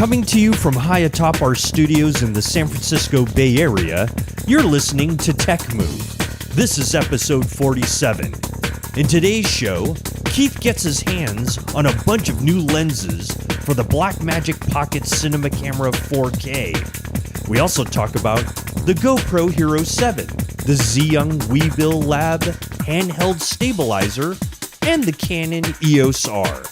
Coming to you from high atop our studios in the San Francisco Bay Area, you're listening to Tech Move. This is episode 47. In today's show, Keith gets his hands on a bunch of new lenses for the Blackmagic Pocket Cinema Camera 4K. We also talk about the GoPro Hero 7, the Zhiyun Weebill Lab handheld stabilizer, and the Canon EOS R.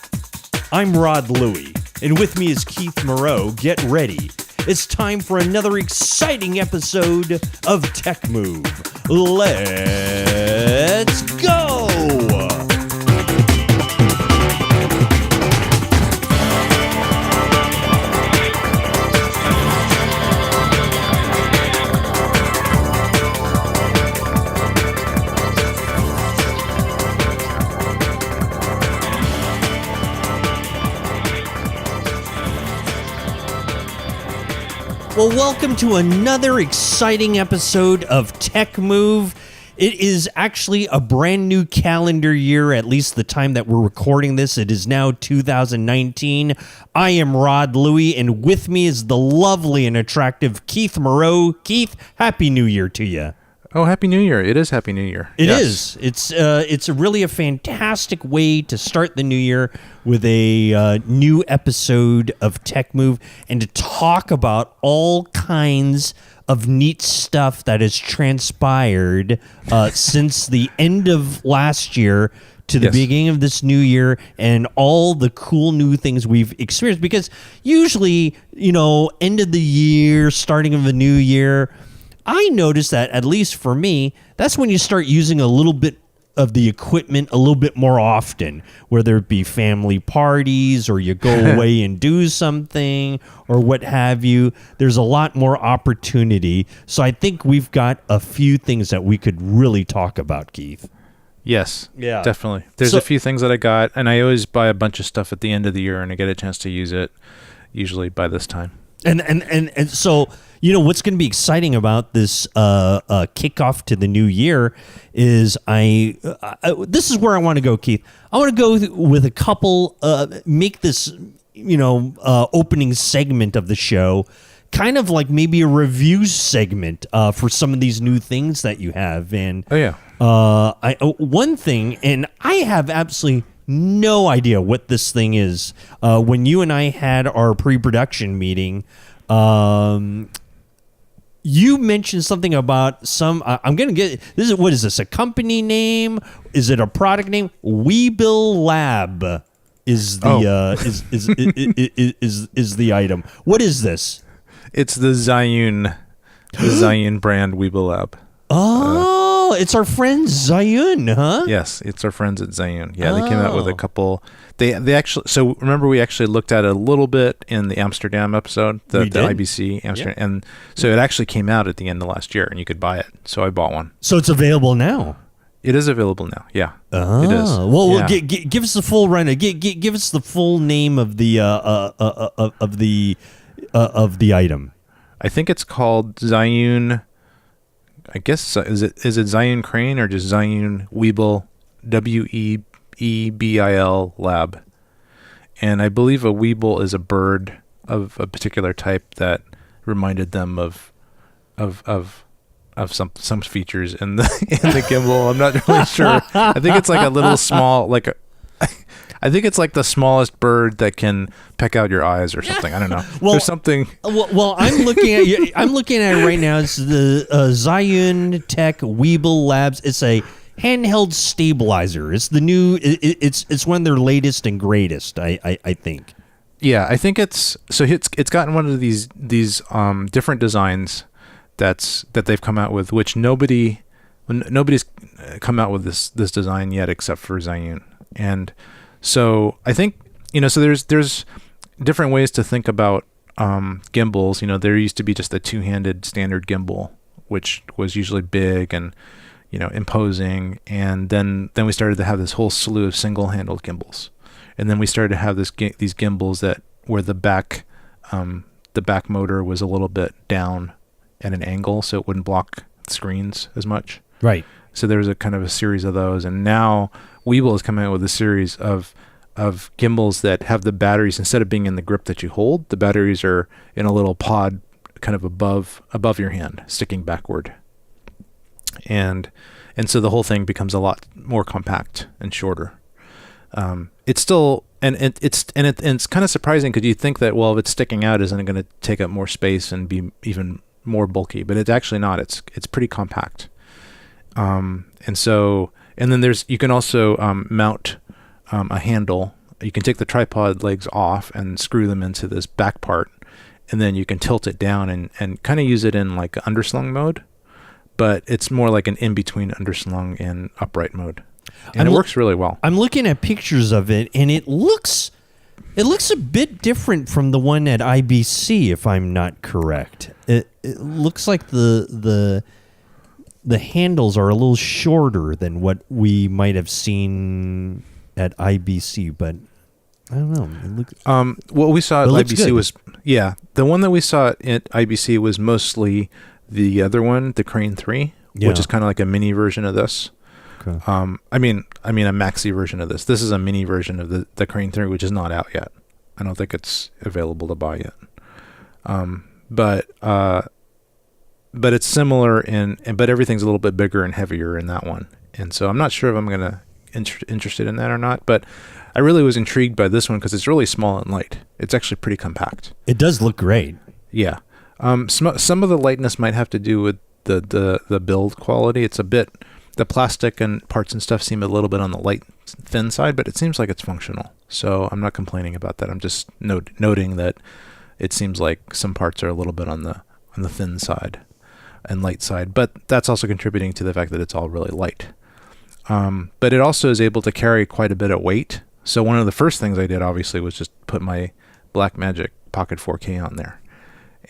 I'm Rod Louie, and with me is Keith Moreau. Get ready. It's time for another exciting episode of Tech Move. Let's go! Well, welcome to another exciting episode of Tech Move. It is actually a brand new calendar year, at least the time that we're recording this. It is now 2019. I am Rod Louie, and with me is the lovely and attractive Keith Moreau. Keith, Happy New Year to you. Oh, Happy New Year. It is Happy New Year. It is. It's really a fantastic way to start the new year with a new episode of Tech Move and to talk about all kinds of neat stuff that has transpired since the end of last year to the beginning of this new year, and all the cool new things we've experienced. Because usually, end of the year, starting of a new year, I noticed that, at least for me, that's when you start using a little bit of the equipment a little bit more often, whether it be family parties or you go away and do something or what have you. There's a lot more opportunity. So I think we've got a few things that we could really talk about, Keith. Yes, definitely. There's a few things that I got, and I always buy a bunch of stuff at the end of the year, and I get a chance to use it usually by this time. And so, what's going to be exciting about this kickoff to the new year is this is where I want to go, Keith. I want to go with a couple, make this, opening segment of the show kind of like maybe a review segment for some of these new things that you have. And one thing, and I have absolutely no idea what this thing is. When you and I had our pre-production meeting, you mentioned something about some. I'm gonna get this. What is this? A company name? Is it a product name? Weebill Lab is the is the item. What is this? It's the Zhiyun brand Weebill Lab. Oh, it's our friends Zhiyun, huh? Yes, it's our friends at Zhiyun. Yeah, they came out with a couple. They actually. So remember, we actually looked at it a little bit in the Amsterdam episode, the IBC Amsterdam, and so it actually came out at the end of last year, and you could buy it. So I bought one. So it's available now. It is available now. Yeah, it is. Well, give us the full run. Give us the full name of the item. I think it's called Zhiyun. I guess is it Zhiyun Crane or just Zhiyun Weebill, Weebill Lab, and I believe a Weebill is a bird of a particular type that reminded them of some features in the gimbal. I'm not really sure. I think it's like a little small, I think it's like the smallest bird that can peck out your eyes or something. I don't know. Well, there's something. Well, I'm looking at it right now. It's the Zhiyun Tech Weebill Labs. It's a handheld stabilizer. It's the new. It's one of their latest and greatest. I think. Yeah, I think it's gotten one of these different designs that they've come out with, which nobody's come out with this design yet except for Zhiyun. And so I think, so there's different ways to think about gimbals. There used to be just a two-handed standard gimbal, which was usually big and, imposing. And then we started to have this whole slew of single-handled gimbals. And then we started to have these gimbals where the back motor was a little bit down at an angle, so it wouldn't block screens as much. Right. So there was a kind of a series of those, and now Weebill is coming out with a series of gimbals that have the batteries, instead of being in the grip that you hold, the batteries are in a little pod kind of above your hand, sticking backward. And so the whole thing becomes a lot more compact and shorter. It's still, it's kind of surprising because you think that, well, if it's sticking out, isn't it going to take up more space and be even more bulky? But it's actually not. It's pretty compact. And then you can also mount a handle. You can take the tripod legs off and screw them into this back part, and then you can tilt it down and kind of use it in like underslung mode, but it's more like an in-between underslung and upright mode. And it works really well. I'm looking at pictures of it, and it looks a bit different from the one at IBC, if I'm not correct. It looks like the handles are a little shorter than what we might have seen at IBC, but I don't know. It looks, what we saw at IBC good. was, the one that we saw at IBC was mostly the other one, the Crane 3, which is kind of like a mini version of this. Okay. I mean a maxi version of this. This is a mini version of the Crane 3, which is not out yet. I don't think it's available to buy yet. But it's similar but everything's a little bit bigger and heavier in that one. And so I'm not sure if I'm going to interested in that or not, but I really was intrigued by this one because it's really small and light. It's actually pretty compact. It does look great. Yeah. Some of the lightness might have to do with the build quality. It's a bit, the plastic and parts and stuff seem a little bit on the light, thin side, but it seems like it's functional. So I'm not complaining about that. I'm just noting that it seems like some parts are a little bit on the thin side and light side, but that's also contributing to the fact that it's all really light. But it also is able to carry quite a bit of weight. So one of the first things I did, obviously, was just put my Blackmagic Pocket 4K on there.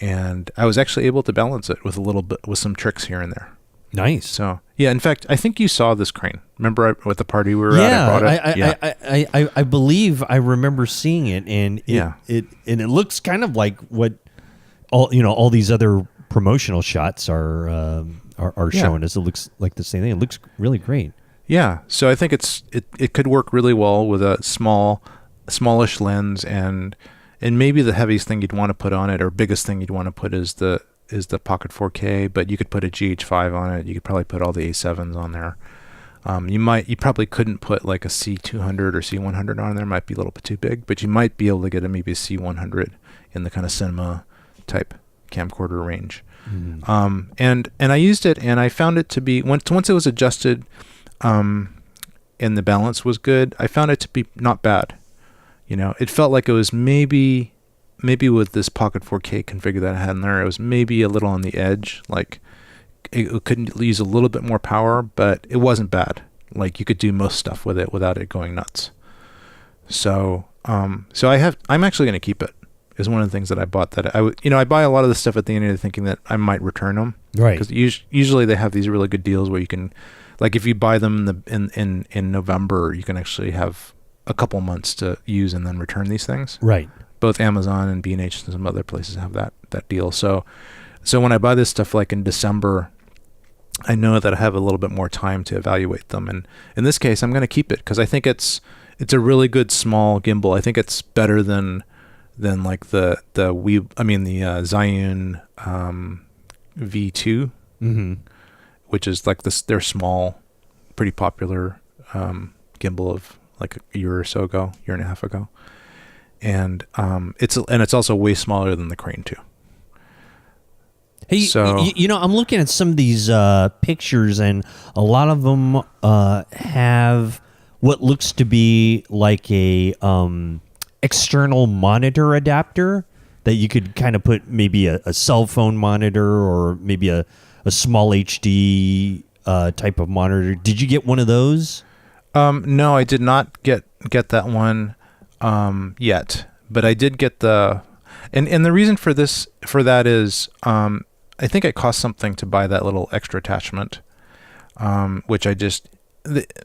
And I was actually able to balance it with with some tricks here and there. Nice. So, yeah, in fact, I think you saw this crane. Remember at the party we were at? I brought it? I believe I remember seeing it, and it looks kind of like what all these other promotional shots are showing us. It looks like the same thing. It looks really great. Yeah, so I think it could work really well with a smallish lens, and maybe the heaviest thing you'd want to put on it, or biggest thing you'd want to put, is the Pocket 4K. But you could put a GH5 on it. You could probably put all the A7s on there. You probably couldn't put like a C200 or C100 on there. It might be a little bit too big, but you might be able to get maybe a C100 in the kind of cinema type camcorder range. Mm. And I used it, and I found it to be, once it was adjusted, and the balance was good, I found it to be not bad. It felt like it was maybe with this Pocket 4K configure that I had in there, it was maybe a little on the edge. Like it could use a little bit more power, but it wasn't bad. Like you could do most stuff with it without it going nuts. So I'm actually going to keep it. Is one of the things that I bought that I buy a lot of this stuff at the end of the thinking that I might return them. Right. Because usually they have these really good deals where you can, like if you buy them in November, you can actually have a couple months to use and then return these things. Right. Both Amazon and B&H and some other places have that deal. So when I buy this stuff like in December, I know that I have a little bit more time to evaluate them. And in this case, I'm going to keep it because I think it's a really good small gimbal. I think it's better than like the Zhiyun V2, mm-hmm. which is like this. They're small, pretty popular gimbal of like a year and a half ago, and it's also way smaller than the Crane 2. Hey, so, I'm looking at some of these pictures, and a lot of them have what looks to be like a external monitor adapter that you could kind of put maybe a cell phone monitor or maybe a small HD type of monitor. Did you get one of those? No, I did not get that one yet, but I did get and the reason for that is I think it cost something to buy that little extra attachment, which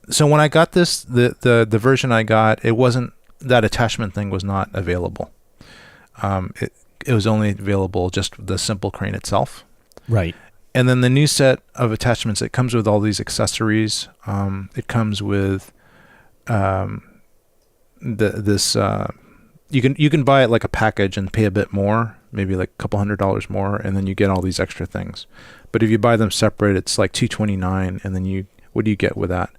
so when I got this, the version I got, it wasn't, that attachment thing was not available. It was only available just the simple crane itself. Right. And then the new set of attachments, it comes with all these accessories. It comes with you can buy it like a package and pay a bit more, maybe like a couple $100 more, and then you get all these extra things. But if you buy them separate, it's like $229, and then what do you get with that?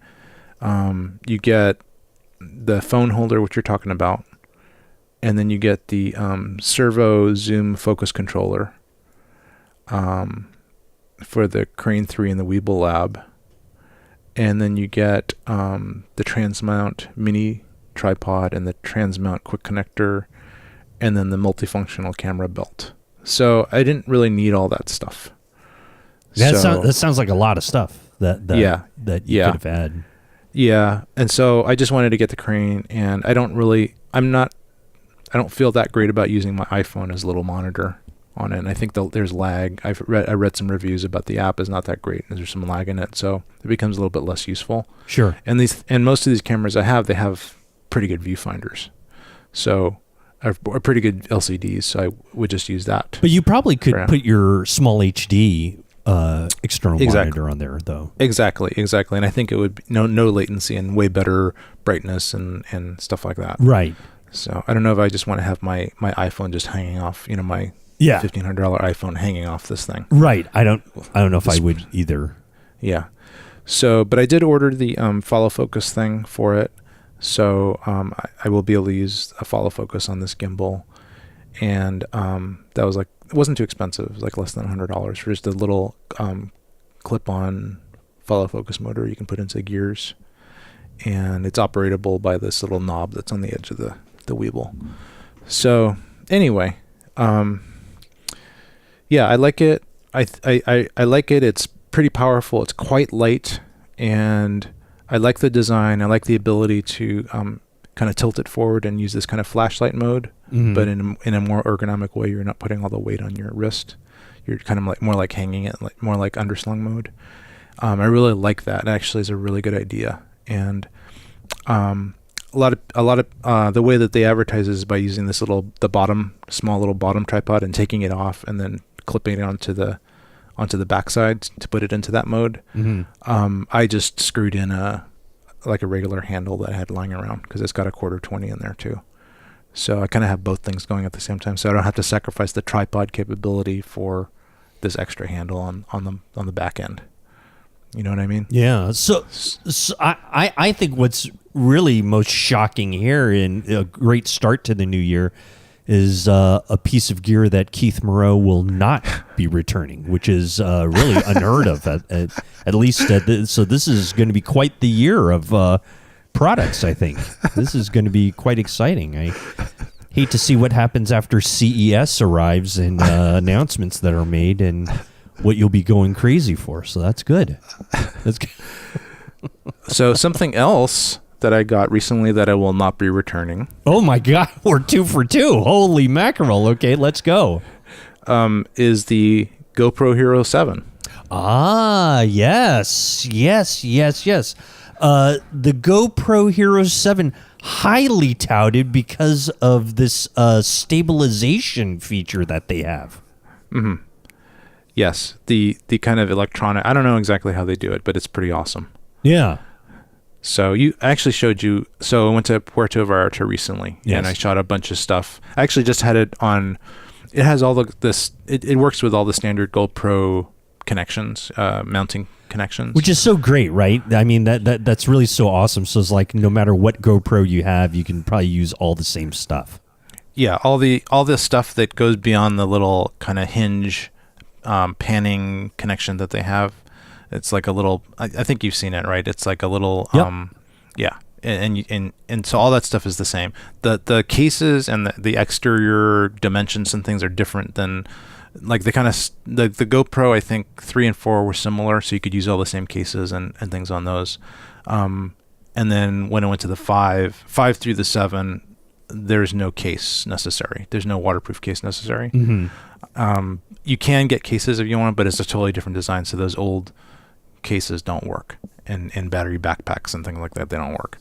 You get the phone holder, which you're talking about, and then you get the servo zoom focus controller for the Crane 3 and the Weebill Lab, and then you get the Transmount mini tripod and the Transmount quick connector, and then the multifunctional camera belt. So I didn't really need all that stuff. That sounds like a lot of stuff that you could have had. Yeah, and so I just wanted to get the Crane, and I don't feel that great about using my iPhone as a little monitor on it. And I think there's lag. I read some reviews about the app is not that great, and there's some lag in it, so it becomes a little bit less useful. Sure. And most of these cameras they have pretty good viewfinders, so are pretty good LCDs. So I would just use that. But you probably could put your small HD external monitor on there, though. Exactly. And I think it would be no latency and way better brightness and stuff like that. Right. So I don't know if I just want to have my iPhone just hanging off, my $1,500 iPhone hanging off this thing. Right. I don't know if I would either. Yeah. So, but I did order the follow focus thing for it. So I will be able to use a follow focus on this gimbal, and that was like, it wasn't too expensive. It was like less than $100 for just a little clip-on follow focus motor you can put into gears, and it's operatable by this little knob that's on the edge of the Weebill. So anyway, yeah, I like it. I like it. It's pretty powerful. It's quite light, and I like the design. I like the ability to kind of tilt it forward and use this kind of flashlight mode, but in a more ergonomic way. You're not putting all the weight on your wrist. You're kind of like more like hanging it, like more like underslung mode. I really like that. It actually is a really good idea. And a lot of the way that they advertise is by using this small little bottom tripod and taking it off and then clipping it onto the backside to put it into that mode. I just screwed in a regular handle that I had lying around because it's got a 1/4-20 in there too. So I kind of have both things going at the same time, so I don't have to sacrifice the tripod capability for this extra handle on the back end. You know what I mean? Yeah. So I think what's really most shocking here and a great start to the new year is a piece of gear that Keith Moreau will not be returning, which is really unheard of. At least, so this is going to be quite the year of products, I think. This is going to be quite exciting. I hate to see what happens after CES arrives and announcements that are made and what you'll be going crazy for. So that's good. That's good. So something else that I got recently that I will not be returning. Oh my God, we're 2 for 2. Holy mackerel. Okay, let's go. Is the GoPro Hero 7. Ah, yes. The GoPro Hero 7, highly touted because of this stabilization feature that they have. Mm-hmm. Yes, the kind of electronic, I don't know exactly how they do it, but it's pretty awesome. Yeah. So I went to Puerto Vallarta recently, and I shot a bunch of stuff. I actually just had it on, it has all it works with all the standard GoPro connections, mounting connections. Which is so great, right? I mean, that's really so awesome. So it's like no matter what GoPro you have, you can probably use all the same stuff. Yeah, all this stuff that goes beyond the little kind of hinge panning connection that they have. It's like a little, I think you've seen it, right? It's like a little, yeah. And so all that stuff is the same. The cases and the exterior dimensions and things are different than, like the GoPro, I think 3 and 4 were similar, so you could use all the same cases and things on those. And then when I went to the 5 through the 7, there's no case necessary. There's no waterproof case necessary. Mm-hmm. You can get cases if you want, but it's a totally different design. So those old cases don't work, and battery backpacks and things like that, they don't work.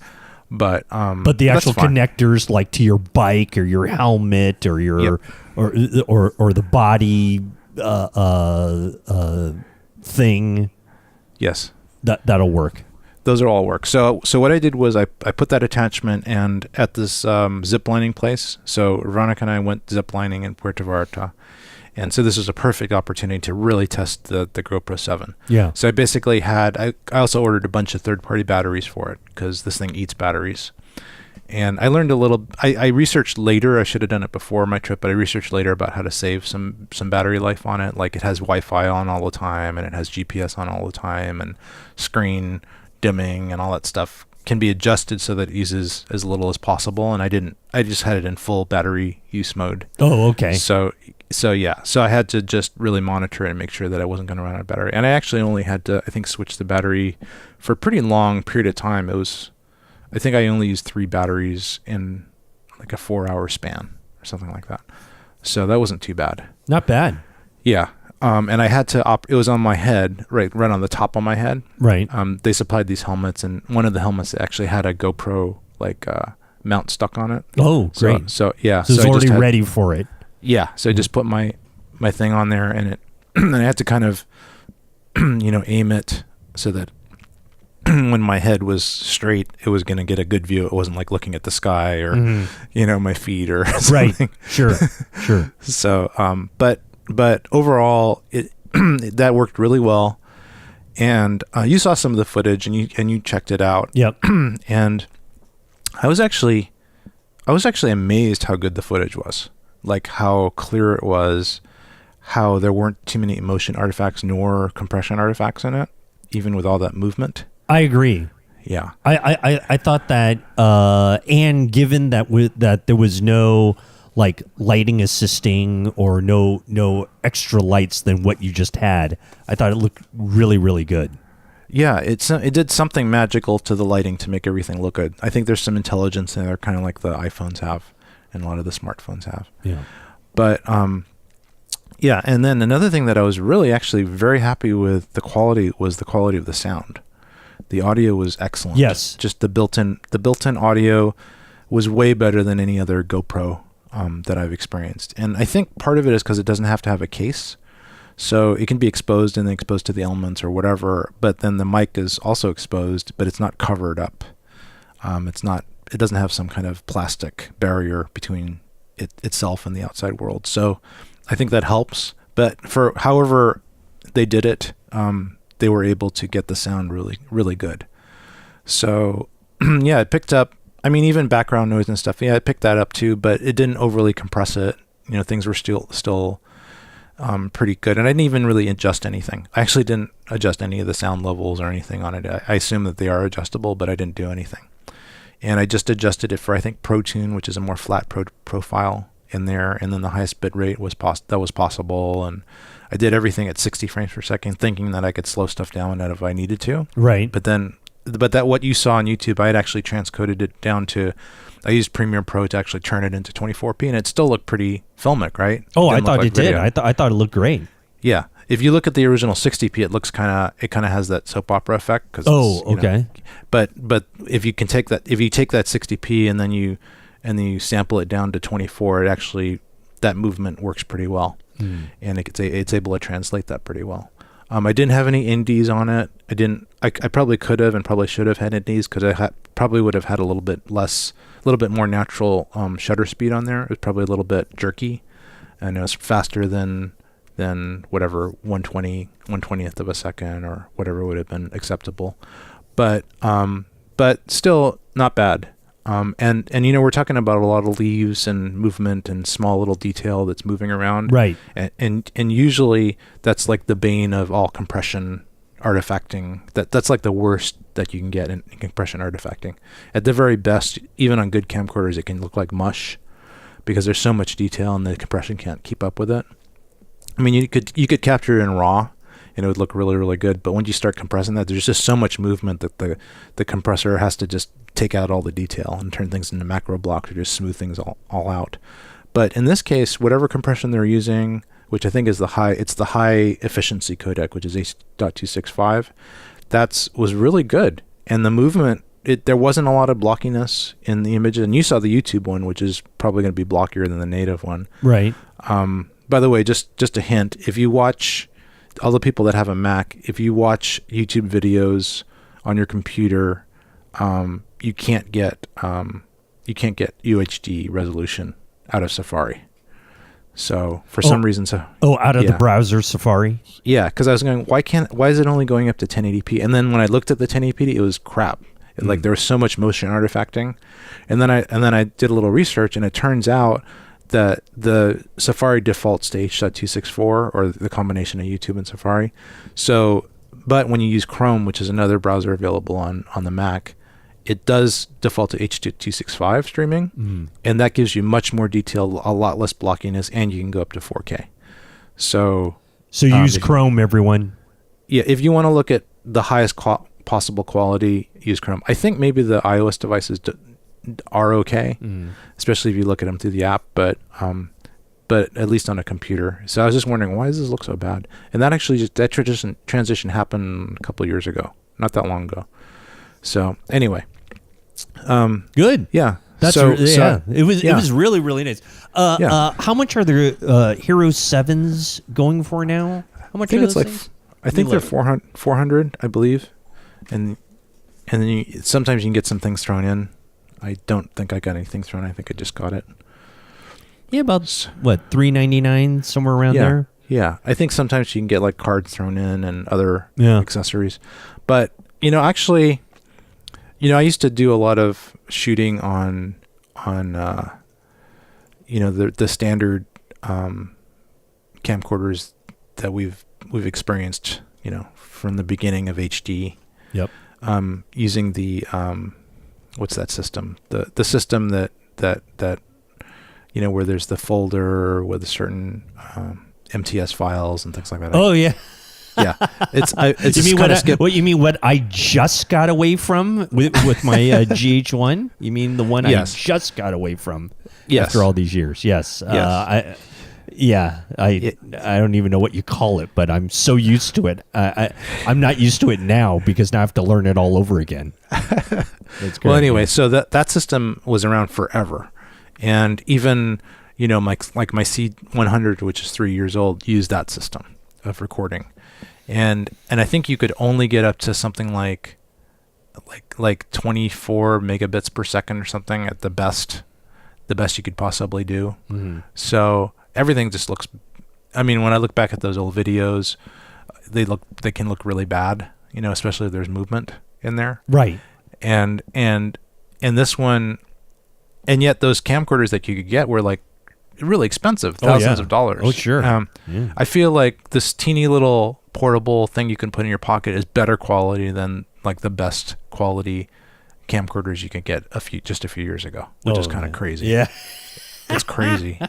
But the actual connectors, like to your bike or your helmet or your or the body thing, yes, that'll work. those are all work. So what I did was I put that attachment and at this zip lining place. So Veronica and I went zip lining in Puerto Vallarta. And so this was a perfect opportunity to really test the GoPro 7. Yeah. So I basically I also ordered a bunch of third-party batteries for it because this thing eats batteries. And I learned a little, I researched later, I should have done it before my trip, but I researched later about how to save some battery life on it. Like it has Wi-Fi on all the time and it has GPS on all the time and screen dimming and all that stuff can be adjusted so that it uses as little as possible. And I just had it in full battery use mode. Oh, okay. So I had to just really monitor it and make sure that I wasn't going to run out of battery. And I actually only had to, I think, switch the battery for a pretty long period of time. I think I only used 3 batteries in like a 4-hour span or something like that. So that wasn't too bad. Not bad. Yeah. And I had to it was on my head, right on the top of my head. Right. They supplied these helmets, and one of the helmets actually had a GoPro mount stuck on it. Oh, great. So yeah. So it's already ready for it. Yeah. So I just put my thing on there and it and I had to kind of aim it so that when my head was straight, it was going to get a good view. It wasn't like looking at the sky or, my feet or something. Right. Sure. So, but overall, that worked really well. And you saw some of the footage and you checked it out. Yep. And I was actually amazed how good the footage was. Like how clear it was, how there weren't too many motion artifacts nor compression artifacts in it, even with all that movement. I agree. Yeah. I thought that, and given that there was no like lighting assisting or no extra lights than what you just had, I thought it looked really, really good. Yeah, it did something magical to the lighting to make everything look good. I think there's some intelligence in there, kind of like the iPhones have and a lot of the smartphones have. Yeah. But yeah, and then another thing that I was really actually very happy with was the quality of the sound. The audio was excellent. Yes. Just the built-in audio was way better than any other GoPro that I've experienced. And I think part of it is because it doesn't have to have a case. So it can be exposed and then exposed to the elements or whatever, but then the mic is also exposed, but it's not covered up. It doesn't have some kind of plastic barrier between itself and the outside world. So I think that helps. But for however they did it, they were able to get the sound really, really good. So yeah, it picked up, even background noise and stuff. Yeah, it picked that up too, but it didn't overly compress it. Things were still pretty good. And I didn't even really adjust anything. I actually didn't adjust any of the sound levels or anything on it. I assume that they are adjustable, but I didn't do anything. And I just adjusted it for, I think, ProTune, which is a more flat profile in there. And then the highest bit rate was possible. And I did everything at 60 frames per second, thinking that I could slow stuff down if I needed to. Right. But that what you saw on YouTube, I had actually transcoded it down to, I used Premiere Pro to actually turn it into 24p, and it still looked pretty filmic, right? Oh, I thought it did. I thought it looked great. Yeah. If you look at the original 60p, it looks kind of has that soap opera effect. Okay. But if you take that 60p and then you sample it down to 24, it actually, that movement works pretty well. And it's able to translate that pretty well. I didn't have any indies on it. I probably could have and probably should have had indies because I probably would have had a little bit more natural shutter speed on there. It was probably a little bit jerky, and it was faster than whatever 1/20th of a second or whatever would have been acceptable. But still not bad. And we're talking about a lot of leaves and movement and small little detail that's moving around. Right. And usually that's like the bane of all compression artifacting. That's like the worst that you can get in compression artifacting. At the very best, even on good camcorders, it can look like mush because there's so much detail and the compression can't keep up with it. You could capture it in RAW and it would look really, really good. But when you start compressing that, there's just so much movement that the compressor has to just take out all the detail and turn things into macro blocks or just smooth things all out. But in this case, whatever compression they're using, which I think is the high efficiency codec, which is H.265, was really good. And the movement, there wasn't a lot of blockiness in the image. And you saw the YouTube one, which is probably going to be blockier than the native one. Right. By the way, just a hint, if you watch all the people that have a Mac, if you watch YouTube videos on your computer, you can't get UHD resolution out of Safari. So for some reason, out of the browser Safari. Yeah, because I was going, why is it only going up to 1080p? And then when I looked at the 1080p, it was crap. Like there was so much motion artifacting, and then I did a little research, and it turns out that the Safari defaults to H.264, or the combination of YouTube and Safari. So, but when you use Chrome, which is another browser available on the Mac, it does default to H.265 streaming, and that gives you much more detail, a lot less blockiness, and you can go up to 4K. So use Chrome, everyone. Yeah, if you want to look at the highest possible quality, use Chrome. I think maybe the iOS devices are okay, especially if you look at them through the app, but at least on a computer. So I was just wondering, why does this look so bad? And that actually that transition happened a couple of years ago, not that long ago. So anyway, good. Yeah. It was really, really nice. How much are the Hero 7s going for now? How much? I think they're 400, I believe, and then sometimes you can get some things thrown in. I don't think I got anything thrown. I think I just got it. Yeah, about $3.99, somewhere around there. Yeah, I think sometimes you can get like cards thrown in and other accessories. But actually, I used to do a lot of shooting on the standard camcorders that we've experienced, from the beginning of HD. Yep. Using the what's that system? The system that where there's the folder with a certain MTS files and things like that. Oh yeah. Yeah, it's what you mean? What I just got away from with my GH1? You mean the one I just got away from after all these years? Yes. I don't even know what you call it, but I'm so used to it. I'm not used to it now because now I have to learn it all over again. Well, anyway, so that system was around forever, and even my C100, which is 3 years old, used that system of recording. And I think you could only get up to something like 24 megabits per second or something at the best you could possibly do. Mm-hmm. So everything just looks, when I look back at those old videos, they can look really bad, especially if there's movement in there. Right. And this one, and yet those camcorders that you could get were like really expensive, thousands of dollars. Oh, sure. I feel like this teeny little portable thing you can put in your pocket is better quality than like the best quality camcorders you could get just a few years ago, which is kind of crazy. Yeah. It's crazy.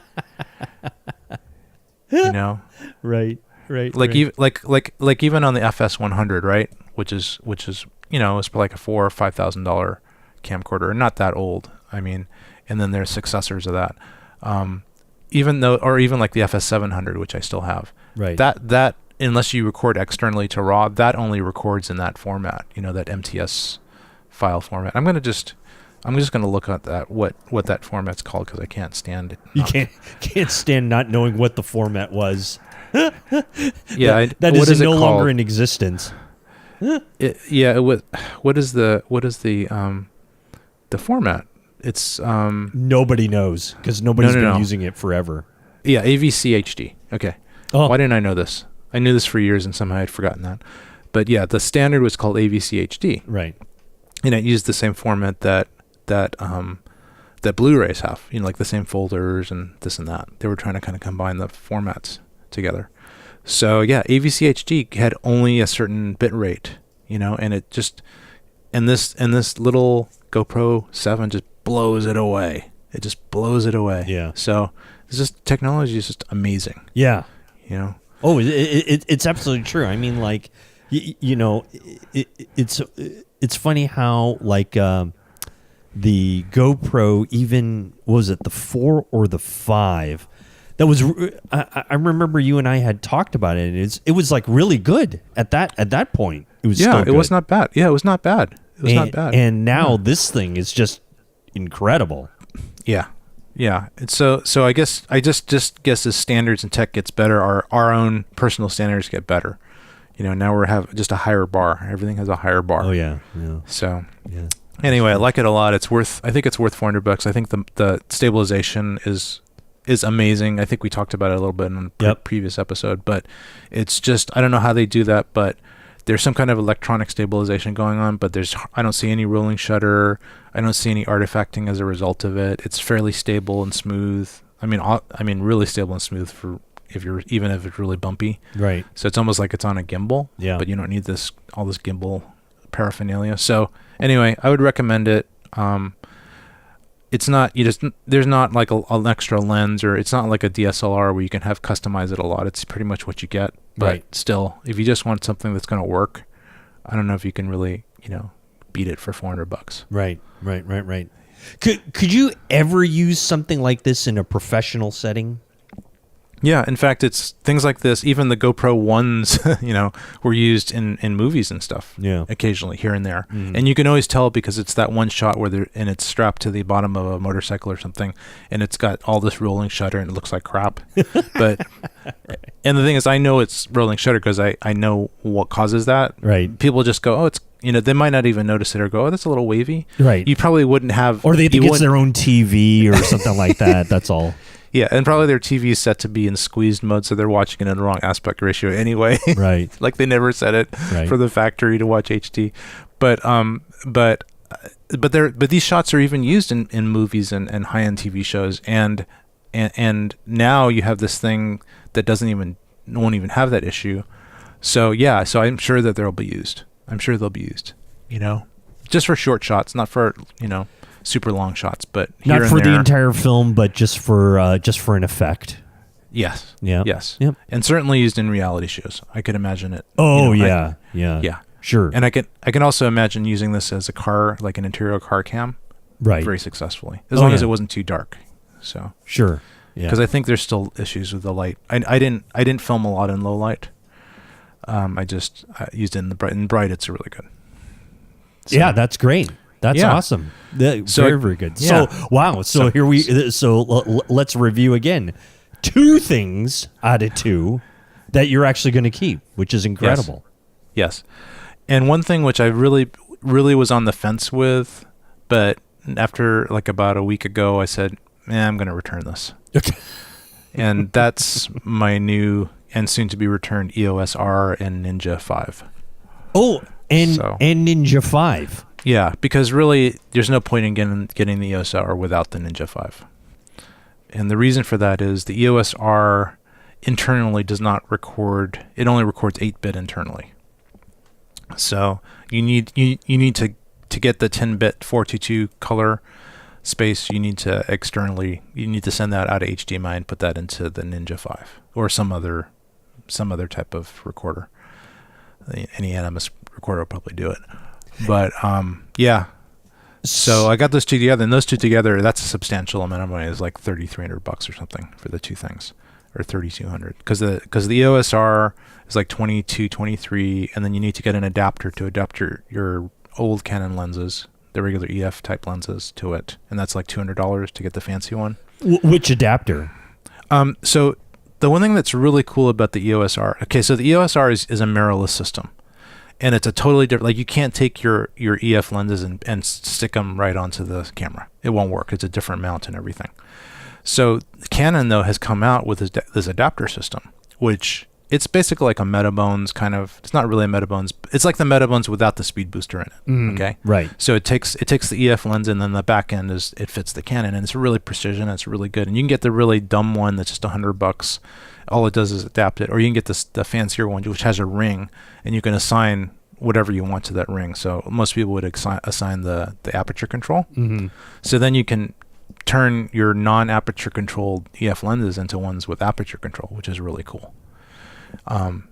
Right. Like even on the FS100, right? Which is it's like a $4,000 or $5,000 camcorder, not that old. And then there's successors of that. Even like the FS700, which I still have. Right. That unless you record externally to RAW, that only records in that format, that MTS file format. I'm just going to look at that, what that format's called, because I can't stand it. You can't stand not knowing what the format was. Yeah. that is no longer in existence. What is the format? It's nobody knows because nobody's been using it forever. Yeah, AVC HD. Okay. Oh. Why didn't I know this? I knew this for years and somehow I'd forgotten that. But yeah, the standard was called AVC HD. Right. And it used the same format that Blu-rays have, like the same folders and this and that. They were trying to kind of combine the formats together. So yeah, AVC HD had only a certain bit rate, and it just, and this little GoPro 7 just blows it away. It just blows it away. Yeah. So technology is just amazing. Yeah. Oh, it's absolutely true. It's funny how the GoPro, even was it the 4 or the 5? That was I remember you and I had talked about it. And it was like really good at that point. It was still good. It was not bad. Yeah, it was not bad. It was not bad. And now this thing is just incredible. Yeah. Yeah. And so I guess as standards and tech gets better, our own personal standards get better. Now we have just a higher bar. Everything has a higher bar. Oh yeah. So Yeah. anyway, I like it a lot. I think it's worth $400. I think the stabilization is amazing. I think we talked about it a little bit in the previous episode, but it's just, I don't know how they do that, but there's some kind of electronic stabilization going on, but I don't see any rolling shutter. I don't see any artifacting as a result of it. It's fairly stable and smooth. I mean really stable and smooth for even if it's really bumpy. Right. So it's almost like it's on a gimbal, Yeah. but you don't need all this gimbal paraphernalia. So anyway, I would recommend it. It's not, there's not like an extra lens, or it's not like a DSLR where you can customize it a lot. It's pretty much what you get. But Right. still, if you just want something that's going to work, I don't know if you can really, beat it for $400. Right. Could you ever use something like this in a professional setting? Yeah, in fact, it's things like this. Even the GoPro ones, were used in movies and stuff. Yeah. Occasionally, here and there, and you can always tell because it's that one shot where it's strapped to the bottom of a motorcycle or something, and it's got all this rolling shutter and it looks like crap. But and the thing is, I know it's rolling shutter because I know what causes that. Right. People just go, oh, it's they might not even notice it or go, oh, that's a little wavy. Right. You probably wouldn't have, Or they think it's their own TV or something like that. That's all. Yeah, and probably their TV is set to be in squeezed mode, so they're watching it in the wrong aspect ratio anyway. Right. Like they never set it for the factory to watch HD. But these shots are even used in movies and high-end TV shows, and now you have this thing that won't even have that issue. So yeah, so I'm sure that they'll be used. Just for short shots, not for super long shots, but here Not for and the there. entire film, but just for an effect. Yes. Yeah. Yes. Yep. And certainly used in reality shows. I could imagine it. Oh yeah. Yeah. Sure. And I can also imagine using this as a car, like an interior car cam, Right. very successsually, as long as it wasn't too dark. So Sure. Yeah. because I think there's still issues with the light. I didn't film a lot in low light. I used it in the bright. In bright, it's really good. So, yeah, that's great. That's Yeah. awesome. So- Very, very good. yeah. So, wow. So here we. So let's review again. 2 things out of 2 that you're actually going to keep, which is incredible. Yes. And one thing which I really, really was on the fence with, but after like about a week ago, I said, I'm going to return this. Okay. And that's my new and soon to be returned EOS R and Ninja 5. Oh, and Ninja 5. Yeah, because really there's no point in getting the EOS R without the Ninja 5. And the reason for that is the EOS R internally does not record, it only records 8-bit internally. So you need to get the 10-bit 422 color space, you need to send that out of HDMI and put that into the Ninja 5 or some other type of recorder. Any animus recorder will probably do it. But yeah. So I got those 2 together, and those 2 together, that's a substantial amount of money. It's like $3,300 or something for the 2 things, or $3,200, because the EOS R is like $2,223, and then you need to get an adapter to adapt your old Canon lenses, the regular EF type lenses, to it, and that's like $200 to get the fancy one. Which adapter? So the one thing that's really cool about the EOS R, okay, so the EOS R is a mirrorless system. And it's a totally different, like you can't take your EF lenses and stick them right onto the camera. It won't work. It's a different mount and everything. So Canon, though, has come out with this adapter system, which it's basically like a Metabones kind of, it's not really a Metabones, it's like the Metabones without the speed booster in it. Okay. Right. So it takes the EF lens, and then the back end it fits the Canon, and it's really precision. It's really good. And you can get the really dumb one that's just $100. All it does is adapt it, or you can get the fancier one, which has a ring, and you can assign whatever you want to that ring. So most people would assign the aperture control. Mm-hmm. So then you can turn your non-aperture controlled EF lenses into ones with aperture control, which is really cool.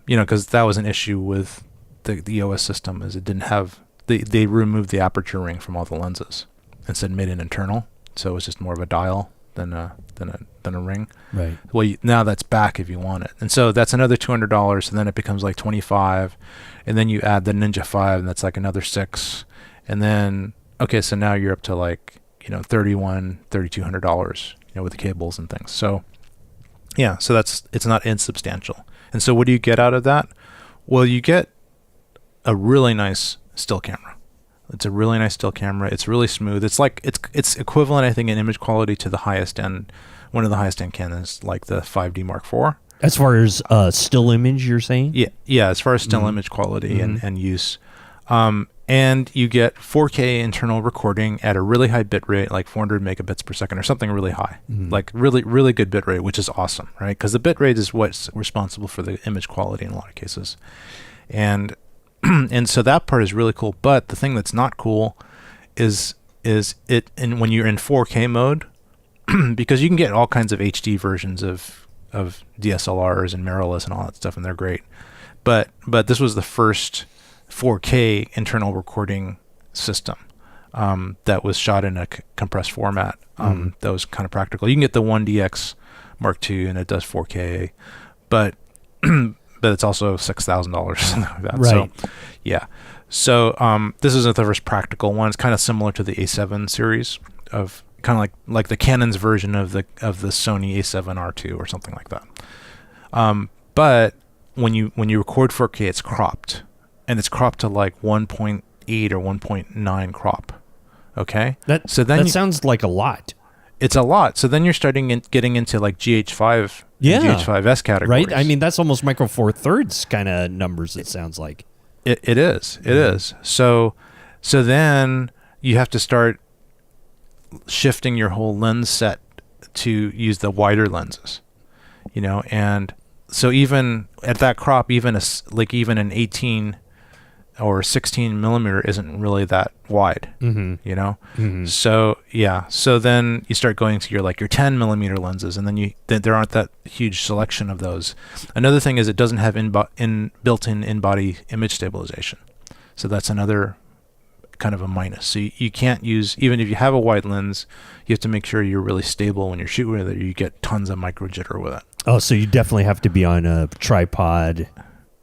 Because that was an issue with the EOS system, is it didn't have, they removed the aperture ring from all the lenses, instead made it internal, so it was just more of a dial than a ring. Right. Well, now that's back if you want it, and so that's another $200, and then it becomes like $25, and then you add the Ninja 5, and that's like another $6, and then so now you're up to like $3,200, with the cables and things. So yeah, so it's not insubstantial. And so what do you get out of that? Well, you get a really nice still camera. It's a really nice still camera. It's really smooth. It's like it's equivalent, I think, in image quality to the highest end, one of the highest end Canons, like the 5D Mark IV. As far as still image, you're saying? Yeah. As far as still image quality and use, and you get 4K internal recording at a really high bit rate, like 400 megabits per second or something really high, like really, really good bit rate, which is awesome, right? Because the bit rate is what's responsible for the image quality in a lot of cases. And so that part is really cool. But the thing that's not cool is it, and when you're in 4K mode, because you can get all kinds of HD versions of DSLRs and mirrorless and all that stuff, and they're great. But this was the first 4K internal recording system that was shot in a compressed format that was kind of practical. You can get the 1DX Mark II and it does 4K, but it's also $6,000 or something like that. Right. So, yeah. So this isn't the first practical one. It's kind of similar to the A7 series of kind of like the Canon's version of the Sony A7R2 or something like that. But when you record 4K, it's cropped. And it's cropped to like 1.8 or 1.9 crop. Okay? That sounds like a lot. It's a lot. So then you're getting into like GH5 and GH5S categories. Right? I mean, that's almost Micro Four Thirds kind of numbers, it sounds like. It is. It is. So then you have to start shifting your whole lens set to use the wider lenses. And so even at that crop, even an 18 or 16 millimeter isn't really that wide, So then you start going to your 10 millimeter lenses, and then there aren't that huge selection of those. Another thing is it doesn't have built-in in-body image stabilization, so that's another kind of a minus. So you can't use, even if you have a wide lens, you have to make sure you're really stable when you're shooting with it. You get tons of micro jitter with it. Oh, so you definitely have to be on a tripod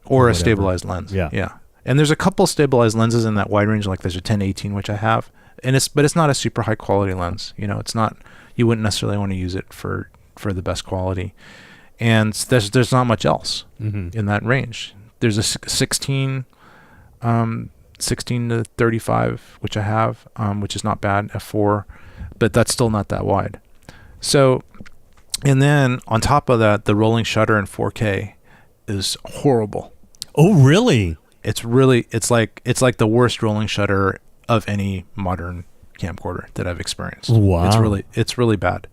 or a stabilized lens. Yeah. And there's a couple stabilized lenses in that wide range, like there's a 10-18, which I have, but it's not a super high quality lens. It's not, you wouldn't necessarily want to use it for the best quality. And there's not much else in that range. There's a 16 to 35, which I have, which is not bad, f4, but that's still not that wide. So, and then on top of that, the rolling shutter in 4K is horrible. Oh, really? It's like the worst rolling shutter of any modern camcorder that I've experienced. Wow. It's really bad.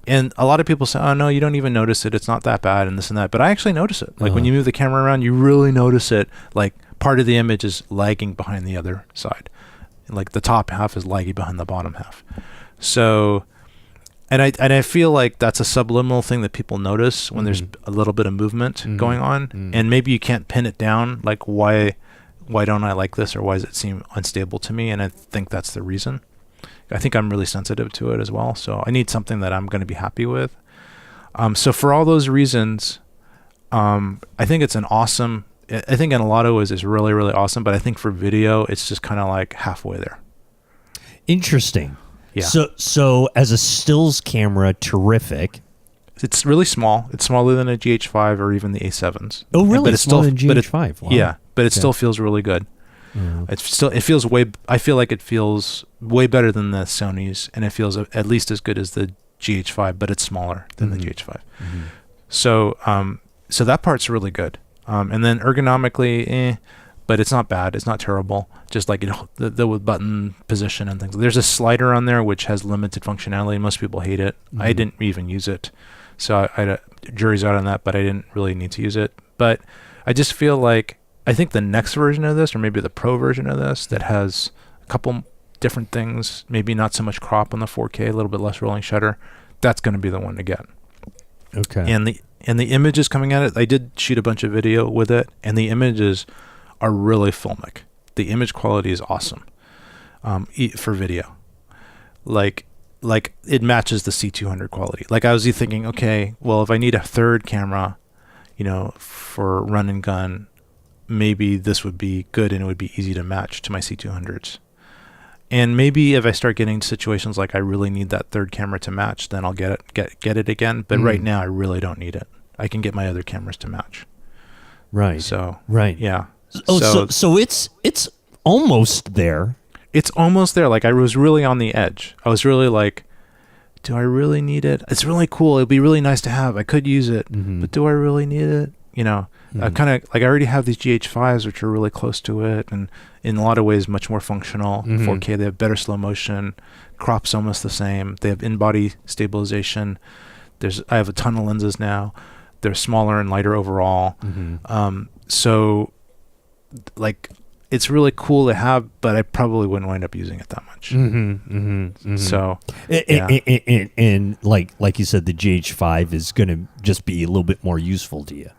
And a lot of people say, oh no, you don't even notice it. It's not that bad and this and that. But I actually notice it. Like when you move the camera around, you really notice it. Like part of the image is lagging behind the other side. Like the top half is lagging behind the bottom half. So, and I feel like that's a subliminal thing that people notice when there's a little bit of movement going on, and maybe you can't pin it down. Like why don't I like this, or why does it seem unstable to me? And I think that's the reason. I think I'm really sensitive to it as well. So I need something that I'm going to be happy with. So for all those reasons, I think it's an awesome. I think in a lot of ways it's really, really awesome. But I think for video, it's just kind of like halfway there. Interesting. Yeah. So as a stills camera, terrific. It's really small. It's smaller than a GH5 or even the A7s. Oh, really? But it's smaller than still, GH5. Wow. Yeah, but it still feels really good. I feel like it feels way better than the Sony's, and it feels at least as good as the GH5, but it's smaller than the GH5. So that part's really good. And then ergonomically, but it's not bad. It's not terrible. Just like the button position and things. There's a slider on there which has limited functionality. Most people hate it. I didn't even use it, so I jury's out on that. But I didn't really need to use it. But I just feel like I think the next version of this, or maybe the Pro version of this, that has a couple different things, maybe not so much crop on the 4K, a little bit less rolling shutter, that's going to be the one to get. Okay. And the images coming at it, I did shoot a bunch of video with it, and the images are really filmic. The image quality is awesome for video. Like it matches the C200 quality. Like I was thinking, okay, well, if I need a third camera, for run and gun, maybe this would be good and it would be easy to match to my C200s. And maybe if I start getting situations like I really need that third camera to match, then I'll get it again. But right now I really don't need it. I can get my other cameras to match. Right. So right. yeah. Oh, so it's almost there. It's almost there. Like I was really on the edge. I was really like, do I really need it? It's really cool. It'd be really nice to have. I could use it, but do I really need it? You know, kind of like I already have these GH5s, which are really close to it, and in a lot of ways much more functional. 4K, they have better slow motion, crop's almost the same. They have in-body stabilization. I have a ton of lenses now. They're smaller and lighter overall. So, like, it's really cool to have, but I probably wouldn't wind up using it that much. So, and like you said, the GH5 is going to just be a little bit more useful to you.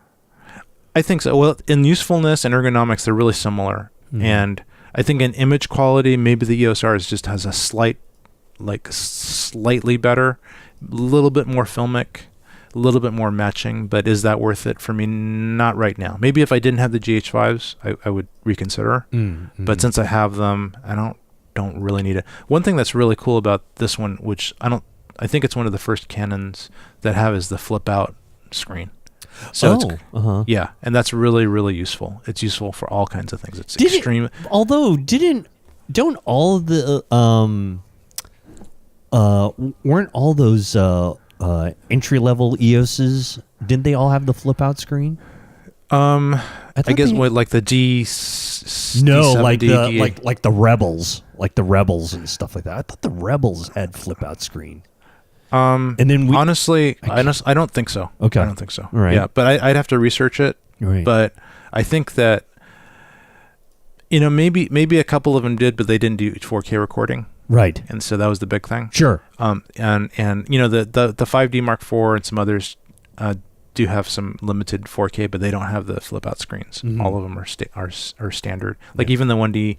I think so. Well, in usefulness and ergonomics, they're really similar. And I think in image quality, maybe the EOS R just has a slightly better, a little bit more filmic, a little bit more matching. But is that worth it for me? Not right now. Maybe if I didn't have the GH5s, I would reconsider. But since I have them, I don't really need it. One thing that's really cool about this one, which I think it's one of the first Canons that have, is the flip out screen. So yeah, and that's really, really useful. It's useful for all kinds of things. It's extreme. Although don't all the weren't all those entry level EOSs, didn't they all have the flip out screen? I guess like the D. No, like the Rebels, and stuff like that. I thought the Rebels had flip out screen. And then honestly, I don't think so. Okay. I don't think so. Right. Yeah, but I'd have to research it. Right. But I think that, maybe a couple of them did, but they didn't do 4K recording. Right. And so that was the big thing. Sure. And the 5D Mark IV and some others do have some limited 4K, but they don't have the flip out screens. All of them are standard. Like even the 1D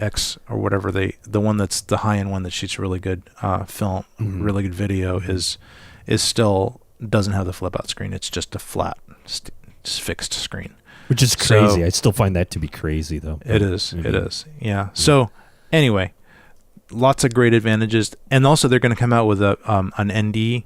X or whatever, the one that's the high end one that shoots really good film, really good video is still doesn't have the flip out screen. It's just a flat, fixed screen, which is crazy. So, I still find that to be crazy, though. It is. It is. Yeah. So anyway, lots of great advantages, and also they're going to come out with an ND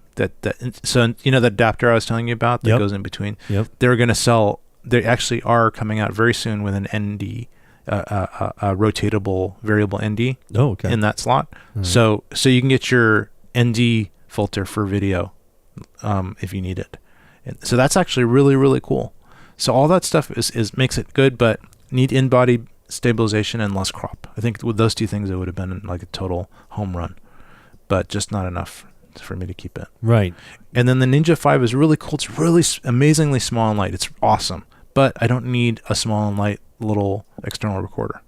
so the adapter I was telling you about that goes in between. Yep. They're going to sell. They actually are coming out very soon with an ND. A rotatable variable ND in that slot. So you can get your ND filter for video if you need it. And so that's actually really, really cool. So all that stuff is makes it good, but need in-body stabilization and less crop. I think with those two things, it would have been like a total home run, but just not enough for me to keep it. Right. And then the Ninja 5 is really cool. It's really amazingly small and light. It's awesome, but I don't need a small and light little external recorder.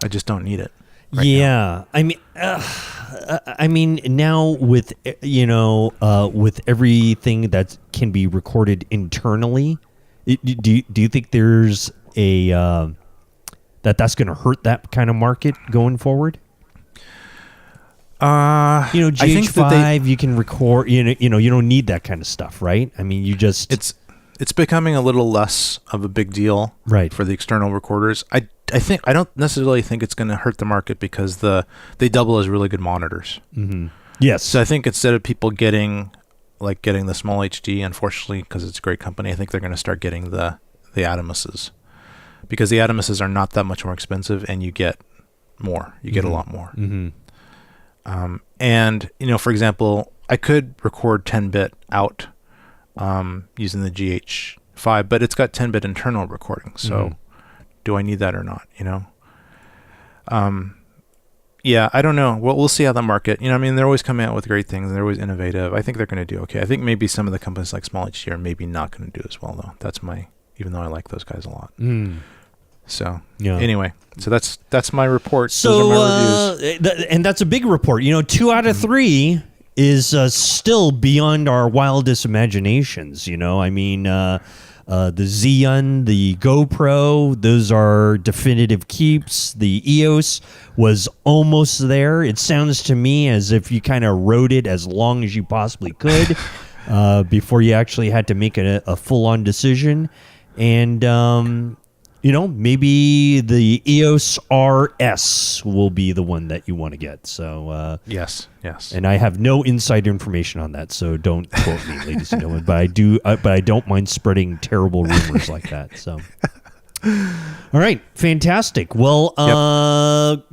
I just don't need it. Now. I mean, now with with everything that can be recorded internally, do you think there's that's going to hurt that kind of market going forward? GH5, I think that you can record. You don't need that kind of stuff, right? I mean, it's becoming a little less of a big deal, right, for the external recorders. I don't necessarily think it's going to hurt the market because they double as really good monitors. Yes. So I think instead of people getting the small HD, unfortunately, because it's a great company, I think they're going to start getting the Atomuses, because the Atomuses are not that much more expensive, and you get more. You get a lot more. And for example, I could record 10-bit out. Using the GH5, but it's got 10-bit internal recording. So do I need that or not? Yeah, I don't know. We'll see how the market, they're always coming out with great things. They're always innovative. I think they're going to do okay. I think maybe some of the companies like Small HD are maybe not going to do as well, though. That's even though I like those guys a lot. So anyway, so that's my report. So those are my reviews. And that's a big report. 2 out of 3 is still beyond our wildest imaginations. The Zhiyun, the GoPro, those are definitive keeps. The EOS was almost there. It sounds to me as if you kind of rode it as long as you possibly could before you actually had to make a full-on decision. And maybe the EOS RS will be the one that you want to get. So yes. And I have no inside information on that, so don't quote me, ladies and gentlemen. But I do. But I don't mind spreading terrible rumors like that. So. All right, fantastic. Well,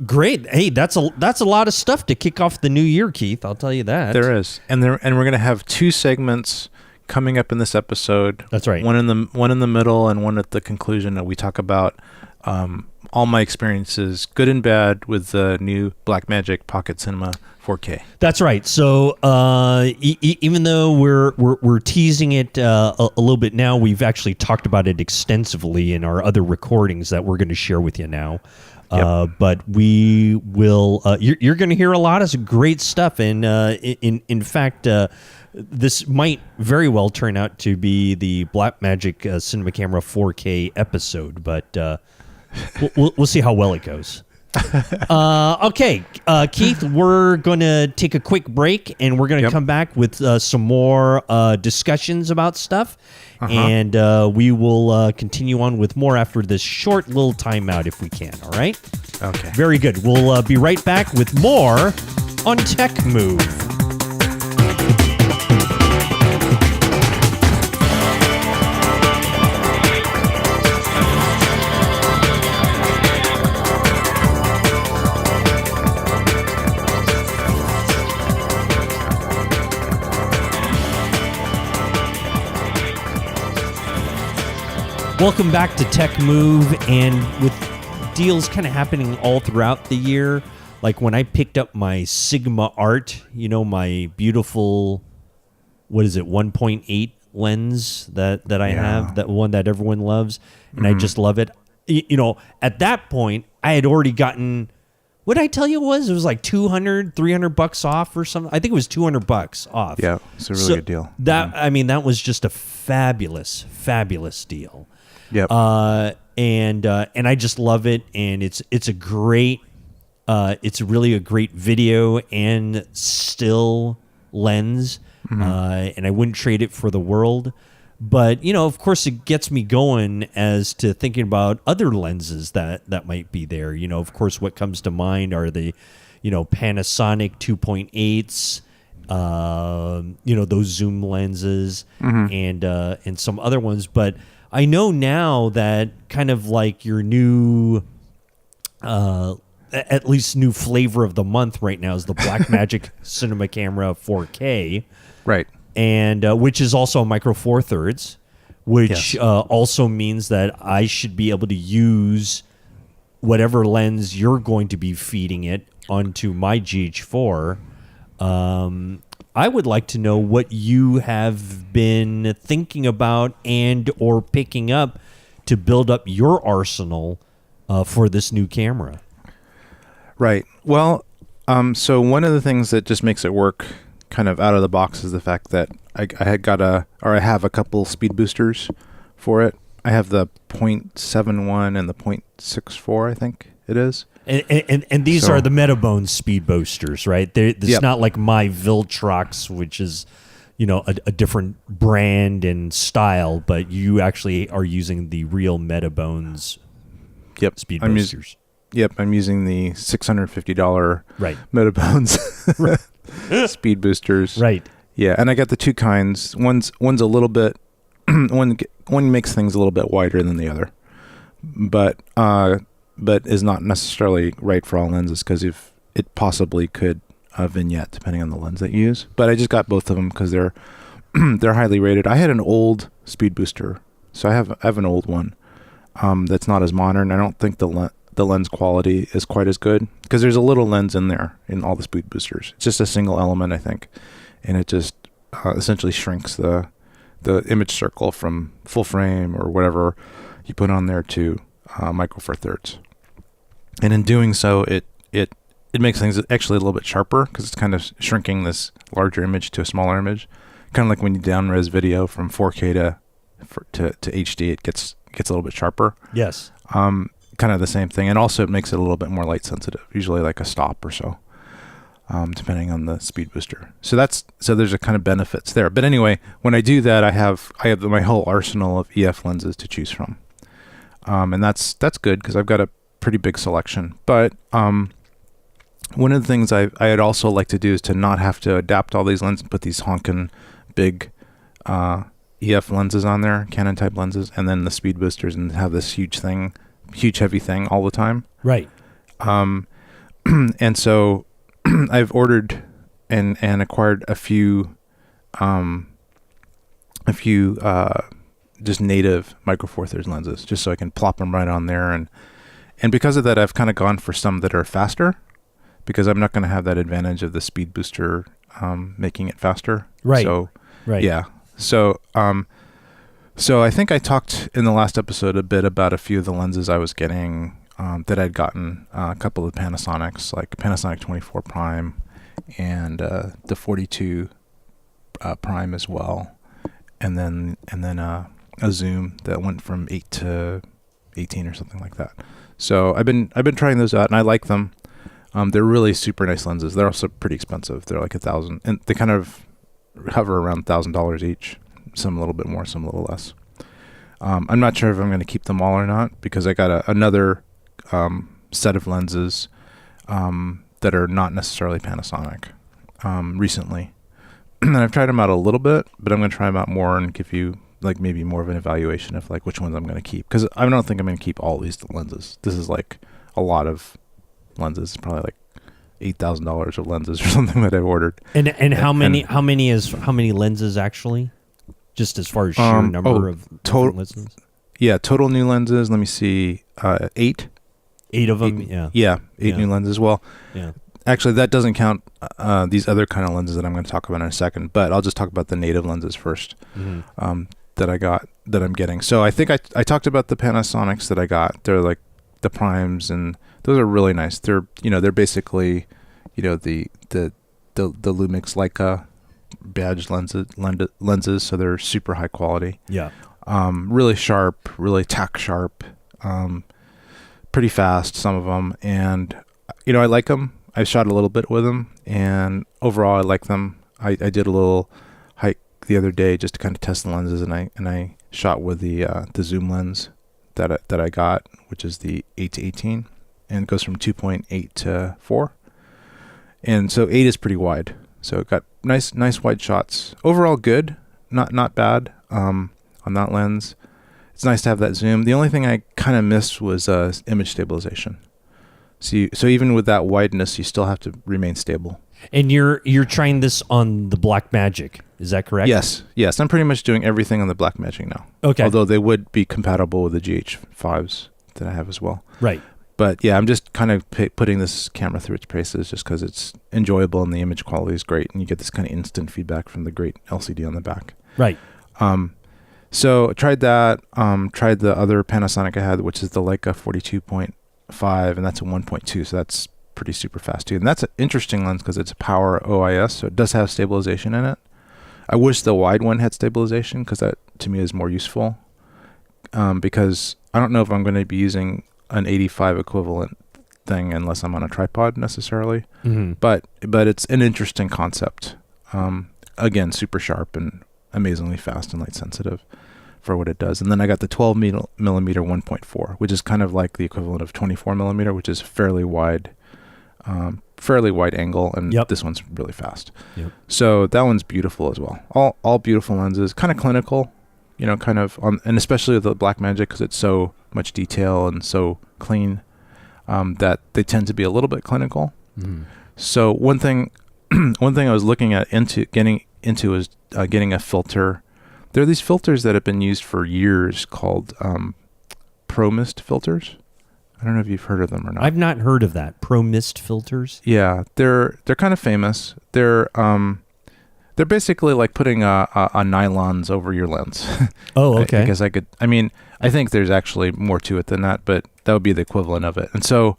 great. Hey, that's a lot of stuff to kick off the new year, Keith. I'll tell you that. There is, and we're going to have 2 segments coming up in this episode. That's right. One in the middle and one at the conclusion that we talk about all my experiences, good and bad, with the new Blackmagic Pocket Cinema 4K. That's right. So even though we're teasing it a little bit now, we've actually talked about it extensively in our other recordings that we're going to share with you now. Yep. But we will. You're going to hear a lot of great stuff, and in fact, this might very well turn out to be the Blackmagic Cinema Camera 4K episode, but we'll see how well it goes. Okay, Keith, we're going to take a quick break, and we're going to come back with some more discussions about stuff, and we will continue on with more after this short little timeout if we can, all right? Okay. Very good. We'll be right back with more on Tech Move. Welcome back to Tech Move, and with deals kind of happening all throughout the year, like when I picked up my Sigma Art, my beautiful, 1.8 lens that I have, that one that everyone loves, and I just love it. At that point, I had already gotten, what did I tell you it was? It was like $200-$300 off or something. I think it was $200 off. Yeah, it's a really good deal. That was just a fabulous deal. Yep. And I just love it, and it's a great, it's really a great video and still lens, and I wouldn't trade it for the world. But of course, it gets me going as to thinking about other lenses that might be there. Of course, what comes to mind are the, Panasonic 2.8s. Those zoom lenses, and some other ones, but I know now that kind of like your new, at least new flavor of the month right now is the Blackmagic Cinema Camera 4K, right? And which is also a micro four thirds, which also means that I should be able to use whatever lens you're going to be feeding it onto my GH4. I would like to know what you have been thinking about and or picking up to build up your arsenal for this new camera. Right. Well, so one of the things that just makes it work kind of out of the box is the fact that I have a couple speed boosters for it. I have the 0.71 and the 0.64, I think it is. And these are the Metabone speed boosters, right? It's not like my Viltrox, which is, a different brand and style, but you actually are using the real Metabones speed boosters. I'm using the $650 Metabones speed boosters. Right. Yeah, and I got the 2 kinds. One's a little bit one makes things a little bit wider than the other, but is not necessarily right for all lenses because if it possibly could vignette depending on the lens that you use. But I just got both of them because they're highly rated. I had an old speed booster, so I have an old one that's not as modern. I don't think the lens quality is quite as good because there's a little lens in there in all the speed boosters. It's just a single element, I think, and it just essentially shrinks the image circle from full frame or whatever you put on there to micro four thirds. And in doing so, it makes things actually a little bit sharper because it's kind of shrinking this larger image to a smaller image. Kind of like when you down-res video from 4K to HD, it gets a little bit sharper. Yes. Kind of the same thing. And also it makes it a little bit more light sensitive, usually like a stop or so, depending on the speed booster. So there's a kind of benefits there. But anyway, when I do that, I have my whole arsenal of EF lenses to choose from. and that's good because I've got a pretty big selection. But one of the things I'd also like to do is to not have to adapt all these lenses and put these honkin' big EF lenses on there, Canon type lenses, and then the speed boosters, and have this huge heavy thing all the time. Right. And so I've ordered and acquired a few just native Micro Four Thirds lenses, just so I can plop them right on there. And because of that, I've kind of gone for some that are faster, because I'm not going to have that advantage of the speed booster making it faster. Right. So, right. Yeah. So, so I think I talked in the last episode a bit about a few of the lenses I was getting that I'd gotten, a couple of Panasonics, like Panasonic 24 Prime and the 42 Prime as well, and then a zoom that went from 8 to 18 or something like that. So I've been trying those out, and I like them. They're really super nice lenses. They're also pretty expensive. They're like $1,000, and they kind of hover around $1,000 each. Some a little bit more, some a little less. I'm not sure if I'm going to keep them all or not, because I got another set of lenses that are not necessarily Panasonic recently. And I've tried them out a little bit, but I'm going to try them out more and give you like maybe more of an evaluation of like which ones I'm going to keep, because I don't think I'm going to keep all these lenses. This is like a lot of lenses, probably like $8,000 of lenses or something that I've ordered. And how many lenses actually? Just as far as sheer number of total lenses? Yeah, total new lenses. Let me see, 8. 8 of them. Eight new lenses. Well, yeah. Actually, that doesn't count these other kind of lenses that I'm going to talk about in a second. But I'll just talk about the native lenses first. Mm-hmm. That I'm getting. So I think I talked about the Panasonics that I got. They're like the Primes, and those are really nice. They're basically the Lumix Leica badge lenses, so they're super high quality. Yeah. Really sharp, really tack sharp, pretty fast, some of them, and I like them. I shot a little bit with them, and overall I like them. I did a little hike the other day just to kind of test the lenses, and I shot with the zoom lens that I got, which is the 8 to 18, and it goes from 2.8 to 4, and so 8 is pretty wide, so it got nice wide shots. Overall good, not bad on that lens. It's nice to have that zoom. The only thing I kind of missed was image stabilization. So even with that wideness, you still have to remain stable. And you're trying this on the Blackmagic, is that correct? Yes. I'm pretty much doing everything on the Blackmagic now. Okay. Although they would be compatible with the GH5s that I have as well. Right. But yeah, I'm just kind of putting this camera through its paces just because it's enjoyable and the image quality is great, and you get this kind of instant feedback from the great LCD on the back. Right. So I tried that. Tried the other Panasonic I had, which is the Leica 42.5, and that's a 1.2, so that's pretty super fast too. And that's an interesting lens because it's a power OIS, so it does have stabilization in it. I wish the wide one had stabilization, because that to me is more useful, because I don't know if I'm going to be using an 85 equivalent thing unless I'm on a tripod necessarily. Mm-hmm. But it's an interesting concept. Again, super sharp and amazingly fast and light sensitive for what it does. And then I got the 12 millimeter 1.4, which is kind of like the equivalent of 24 millimeter, which is fairly wide angle, and this one's really fast. Yep. So that one's beautiful as well. All beautiful lenses, kind of clinical, kind of and especially with the Blackmagic, because it's so much detail and so clean, that they tend to be a little bit clinical. Mm-hmm. So one thing I was looking at getting into is getting a filter. There are these filters that have been used for years called Pro Mist filters. I don't know if you've heard of them or not. I've not heard of that. Pro Mist filters? Yeah, they're kind of famous. They're basically like putting a nylons over your lens. Oh, okay. I think there's actually more to it than that, but that would be the equivalent of it. And so,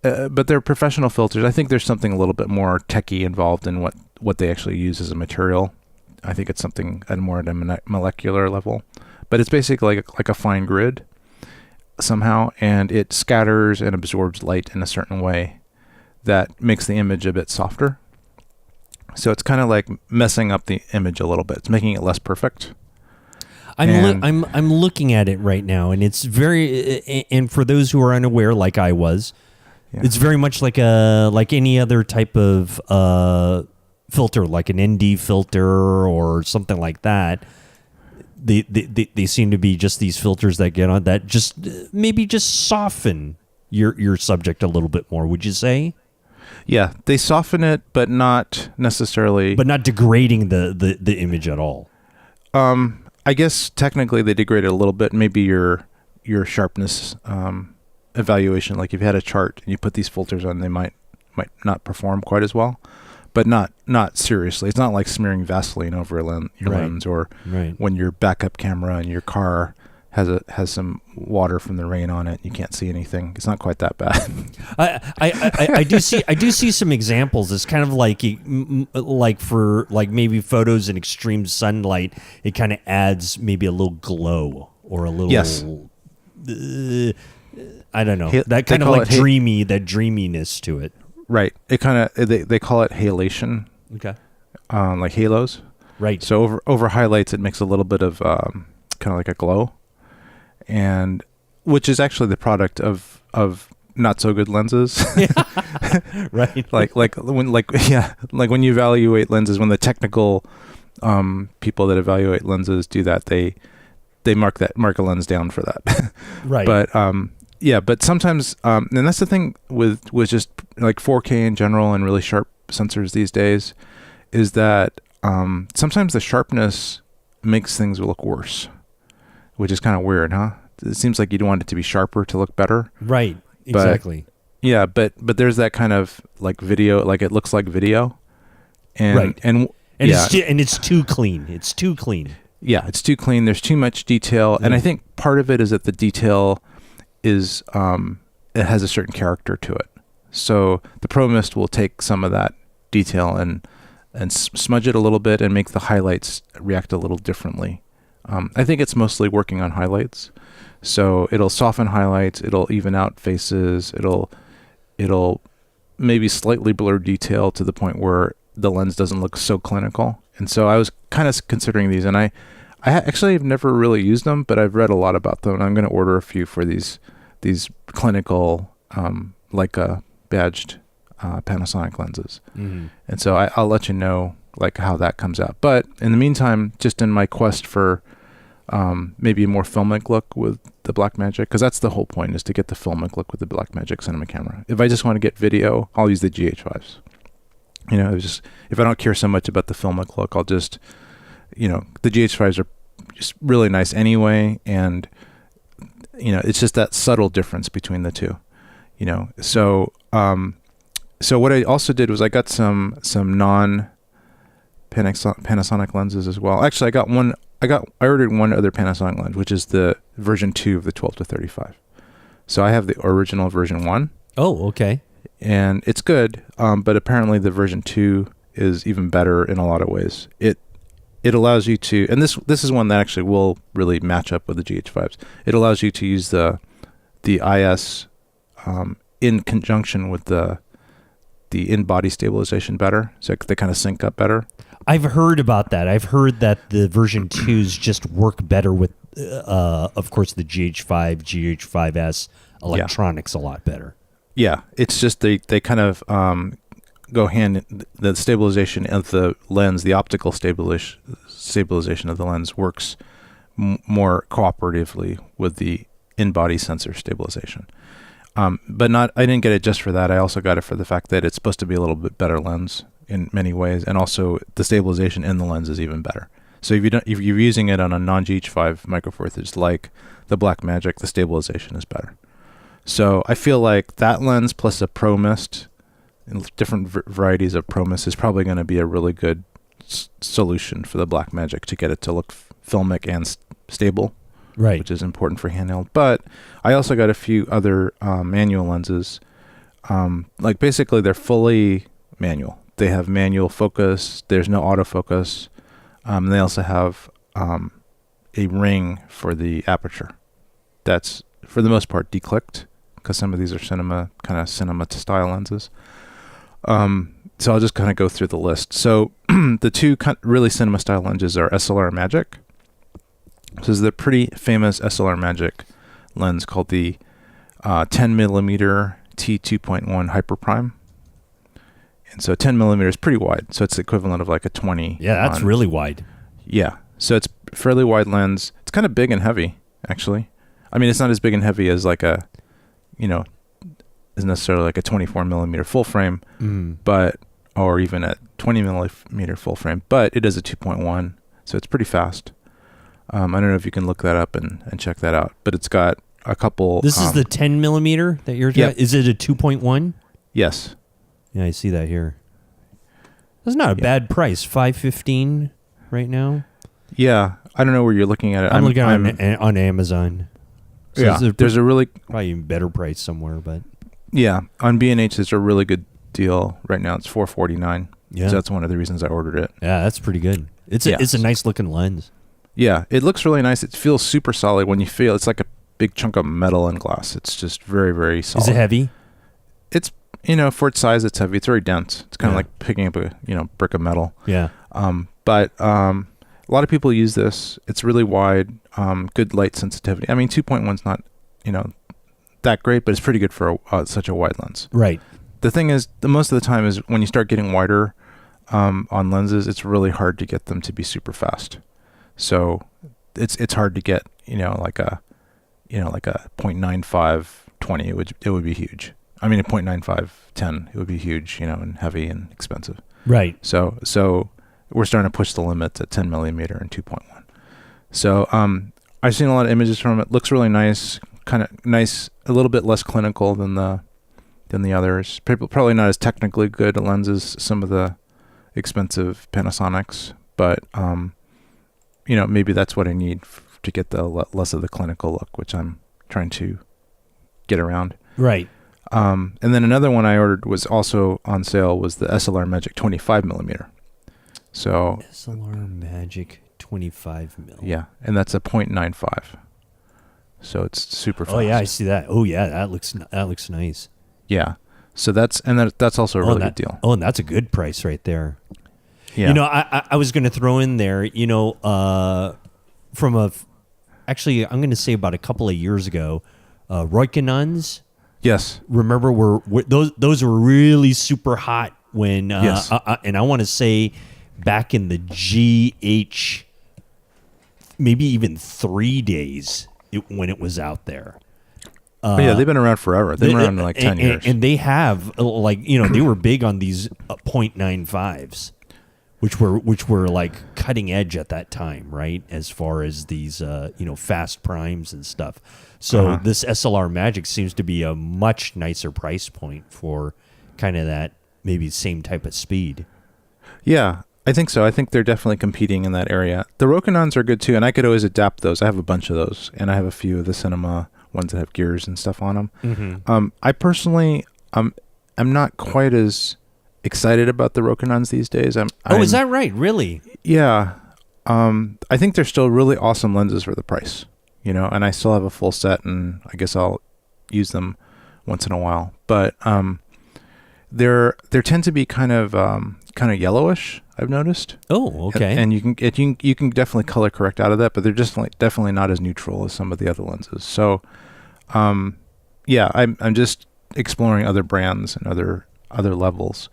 but they're professional filters. I think there's something a little bit more techie involved in what they actually use as a material. I think it's something at a molecular level, but it's basically like a fine grid somehow, and it scatters and absorbs light in a certain way that makes the image a bit softer. So it's kind of like messing up the image a little bit. It's making it less perfect. I'm looking at it right now, and it's very. And for those who are unaware, like I was, it's very much like any other type of filter, like an ND filter or something like that. They seem to be just these filters that get on that just maybe just soften your subject a little bit more. Would you say? Yeah, they soften it, but not necessarily. But not degrading the image at all. I guess technically they degrade it a little bit. Maybe your sharpness evaluation, like if you had a chart and you put these filters on, they might not perform quite as well, but not seriously. It's not like smearing Vaseline over your lens, or when your backup camera in your car has some water from the rain on it, you can't see anything. It's not quite that bad. I do see some examples. It's kind of like for maybe photos in extreme sunlight, it kind of adds maybe a little glow or a little. Yes. I don't know. That kind of like dreaminess to it. Right. It kind of they call it halation. Okay. Like halos. Right. So over highlights, it makes a little bit of kind of like a glow. And which is actually the product of not so good lenses. Right. like when you evaluate lenses, when the technical people that evaluate lenses do that, they mark a lens down for that. Right. But sometimes and that's the thing with just like 4K in general and really sharp sensors these days, is that sometimes the sharpness makes things look worse. Which is kind of weird, huh? It seems like you'd want it to be sharper to look better. Right. Exactly. But there's that kind of like video, like it looks like video, and it's too clean. It's too clean. Yeah, it's too clean. There's too much detail, and I think part of it is that the detail is it has a certain character to it. So the Pro Mist will take some of that detail and smudge it a little bit and make the highlights react a little differently. I think it's mostly working on highlights. So it'll soften highlights, it'll even out faces, it'll maybe slightly blur detail to the point where the lens doesn't look so clinical. And so I was kind of considering these, and I actually have never really used them, but I've read a lot about them, and I'm going to order a few for these clinical Leica badged Panasonic lenses. Mm-hmm. And so I'll let you know like how that comes out. But in the meantime, just in my quest for maybe a more filmic look with the Blackmagic, because that's the whole point, is to get the filmic look with the Blackmagic cinema camera. If I just want to get video, I'll use the GH5s. You know, if I don't care so much about the filmic look, I'll just, the GH5s are just really nice anyway, and it's just that subtle difference between the two. So what I also did was I got some non Panasonic lenses as well. Actually, I ordered one other Panasonic lens, which is the version 2 of the 12-35. So I have the original version 1. Oh, okay. And it's good, but apparently the version 2 is even better in a lot of ways. It allows you to, and this is one that actually will really match up with the GH5s. It allows you to use the IS in conjunction with the in-body stabilization better, so they kind of sync up better. I've heard about that. I've heard that the version 2s just work better with, of course, the GH5, GH5S electronics a lot better. Yeah, it's just they kind of go hand. The stabilization of the lens, the optical stabilization of the lens works more cooperatively with the in-body sensor stabilization. But I didn't get it just for that. I also got it for the fact that it's supposed to be a little bit better lens in many ways, and also the stabilization in the lens is even better. So if you're using it on a non-GH5 micro four thirds like the Blackmagic, the stabilization is better. So I feel like that lens plus a Pro Mist, and different varieties of Pro Mist, is probably going to be a really good solution for the Blackmagic to get it to look filmic and stable. Right. Which is important for handheld. But I also got a few other manual lenses. Like basically they're fully manual. They have manual focus. There's no autofocus. They also have a ring for the aperture. That's for the most part declicked, because some of these are cinema style lenses. So I'll just kind of go through the list. So the two really cinema style lenses are SLR Magic. This is the pretty famous SLR lens called the 10mm T2.1 Hyperprime. And so 10mm is pretty wide. So it's the equivalent of like a 20. Yeah, that's really wide. Yeah. So it's fairly wide lens. It's kind of big and heavy, actually. I mean, it's not as big and heavy as like a, is necessarily like a 24mm full frame, but, or even a 20mm full frame, but it is a 2.1. So it's pretty fast. I don't know if you can look that up and check that out, but it's got a couple. This is the 10mm that you're talking. Yep. Is it a 2.1? Yes. Yeah, I see that here. That's not a bad price. $515 right now. Yeah, I don't know where you're looking at it. I'm looking on Amazon. So yeah, there's a really probably even better price somewhere, but yeah, on B&H there's a really good deal right now. It's $449. Yeah, so that's one of the reasons I ordered it. Yeah, that's pretty good. It's a nice looking lens. Yeah, it looks really nice. It feels super solid when you feel. It's like a big chunk of metal and glass. It's just very, very solid. Is it heavy? It's for its size, it's heavy. It's very dense. It's kind of like picking up a brick of metal. Yeah. But a lot of people use this. It's really wide. Good light sensitivity. I mean, 2.1's not that great, but it's pretty good for such a wide lens. Right. The thing is, most of the time is when you start getting wider on lenses, it's really hard to get them to be super fast. So it's hard to get like a 0.95 20. It would be huge. I mean, a 0.95 10. It would be huge, and heavy and expensive. Right. So we're starting to push the limits at 10mm and 2.1. So I've seen a lot of images from it. Looks really nice. Kind of nice. A little bit less clinical than the others. Probably not as technically good lenses as some of the expensive Panasonics, but maybe that's what I need to get the less of the clinical look, which I'm trying to get around. Right. And then another one I ordered was also on sale was the SLR Magic 25mm. So SLR Magic 25mm. Yeah, and that's a 0.95. So it's super fast. Oh yeah, I see that. Oh yeah, that looks nice. Yeah. So that's also a really good deal. Oh, and that's a good price right there. Yeah. I was going to throw in there, actually, I'm going to say about a couple of years ago, Roikenons. Yes. Remember, those were really super hot when, yes. And I want to say back in the GH, maybe even 3 days when it was out there. Yeah, they've been around forever. They've been around like 10 years. And they have, they were big on these 0.95s. Which were like cutting edge at that time, right? As far as these, fast primes and stuff. So this SLR Magic seems to be a much nicer price point for kind of that maybe same type of speed. Yeah, I think so. I think they're definitely competing in that area. The Roikenons are good too, and I could always adapt those. I have a bunch of those, and I have a few of the cinema ones that have gears and stuff on them. Mm-hmm. I personally, I'm not quite as excited about the Roikenons these days. Is that right? Really? Yeah. I think they're still really awesome lenses for the price, and I still have a full set, and I guess I'll use them once in a while. But they tend to be kind of yellowish, I've noticed. Oh, okay. And you can definitely color correct out of that, but they're just definitely not as neutral as some of the other lenses. So, yeah, I'm just exploring other brands and other levels.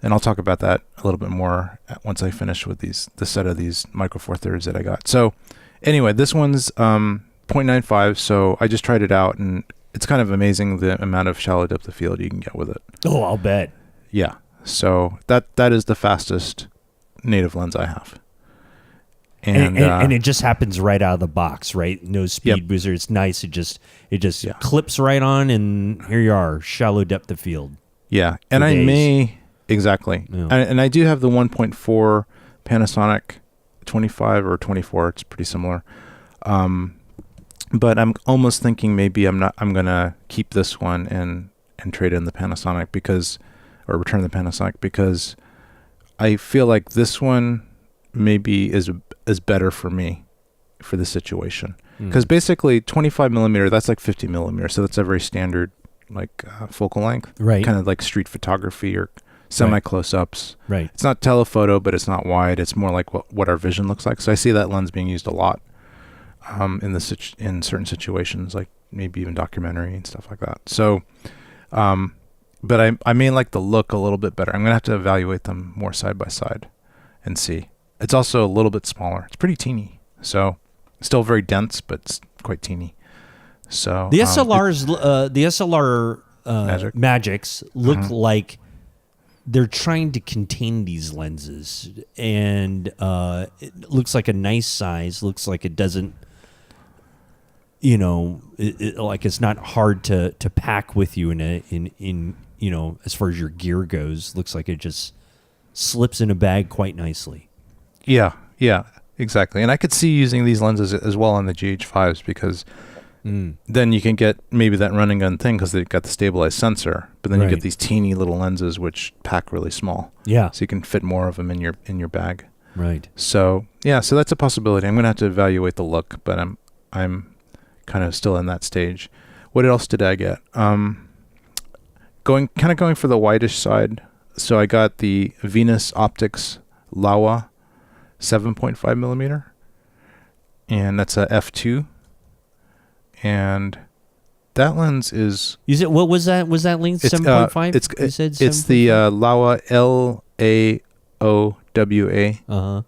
And I'll talk about that a little bit more once I finish with the set of these Micro Four Thirds that I got. So anyway, this one's 0.95. So I just tried it out, and it's kind of amazing the amount of shallow depth of field you can get with it. Oh, I'll bet. Yeah. So that is the fastest native lens I have. And it just happens right out of the box, right? No speed booster. It's nice. It just clips right on, and here you are, shallow depth of field. Yeah, and I may. Exactly. Yeah. And I do have the 1.4 Panasonic 25 or 24. It's pretty similar. But I'm almost thinking maybe I'm going to keep this one and trade in the Panasonic return the Panasonic because I feel like this one maybe is better for me for the situation. Because basically 25mm, that's like 50mm. So that's a very standard focal length. Right. Kind of like street photography or semi-close-ups. Right. It's not telephoto, but it's not wide. It's more like what our vision looks like. So I see that lens being used a lot. in certain situations, like maybe even documentary and stuff like that. So, but I may like the look a little bit better. I'm gonna have to evaluate them more side by side and see. It's also a little bit smaller. It's pretty teeny, so still very dense, but it's quite teeny. So the SLR Magics look like they're trying to contain these lenses, and it looks like a nice size. Looks like it doesn't, like it's not hard to pack with you in as far as your gear goes. Looks like it just slips in a bag quite nicely. Yeah, exactly. And I could see using these lenses as well on the GH5s because then you can get maybe that run and gun thing because they've got the stabilized sensor, but then you get these teeny little lenses which pack really small. Yeah. So you can fit more of them in your bag. Right. So so that's a possibility. I'm gonna have to evaluate the look, but I'm kind of still in that stage. What else did I get? Going for the whitish side. So I got the Venus Optics Laowa 7.5 millimeter, and that's a f2. And that lens is. You said what was that? Was that lens 7.5? It's the Laowa Laowa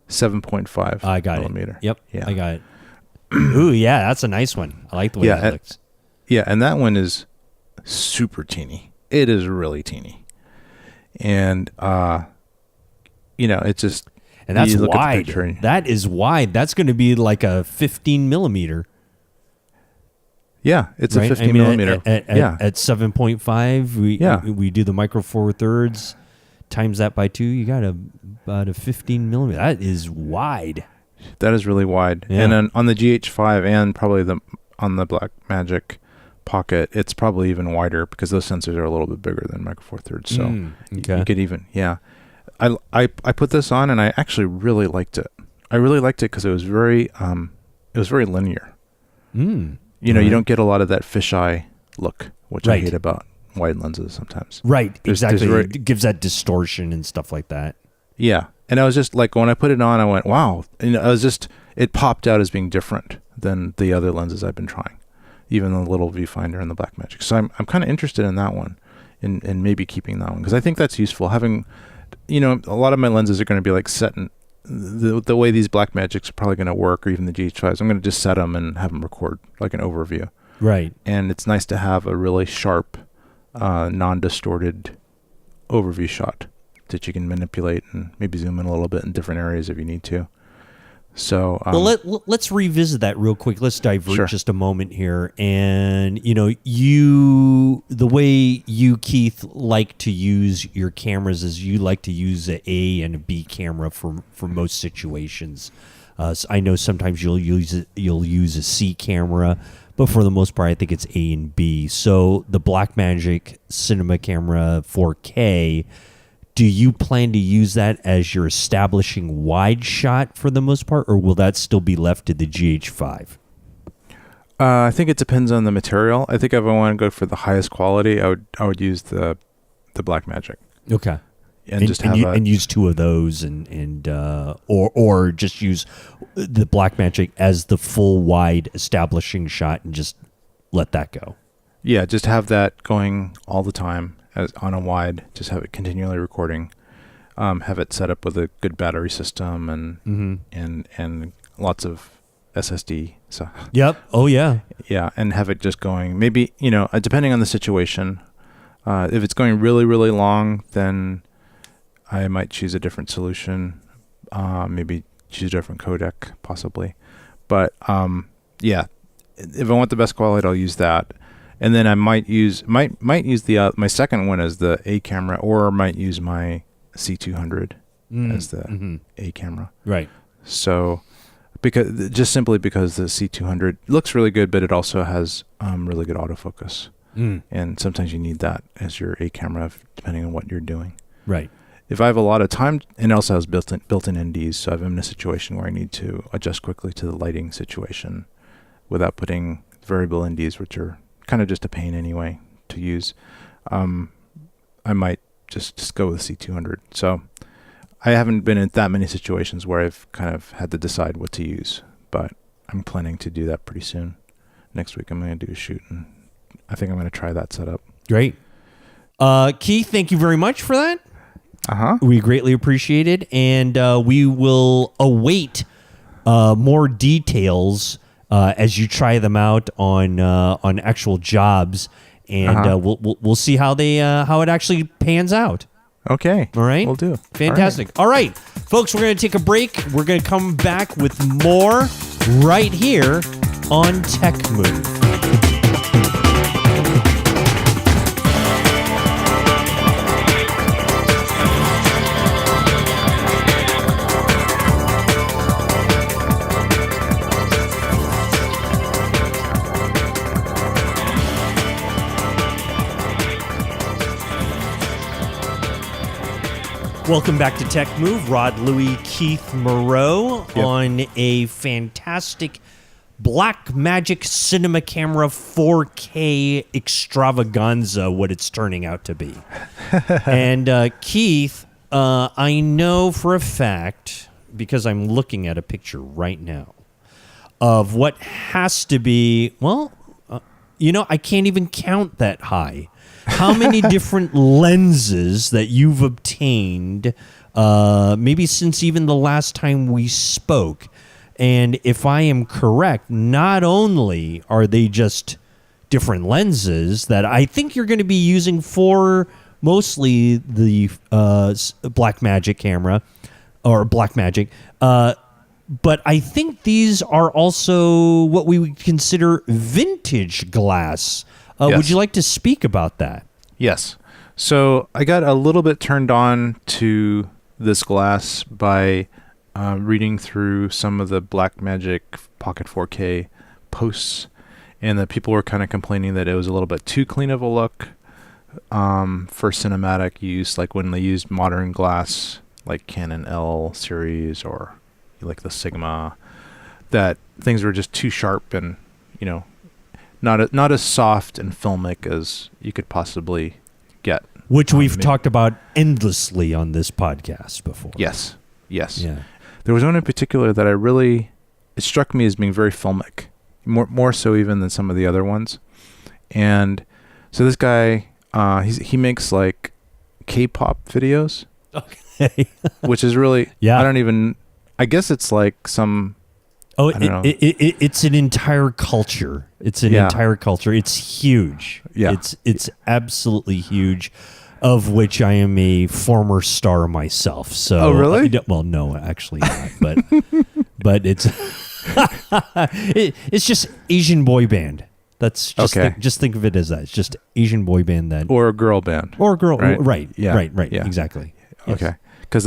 7.5. I got millimeter. It. Yep. Yeah. I got it. Ooh, yeah, that's a nice one. I like the way that looks. Yeah, and that one is super teeny. It is really teeny, and it's just. And that's wide. That is wide. That's going to be like a 15 millimeter. Yeah, it's a 15 millimeter. At 7.5, we do the micro four thirds, times that by 2, you got about a 15 millimeter. That is wide. That is really wide. Yeah. And then on the GH5 and probably on the Blackmagic Pocket, it's probably even wider because those sensors are a little bit bigger than micro four thirds. So you could even, I put this on and I actually really liked it. I really liked it because it was very linear. You don't get a lot of that fisheye look, which I hate about wide lenses sometimes. Right, exactly. It gives that distortion and stuff like that. Yeah, and I was just like, when I put it on, I went, wow. And it popped out as being different than the other lenses I've been trying, even the little viewfinder and the Blackmagic. So I'm kind of interested in that one, in maybe keeping that one, because I think that's useful. Having, a lot of my lenses are going to be like set in, the way these Blackmagics are probably going to work, or even the GH5s, I'm going to just set them and have them record like an overview. Right. And it's nice to have a really sharp, non-distorted overview shot that you can manipulate and maybe zoom in a little bit in different areas if you need to. So, let's revisit that real quick. Let's divert just a moment here. And, the way you, Keith, like to use your cameras is you like to use an A and a B camera for most situations. So I know sometimes you'll use a C camera, but for the most part, I think it's A and B. So the Blackmagic Cinema Camera 4K, do you plan to use that as your establishing wide shot for the most part, or will that still be left to the GH5? I think it depends on the material. I think if I want to go for the highest quality, I would use the Blackmagic. Okay. And just have use two of those, or just use the Blackmagic as the full wide establishing shot and just let that go. Yeah, just have that going all the time as on a wide. Just have it continually recording. Have it set up with a good battery system and lots of SSD. So. Yep. Oh yeah. Yeah, and have it just going. Maybe depending on the situation. If it's going really, really long, then I might choose a different solution. Maybe choose a different codec, possibly. But if I want the best quality, I'll use that. And then I might use the my second one as the A camera, or might use my C200 as the A camera. Right. So because the C200 looks really good, but it also has really good autofocus. And sometimes you need that as your A camera, depending on what you're doing. Right. If I have a lot of time, and it also has built-in NDs, so if I'm in a situation where I need to adjust quickly to the lighting situation without putting variable NDs, which are kind of just a pain anyway to use, I might just go with C200. So I haven't been in that many situations where I've kind of had to decide what to use, but I'm planning to do that pretty soon. Next week I'm going to do a shoot, and I think I'm going to try that setup. Great. Keith, thank you very much for that. We greatly appreciate it, and we will await more details as you try them out on actual jobs, and we'll see how it actually pans out. Okay. All right. We'll do. Fantastic. All right, folks, we're going to take a break. We're going to come back with more right here on Tech Move. Welcome back to Tech Move. Rod Louie, Keith Moreau on a fantastic Blackmagic Cinema Camera 4K Extravaganza, what it's turning out to be. And Keith, I know for a fact, because I'm looking at a picture right now, of what has to be, I can't even count that high. How many different lenses that you've obtained, maybe since even the last time we spoke. And if I am correct, not only are they just different lenses that I think you're going to be using for mostly the Blackmagic camera, or Blackmagic, but I think these are also what we would consider vintage glass. Yes. Would you like to speak about that? Yes. So I got a little bit turned on to this glass by reading through some of the Blackmagic Pocket 4K posts, and that people were kind of complaining that it was a little bit too clean of a look for cinematic use, like when they used modern glass, like Canon L series or like the Sigma, that things were just too sharp and, not as soft and filmic as you could possibly get. Which we've talked about endlessly on this podcast before. Yes. Yeah. There was one in particular that it struck me as being very filmic, more so even than some of the other ones. And so this guy, he makes like K-pop videos. Okay. Which is really, I guess it's like some... Oh, it's an entire culture. It's an entire culture. It's huge. Yeah. It's absolutely huge, of which I am a former star myself. So, oh, really? Well, no, actually not. But it's it's just Asian boy band. That's just just think of it as that. It's just Asian boy band that, or a girl band, or a girl. Right? Yeah. Right. Yeah. Exactly. Yes. Okay. Because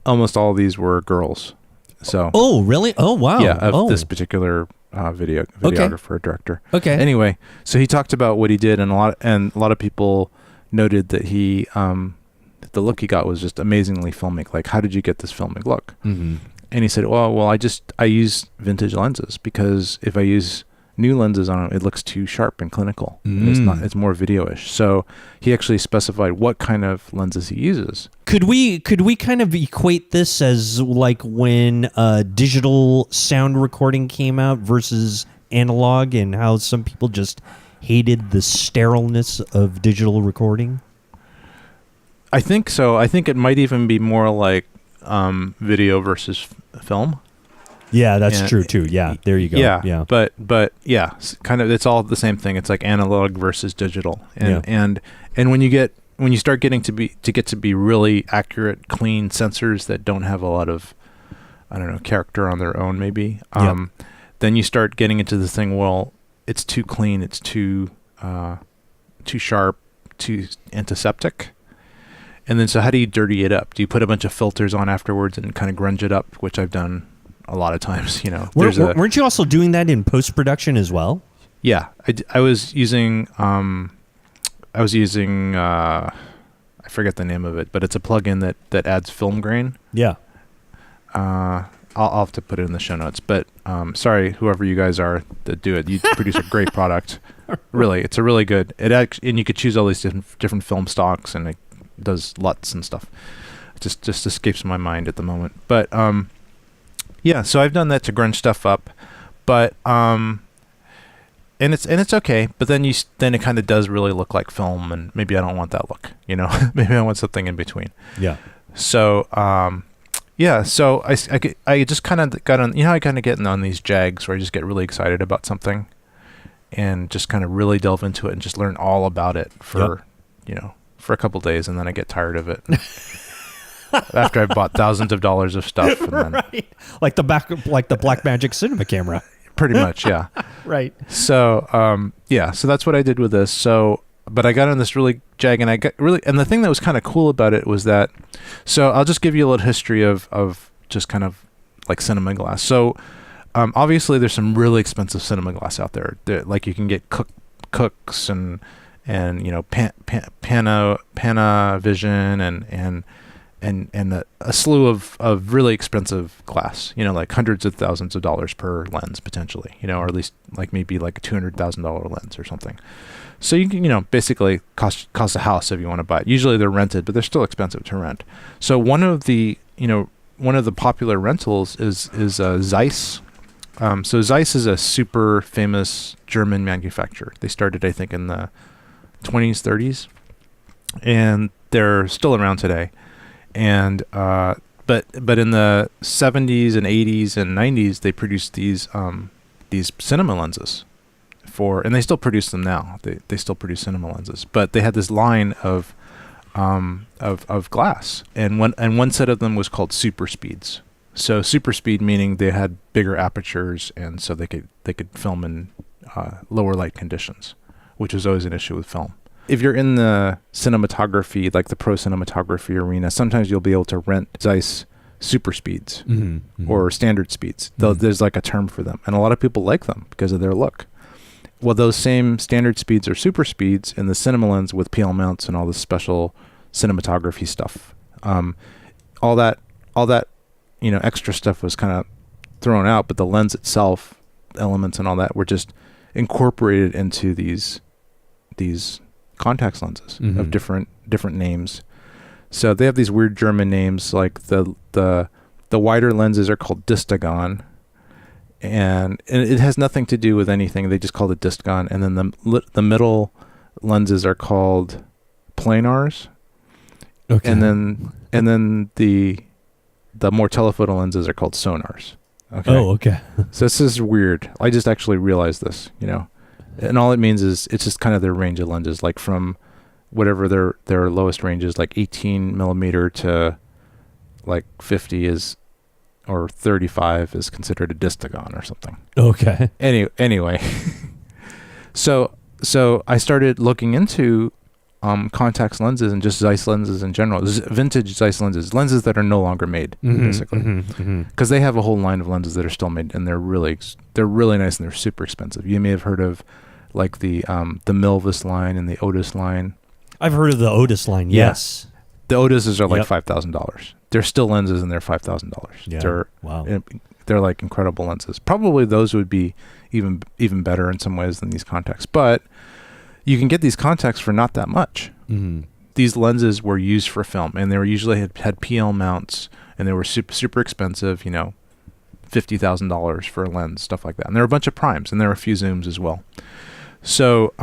almost all of these were girls. So. Oh, really? Oh, wow. Yeah, of this particular videographer, director. Okay. Anyway, so he talked about what he did, and a lot of people noted that the look he got was just amazingly filmic. Like, how did you get this filmic look? Mm-hmm. And he said, well, I use vintage lenses, because if I use new lenses on it looks too sharp and clinical. And it's more video-ish. So he actually specified what kind of lenses he uses. Could we kind of equate this as like when digital sound recording came out versus analog, and how some people just hated the sterileness of digital recording? I think so. I think it might even be more like video versus film. Yeah, that's true too. Yeah, there you go. Yeah. But yeah, kind of, it's all the same thing. It's like analog versus digital, and when you start getting to be really accurate, clean sensors that don't have a lot of, I don't know, character on their own, maybe. Then you start getting into the thing. Well, it's too clean. It's too sharp, too antiseptic. And then, so how do you dirty it up? Do you put a bunch of filters on afterwards and kind of grunge it up, which I've done a lot of times, Weren't you also doing that in post-production as well? Yeah, I was using I forget the name of it, but it's a plugin that adds film grain. Yeah. I'll have to put it in the show notes, but sorry, whoever you guys are that do it, you produce a great product. Really, it's a really good. And you could choose all these different film stocks, and it does LUTs and stuff. It just escapes my mind at the moment, but Yeah, so I've done that to grunge stuff up, but and it's okay. But then then it kind of does really look like film, and maybe I don't want that look. Maybe I want something in between. Yeah. So yeah, so I just kind of got on. I kind of get on these jags where I just get really excited about something, and just kind of really delve into it and just learn all about it for for a couple days, and then I get tired of it. After I bought thousands of dollars of stuff, and then, right? Like the Blackmagic cinema camera. Pretty much, yeah. Right. So, yeah. So that's what I did with this. So, but I got on this really jag, and and the thing that was kind of cool about it was that. So I'll just give you a little history of just kind of like cinema glass. So, obviously, there's some really expensive cinema glass out there. Like you can get Cooks and Panavision and a slew of really expensive glass, like hundreds of thousands of dollars per lens potentially, or at least like maybe like a $200,000 lens or something. So you can, basically cost a house if you want to buy it. Usually they're rented, but they're still expensive to rent. So one of the popular rentals is Zeiss. So Zeiss is a super famous German manufacturer. They started, I think, in the 20s, 30s, and they're still around today. And but in the 70s and 80s and 90s, they produced these cinema lenses and they still produce them now. They still produce cinema lenses, but they had this line of glass, and one set of them was called Super Speeds. So Super Speed meaning they had bigger apertures, and so they could film in lower light conditions, which was always an issue with film. If you're in the cinematography, like the pro cinematography arena, sometimes you'll be able to rent Zeiss Super Speeds or standard speeds. There's like a term for them, and a lot of people like them because of their look. Well, those same standard speeds or super speeds in the cinema lens with PL mounts and all this special cinematography stuff. All that extra stuff was kind of thrown out, but the lens itself, elements and all that were just incorporated into these Contax lenses of different names. So they have these weird German names, like the wider lenses are called Distagon, and it has nothing to do with anything. They just call it Distagon, and then the middle lenses are called planars. Okay. And then the more telephoto lenses are called sonars. Okay. Oh, okay. So this is weird. I just actually realized this, And all it means is it's just kind of their range of lenses, like from whatever their lowest range is, like 18 millimeter to like 50 is, or 35 is considered a Distagon or something. Okay. Anyway, so I started looking into Contax lenses and just Zeiss lenses in general. Vintage Zeiss lenses that are no longer made, basically, because they have a whole line of lenses that are still made, and they're really nice and they're super expensive. You may have heard of like the Milvis line and the Otis line. I've heard of the Otis line. Yes, the Otises are like $5,000. They're still lenses and they're $5,000. Yeah. They're like incredible lenses. Probably those would be even better in some ways than these Contax, but you can get these Contax for not that much. These lenses were used for film, and they were usually had PL mounts, and they were super expensive. $50,000 for a lens, stuff like that. And there were a bunch of primes, and there were a few zooms as well. So,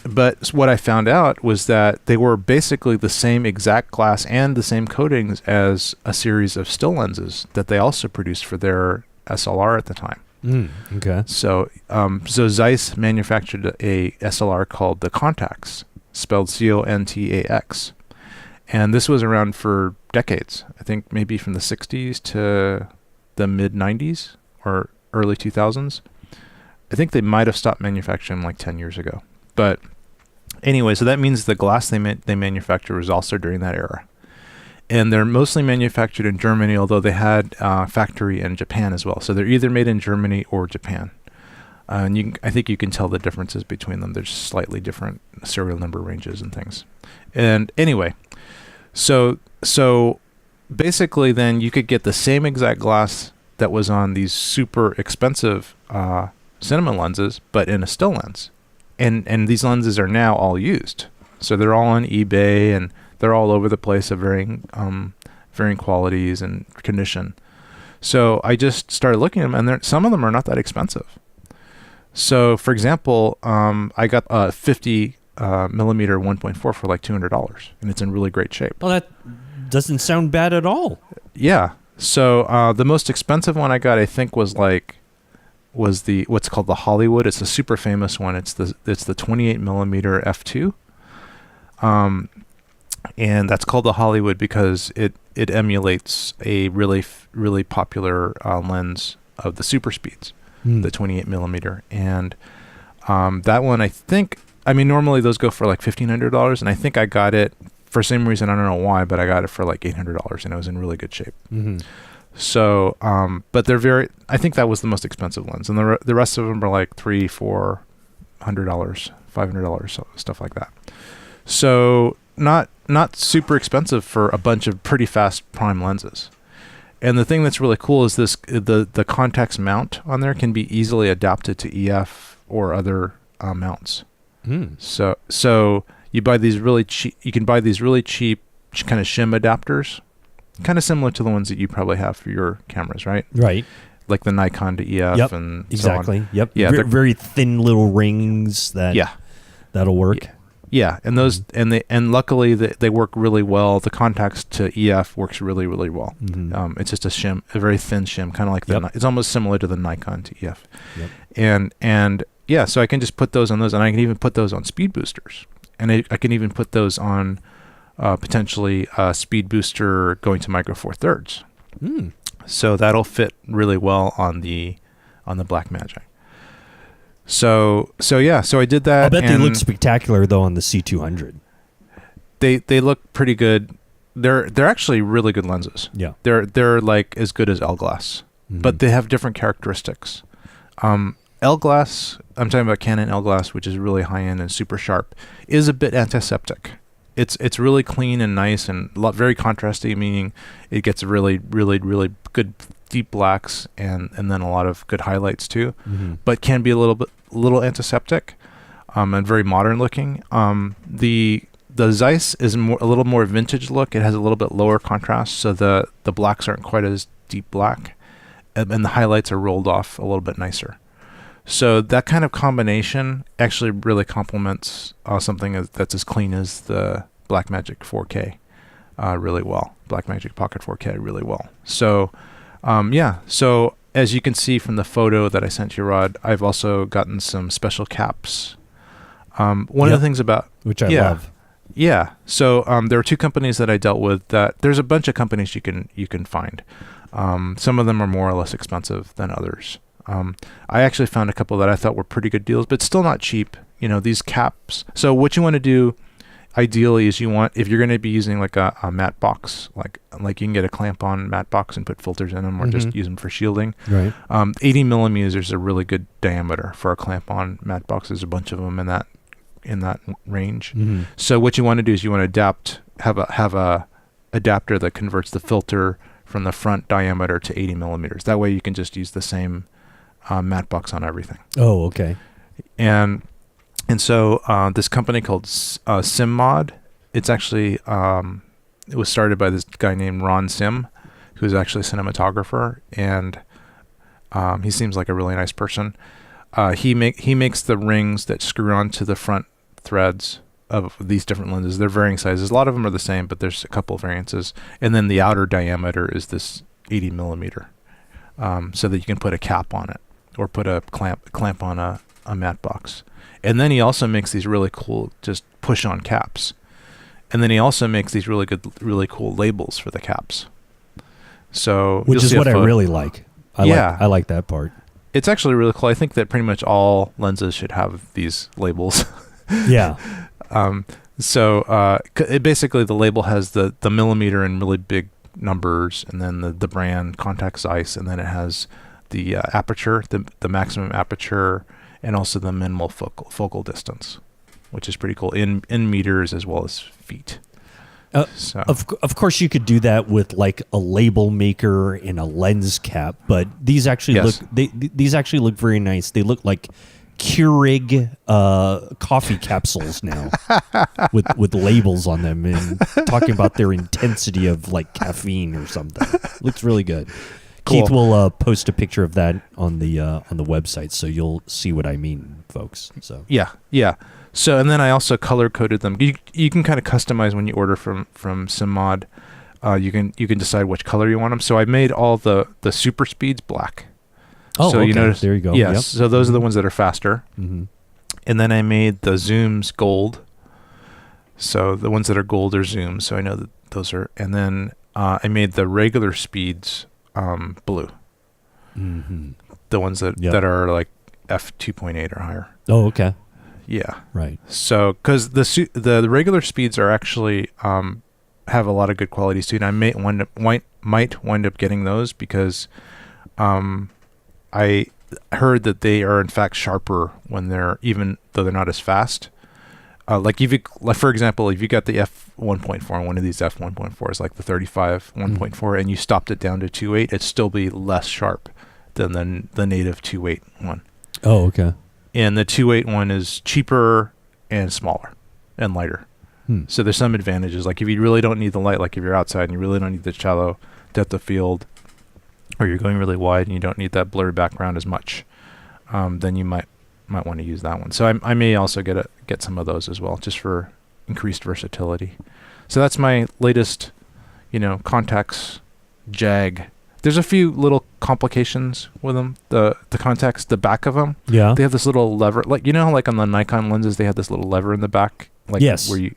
but what I found out was that they were basically the same exact glass and the same coatings as a series of still lenses that they also produced for their SLR at the time. Okay. So Zeiss manufactured a SLR called the Contax, spelled Contax, and this was around for decades. I think maybe from the 60s to the mid 90s or early 2000s. I think they might have stopped manufacturing like 10 years ago. But anyway, so that means the glass they manufactured was also during that era. And they're mostly manufactured in Germany, although they had a factory in Japan as well. So they're either made in Germany or Japan. And I think you can tell the differences between them. There's slightly different serial number ranges and things. And anyway, so basically then you could get the same exact glass that was on these super expensive cinema lenses, but in a still lens. And these lenses are now all used. So they're all on eBay, and they're all over the place of varying qualities and condition. So I just started looking at them, and some of them are not that expensive. So, for example, I got a 50 millimeter 1.4 for like $200, and it's in really great shape. Well, that doesn't sound bad at all. Yeah. So the most expensive one I got, I think, was the what's called the Hollywood. It's a super famous one. It's the 28 millimeter f2. And that's called the Hollywood because it emulates a really popular lens of the super speeds, the 28 millimeter. And that one, I mean, normally those go for like $1,500, and I think I got it for some reason, I don't know why, but I got it for like $800, and it was in really good shape. Mm-hmm. So, but I think that was the most expensive lens, and the rest of them are like $300, $400, $500, stuff like that. So not super expensive for a bunch of pretty fast prime lenses. And the thing that's really cool is the Contax mount on there can be easily adapted to EF or other mounts. So you buy these really cheap. You can buy these really cheap kind of shim adapters, kind of similar to the ones that you probably have for your cameras, right? Right. Like the Nikon to EF, Yep. and Exactly. So on. Yep. Yeah. Very thin little rings that'll work. Yeah, and those and luckily they work really well. The Contax to EF works really well. Mm-hmm. It's just a very thin shim, kind of like it's almost similar to the Nikon to EF. Yep. And yeah, so I can just put those on those, and I can even put those on speed boosters, and I can even put those on potentially a speed booster going to micro four thirds. So that'll fit really well on the Blackmagic. So I did that. I bet they look spectacular though on the C200. They look pretty good. They're actually really good lenses. Yeah. They're like as good as L glass, but they have different characteristics. L glass, I'm talking about Canon L glass, which is really high end and super sharp, is a bit antiseptic. It's really clean and nice and very contrasty, meaning it gets really good deep blacks and then a lot of good highlights too, but can be a little antiseptic and very modern looking. The Zeiss is a little more vintage look. It has a little bit lower contrast, so the blacks aren't quite as deep black, and the highlights are rolled off a little bit nicer. So that kind of combination actually really complements something that's as clean as the Blackmagic 4K really well. Blackmagic Pocket 4K really well. So so as you can see from the photo that I sent you, Rod, I've also gotten some special caps. One of the things about which I love. Yeah. So there are two companies that I dealt with. That there's a bunch of companies you can find. Some of them are more or less expensive than others. I actually found a couple that I thought were pretty good deals, but still not cheap. These caps. So what you want to do ideally is if you're going to be using like a matte box, like you can get a clamp on matte box and put filters in them, or just use them for shielding. Right. 80 millimeters is a really good diameter for a clamp on matte box. There's a bunch of them in that range. So what you want to do is you want to have a adapter that converts the filter from the front diameter to 80 millimeters. That way you can just use the same matte box on everything. Oh, okay. And so this company called SimMod, it's actually it was started by this guy named Ron Sim, who's actually a cinematographer, and he seems like a really nice person. He makes the rings that screw onto the front threads of these different lenses. They're varying sizes. A lot of them are the same, but there's a couple of variances. And then the outer diameter is this 80 millimeter, so that you can put a cap on it or put a clamp on a matte box. And then he also makes these really cool just push-on caps. And then he also makes these really cool labels for the caps. So which is what I really like. I like that part. It's actually really cool. I think that pretty much all lenses should have these labels. Yeah. So basically the label has the millimeter in really big numbers, and then the brand Contax Zeiss, and then it has the aperture, the maximum aperture, and also the minimal focal distance, which is pretty cool in meters as well as feet. So. Of course, you could do that with like a label maker and a lens cap, but these actually these actually look very nice. They look like Keurig coffee capsules now with labels on them and talking about their intensity of like caffeine or something. Looks really good. Cool. Keith will post a picture of that on the website, so you'll see what I mean, folks. So yeah. So and then I also color coded them. You can kind of customize when you order from SimMod. You can decide which color you want them. So I made all the super speeds black. Oh, so okay. You notice, there you go. Yes. Yep. So those are the ones that are faster. Mm-hmm. And then I made the zooms gold. So the ones that are gold are zooms. So I know that those are. And then I made the regular speeds blue. Mm-hmm. The ones that are like f2.8 or higher. Oh, okay. Yeah. Right. So because the regular speeds are actually have a lot of good qualities too, and I might wind up getting those because I heard that they are in fact sharper when even though they're not as fast. For example, if you got the f1.4 and one of these f1.4s, like the 35 1.4, and you stopped it down to 2.8, it'd still be less sharp than the native 2.8 one. Oh, okay. And the 2.8 one is cheaper and smaller and lighter. So there's some advantages. Like if you really don't need the light, like if you're outside and you really don't need the shallow depth of field, or you're going really wide and you don't need that blurry background as much, then you might want to use that one. So I may also get some of those as well, just for increased versatility. So that's my latest, Contax Jag. There's a few little complications with them. The Contax, the back of them. Yeah. They have this little lever, like like on the Nikon lenses, they have this little lever in the back, like yes, where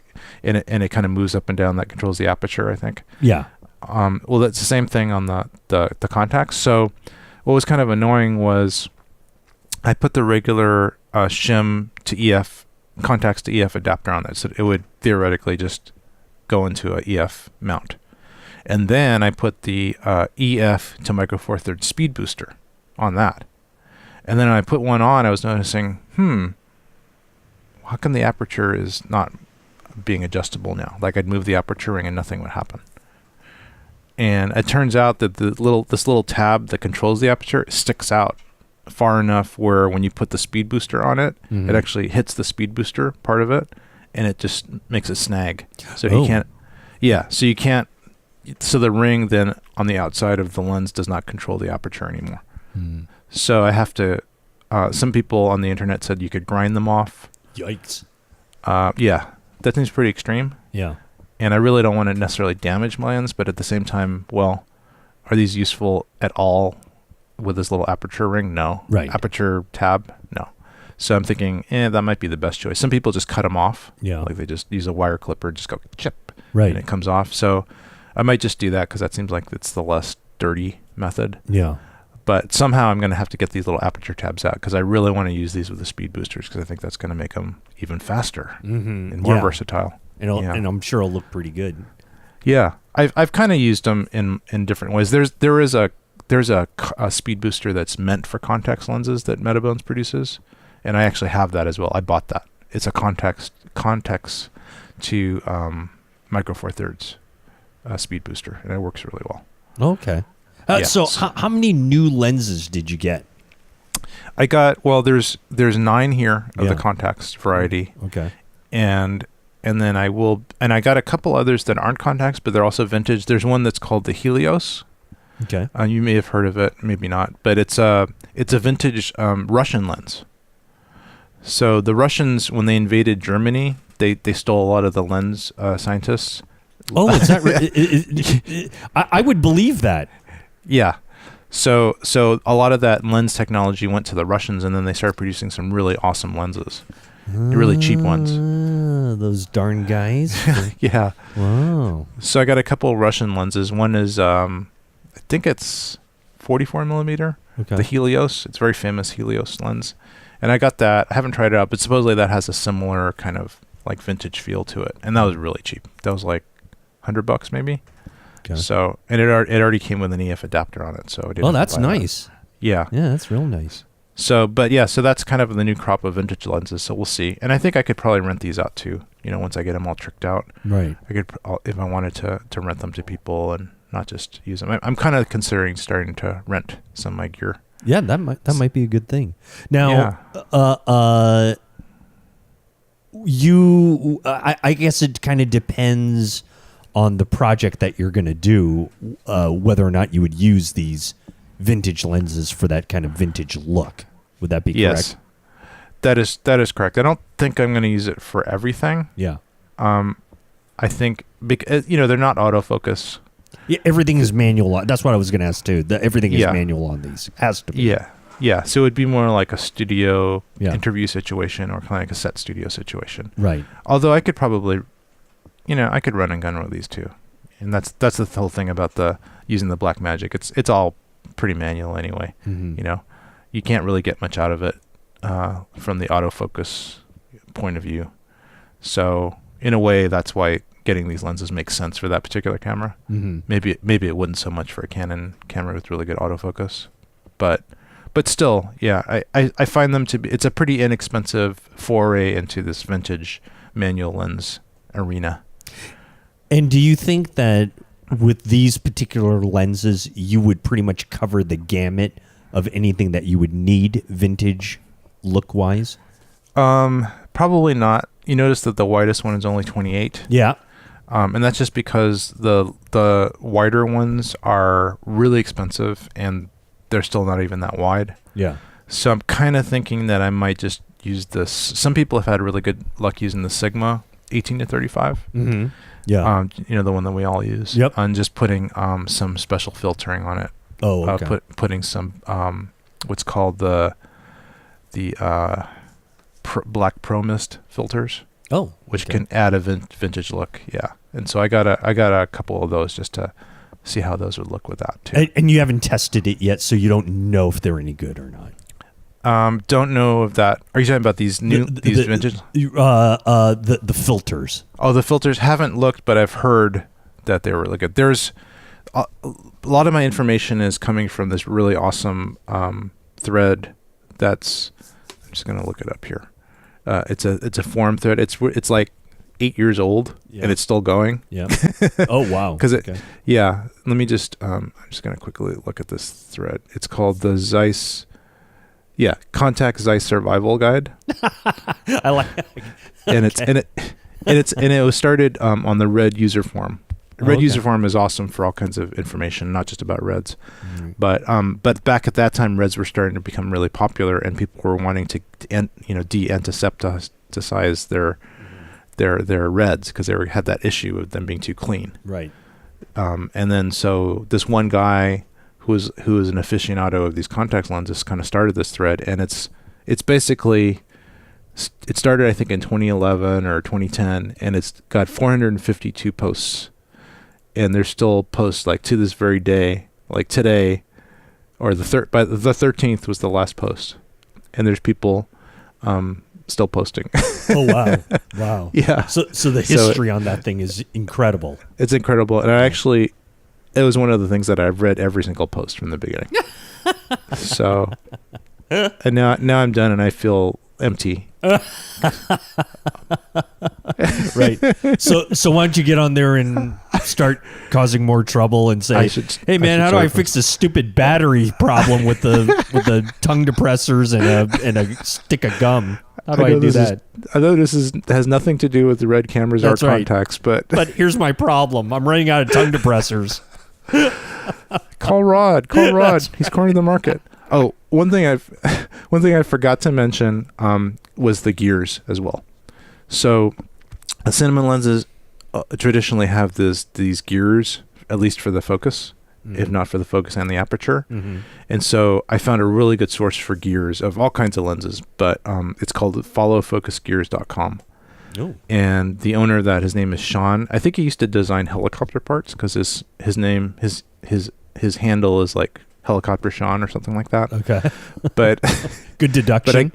and it kind of moves up and down. That controls the aperture, I think. Yeah. Well, that's the same thing on the Contax. So what was kind of annoying was I put the regular shim to EF, Contax to EF adapter on that, so it would theoretically just go into a EF mount. And then I put the EF to micro four thirds speed booster on that. And then I put one on, I was noticing, how come the aperture is not being adjustable now? Like I'd move the aperture ring and nothing would happen. And it turns out that this little tab that controls the aperture sticks out far enough where when you put the speed booster on it, it actually hits the speed booster part of it, and it just makes it snag. So you can't. Yeah, so you can't. So the ring then on the outside of the lens does not control the aperture anymore. So I have to. Some people on the internet said you could grind them off. Yikes. Yeah, that seems pretty extreme. Yeah. And I really don't want to necessarily damage my lens, but at the same time, well, are these useful at all with this little aperture ring? No. Right. Aperture tab? No. So I'm thinking, that might be the best choice. Some people just cut them off. Yeah. Like they just use a wire clipper, just go chip. Right. And it comes off. So I might just do that because that seems like it's the less dirty method. Yeah. But somehow I'm going to have to get these little aperture tabs out because I really want to use these with the speed boosters because I think that's going to make them even faster and more versatile. And I'm sure it'll look pretty good. Yeah, I've kind of used them in different ways. There's a speed booster that's meant for Contax lenses that Metabones produces, and I actually have that as well. I bought that. It's a Contax to micro four thirds speed booster, and it works really well. Okay. So how many new lenses did you get? I got there's 9 here of the Contax variety. Okay. And then I got a couple others that aren't Contax, but they're also vintage. There's one that's called the Helios. Okay. You may have heard of it, maybe not, but it's a vintage Russian lens. So the Russians, when they invaded Germany, they stole a lot of the lens scientists. Oh, is that I would believe that. Yeah. So a lot of that lens technology went to the Russians, and then they started producing some really awesome lenses. Really cheap ones. Those darn guys. Yeah. Wow. So I got a couple Russian lenses. One is, I think it's 44 millimeter. Okay. The Helios. It's a very famous Helios lens. And I got that. I haven't tried it out, but supposedly that has a similar kind of like vintage feel to it. And that was really cheap. That was like $100 maybe. Okay. So, and it already came with an EF adapter on it. So I didn't that's nice. That. Yeah. Yeah, that's real nice. So, but yeah, so that's kind of the new crop of vintage lenses. So we'll see. And I think I could probably rent these out too. Once I get them all tricked out. Right. I could, if I wanted to rent them to people and not just use them. I'm kind of considering starting to rent some of my gear. Yeah, that might be a good thing. Now, I guess it kind of depends on the project that you're going to do, whether or not you would use these vintage lenses for that kind of vintage look. Would that be correct? Yes, that is correct. I don't think I'm going to use it for everything. Yeah. I think because they're not autofocus. Yeah, everything is manual. That's what I was going to ask too. Everything is manual on these. Has to be. Yeah. So it would be more like a studio interview situation or kind of like a set studio situation. Right. Although I could probably, I could run and gun with these too, and that's the whole thing about using the Blackmagic. It's all pretty manual anyway. Mm-hmm. You can't really get much out of it from the autofocus point of view. So in a way, that's why getting these lenses makes sense for that particular camera. Mm-hmm. Maybe it wouldn't so much for a Canon camera with really good autofocus, but still, yeah, I find them to be. It's a pretty inexpensive foray into this vintage manual lens arena. And do you think that with these particular lenses, you would pretty much cover the gamut of anything that you would need vintage look-wise? Probably not. You notice that the widest one is only 28. Yeah. And that's just because the wider ones are really expensive and they're still not even that wide. Yeah. So I'm kind of thinking that I might just use this. Some people have had really good luck using the Sigma 18 to 35. Mm-hmm. Yeah. The one that we all use. Yep. And just putting some special filtering on it. Oh, okay. Putting some what's called the black pro mist filters. Oh, which can add a vintage look. Yeah. And so I got a couple of those just to see how those would look with that too. And you haven't tested it yet, so you don't know if they're any good or not. Don't know if that. Are you talking about these vintage? The filters. Oh, the filters haven't looked, but I've heard that they were really good. There's a lot of my information is coming from this really awesome thread. I'm just gonna look it up here. It's a forum thread. It's like 8 years old and it's still going. Yeah. Oh wow. Because let me just I'm just gonna quickly look at this thread. It's called the Zeiss Contax Zeiss Survival Guide. I like it. It was started on the Red user forum. User forum is awesome for all kinds of information, not just about Reds. Mm-hmm. But back at that time, Reds were starting to become really popular, and people were wanting to de-antisepticize their Reds because they had that issue of them being too clean. Right. And then so this one guy who is an aficionado of these Contax lenses kind of started this thread, and it's basically it started I think in 2011 or 2010, and it's got 452 posts. And there's still posts like to this very day, like today, or by the 13th was the last post, and there's people still posting. Oh wow, wow. Yeah. So the history on that thing is incredible. It's incredible, and it was one of the things that I've read every single post from the beginning. So, and now I'm done, and I feel empty. Right. So why don't you get on there and start causing more trouble and say, "Hey man, how do I fix this stupid battery problem with the tongue depressors and a stick of gum? How do I do that?" I know this has nothing to do with the Red cameras or Contax, but here's my problem. I'm running out of tongue depressors. Call Rod. He's cornering the market. Oh, one thing I forgot to mention was the gears as well. So, cinema lenses traditionally have these gears, at least for the focus, if not for the focus and the aperture. Mm-hmm. And so I found a really good source for gears of all kinds of lenses, but it's called followfocusgears.com. Oh. And the owner of that, his name is Sean. I think he used to design helicopter parts because his handle is like Helicopter Sean or something like that. Okay. But good deduction.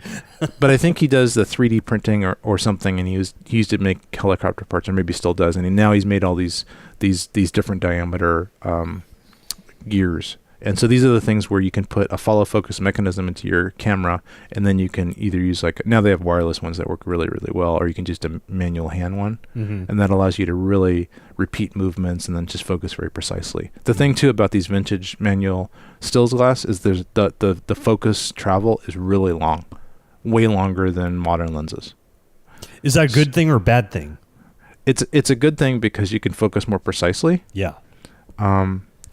But I think he does the 3D printing or something, and he used to make helicopter parts, or maybe still does, and now he's made all these different diameter gears. And so these are the things where you can put a follow focus mechanism into your camera, and then you can either use now they have wireless ones that work really, really well, or you can just a manual hand one. Mm-hmm. And that allows you to really repeat movements and then just focus very precisely. The thing too about these vintage manual stills glass is there's the focus travel is really long, way longer than modern lenses. Is that a good thing or a bad thing? It's a good thing because you can focus more precisely. Yeah.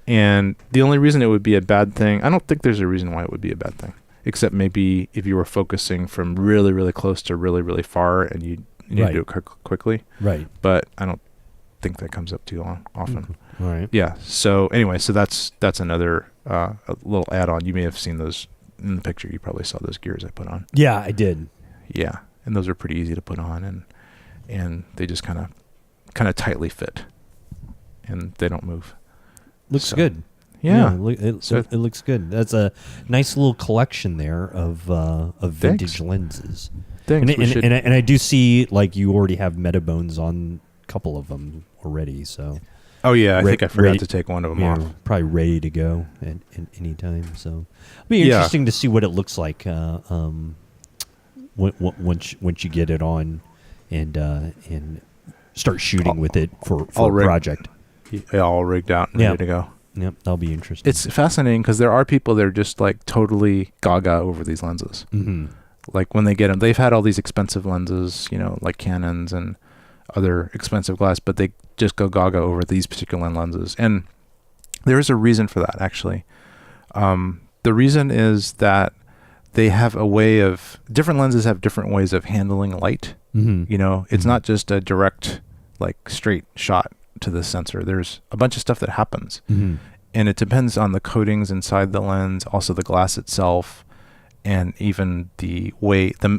And the only reason it would be a bad thing, I don't think there's a reason why it would be a bad thing, except maybe if you were focusing from really, really close to really, really far and you need to do it quickly. Right. But I don't think that comes up too often. All right. Yeah. So anyway, so that's another a little add-on. You may have seen those in the picture. You probably saw those gears I put on. Yeah, I did. Yeah, and those are pretty easy to put on, and they just kind of tightly fit, and they don't move. Looks good. Yeah, it looks good. That's a nice little collection there of vintage lenses. Thanks. And I do see like you already have Metabones on a couple of them already. So. Oh yeah, I think I forgot to take one of them off. Probably ready to go at any time. So it'll be interesting to see what it looks like once you get it on and start shooting with it for a project. Yeah, all rigged out and ready to go. Yep, that'll be interesting. It's fascinating because there are people that are just like totally gaga over these lenses. Mm-hmm. Like when they get them, they've had all these expensive lenses, like Canons and other expensive glass, but they just go gaga over these particular lenses. And there is a reason for that, actually. The reason is that they have a way of, different lenses have different ways of handling light. Mm-hmm. It's not just a direct, like straight shot to the sensor. There's a bunch of stuff that happens. Mm-hmm. And it depends on the coatings inside the lens, also the glass itself, and even the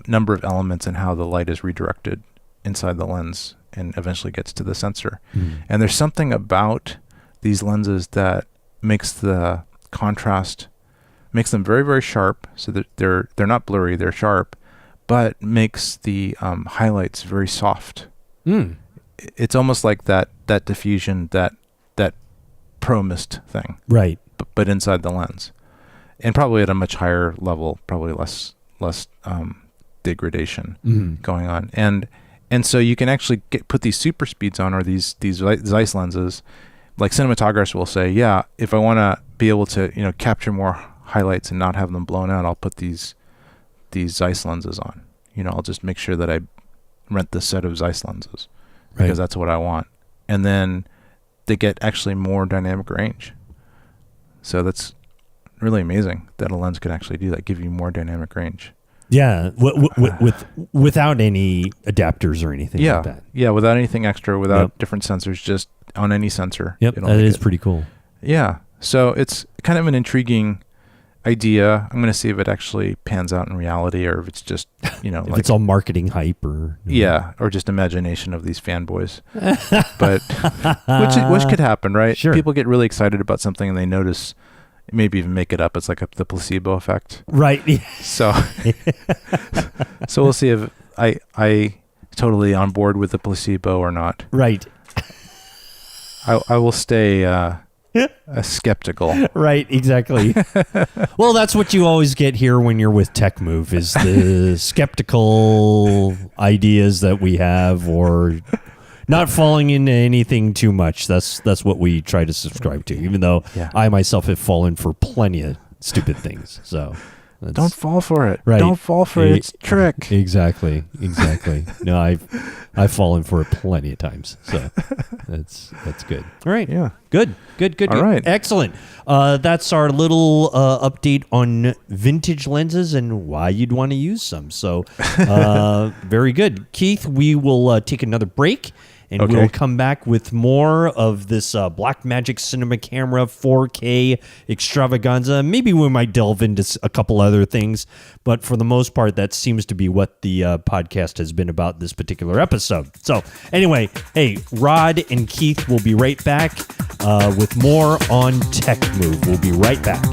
number of elements and how the light is redirected inside the lens and eventually gets to the sensor. Mm-hmm. And there's something about these lenses that makes the contrast, makes them very, very sharp, so that they're not blurry, they're sharp, but makes the highlights very soft. It's almost like that diffusion, that pro mist thing, right? But inside the lens, and probably at a much higher level, probably less degradation going on, and so you can actually put these super speeds on, or these Zeiss lenses. Like cinematographers will say, yeah, if I want to be able to capture more highlights and not have them blown out, I'll put these Zeiss lenses on. I'll just make sure that I rent this set of Zeiss lenses because that's what I want, and then they get actually more dynamic range. So that's really amazing that a lens can actually do that, give you more dynamic range. Yeah, without any adapters or anything like that. Yeah, without anything extra, without different sensors, just on any sensor. Yep, that is pretty cool. Yeah, so it's kind of an intriguing idea. I'm going to see if it actually pans out in reality, or if it's just, if like, it's all marketing hype, or or just imagination of these fanboys. But which could happen, right? Sure. People get really excited about something and they notice, maybe even make it up. It's like the placebo effect, right? So we'll see if I totally on board with the placebo or not. Right. I will stay skeptical. Right, exactly. Well, that's what you always get here when you're with TechMove, is the skeptical ideas that we have, or not falling into anything too much. That's what we try to subscribe to, even though I myself have fallen for plenty of stupid things. So don't fall for it. Right. Don't fall for it. It's a trick. Exactly. No, I've fallen for it plenty of times. So that's good. All right. Yeah. Good. All right. Excellent. That's our little update on vintage lenses and why you'd want to use some. So very good. Keith, we will take another break. And we'll come back with more of this Blackmagic Cinema Camera 4K Extravaganza. Maybe we might delve into a couple other things, but for the most part, that seems to be what the podcast has been about this particular episode. So anyway, hey, Rod and Keith will be right back with more on TechMove. We'll be right back.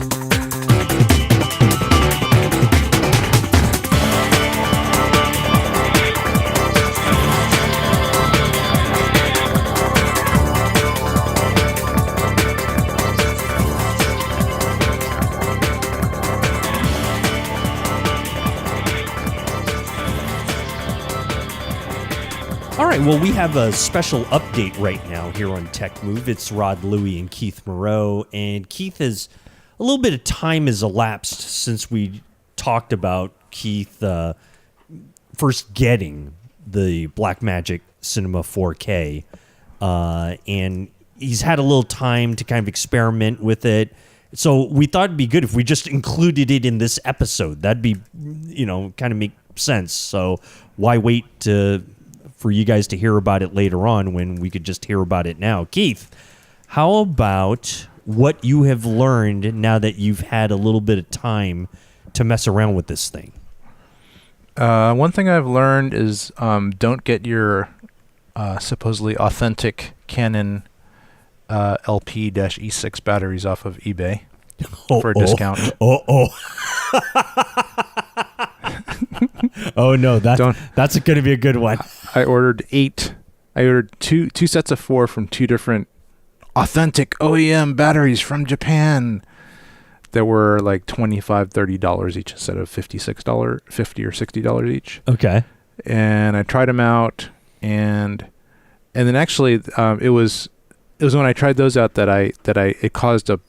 All right, well, we have a special update right now here on TechMove. It's Rod Louie and Keith Moreau, and Keith has a little bit of time has elapsed since we talked about Keith first getting the Blackmagic Cinema 4K, and he's had a little time to kind of experiment with it. So we thought it'd be good if we just included it in this episode. That'd be, kind of make sense. So why wait for you guys to hear about it later on when we could just hear about it now? Keith, how about what you have learned now that you've had a little bit of time to mess around with this thing? One thing I've learned is don't get your supposedly authentic Canon LP-E6 batteries off of eBay for a discount. Oh no, that's going to be a good one. I ordered two sets of 4 from 2 different authentic OEM batteries from Japan. That were like $25-$30 each instead of $50 or $60 each. Okay. And I tried them out, and then actually it was when I tried those out that it caused a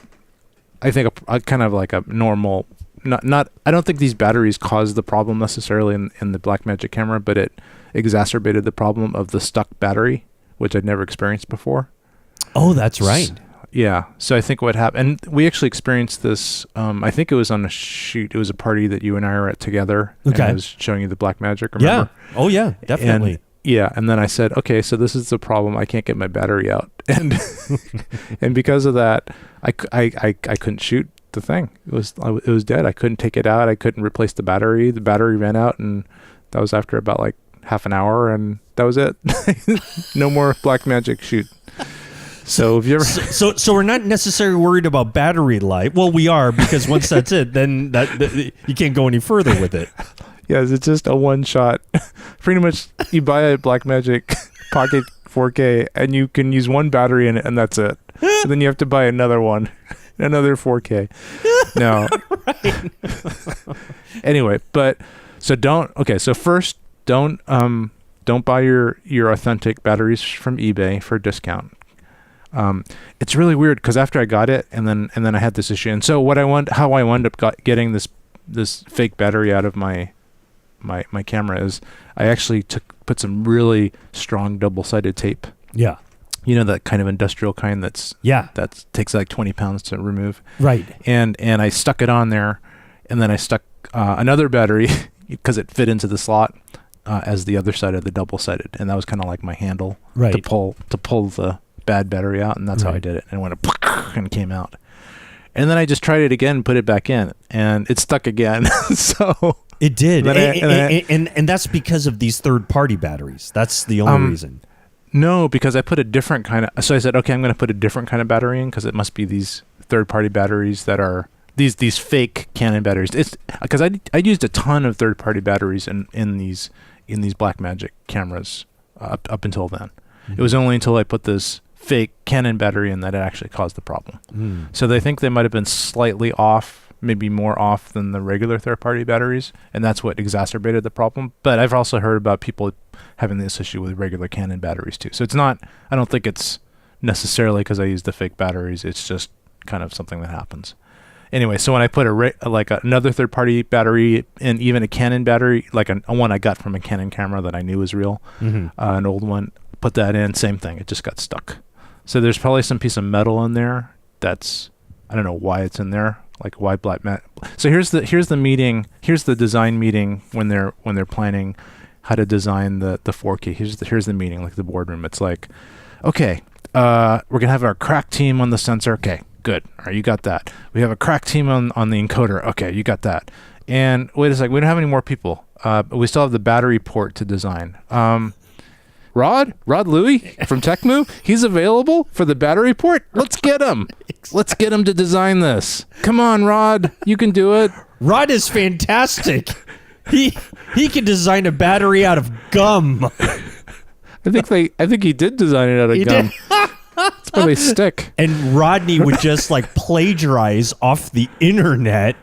kind of like a normal not I don't think these batteries caused the problem necessarily in the Blackmagic camera, but it exacerbated the problem of the stuck battery, which I'd never experienced before. Oh, that's right. Yeah. So I think what happened, and we actually experienced this, I think it was on a shoot. It was a party that you and I were at together. Okay. And I was showing you the Blackmagic, remember? Yeah. Oh, yeah, definitely. And then I said, okay, so this is the problem. I can't get my battery out. And and because of that, I couldn't shoot the thing. It was dead. I couldn't take it out. I couldn't replace the battery. The battery ran out, and that was after about like half an hour, and that was it. No more Blackmagic shoot. So if you ever so we're not necessarily worried about battery life. Well, we are, because once that's it, then that you can't go any further with it. Yes, it's just a one shot. Pretty much, you buy a Blackmagic Pocket 4K and you can use one battery in it, and that's it. And then you have to buy another one, another 4K. No. Anyway, so first don't buy your authentic batteries from eBay for a discount. It's really weird because after I got it, and then I had this issue. And so how I wound up getting this fake battery out of my camera is I actually put some really strong double-sided tape. Yeah. You know, that kind of industrial kind that takes like 20 pounds to remove. Right. And I stuck it on there, and then I stuck another battery because it fit into the slot as the other side of the double-sided, and that was kind of like my handle to pull the bad battery out, and that's how I did it. And it went and came out. And then I just tried it again, put it back in, and it stuck again. So it did. And that's because of these third-party batteries. That's the only reason. No, because I put a different kind of... So I said, okay, I'm going to put a different kind of battery in, because it must be these third-party batteries that are... These fake Canon batteries. It's because I used a ton of third-party batteries in these Blackmagic cameras up until then. Mm-hmm. It was only until I put this fake Canon battery in that it actually caused the problem. So they think they might have been slightly off, maybe more off than the regular third-party batteries, and that's what exacerbated the problem. But I've also heard about people having this issue with regular Canon batteries too. So it's not, I don't think it's necessarily because I used the fake batteries. It's just kind of something that happens. Anyway, so when I put another third-party battery and even a Canon battery, like a one I got from a Canon camera that I knew was real, an old one, put that in, same thing. It just got stuck. So there's probably some piece of metal in there that's, I don't know why it's in there, like why Blackmagic. So here's the meeting, here's the design meeting when they're planning how to design the 4K. Here's the meeting, like the boardroom. It's like, okay, we're gonna have our crack team on the sensor. Okay, good. All right, you got that. We have a crack team on the encoder. Okay, you got that. And wait a second, we don't have any more people. But we still have the battery port to design. Rod Louie from TechMove, he's available for the battery port. Let's get him. Exactly. Let's get him to design this. Come on, Rod, you can do it. Rod is fantastic. He can design a battery out of gum. I think he did design it out of gum. It's probably stick. And Rodney would just like plagiarize off the internet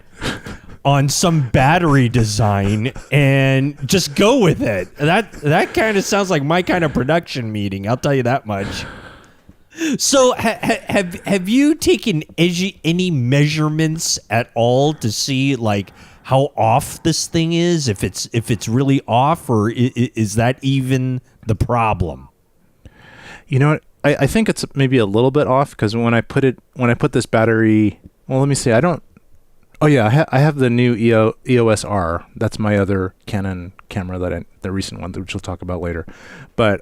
on some battery design and just go with it. That kind of sounds like my kind of production meeting, I'll tell you that much. So have you taken any measurements at all to see like how off this thing is, if it's really off, or is that even the problem? You know what? I think it's maybe a little bit off because when I put this battery, well, let me see. Oh yeah, I have the new EOS R. That's my other Canon camera the recent one, which we'll talk about later. But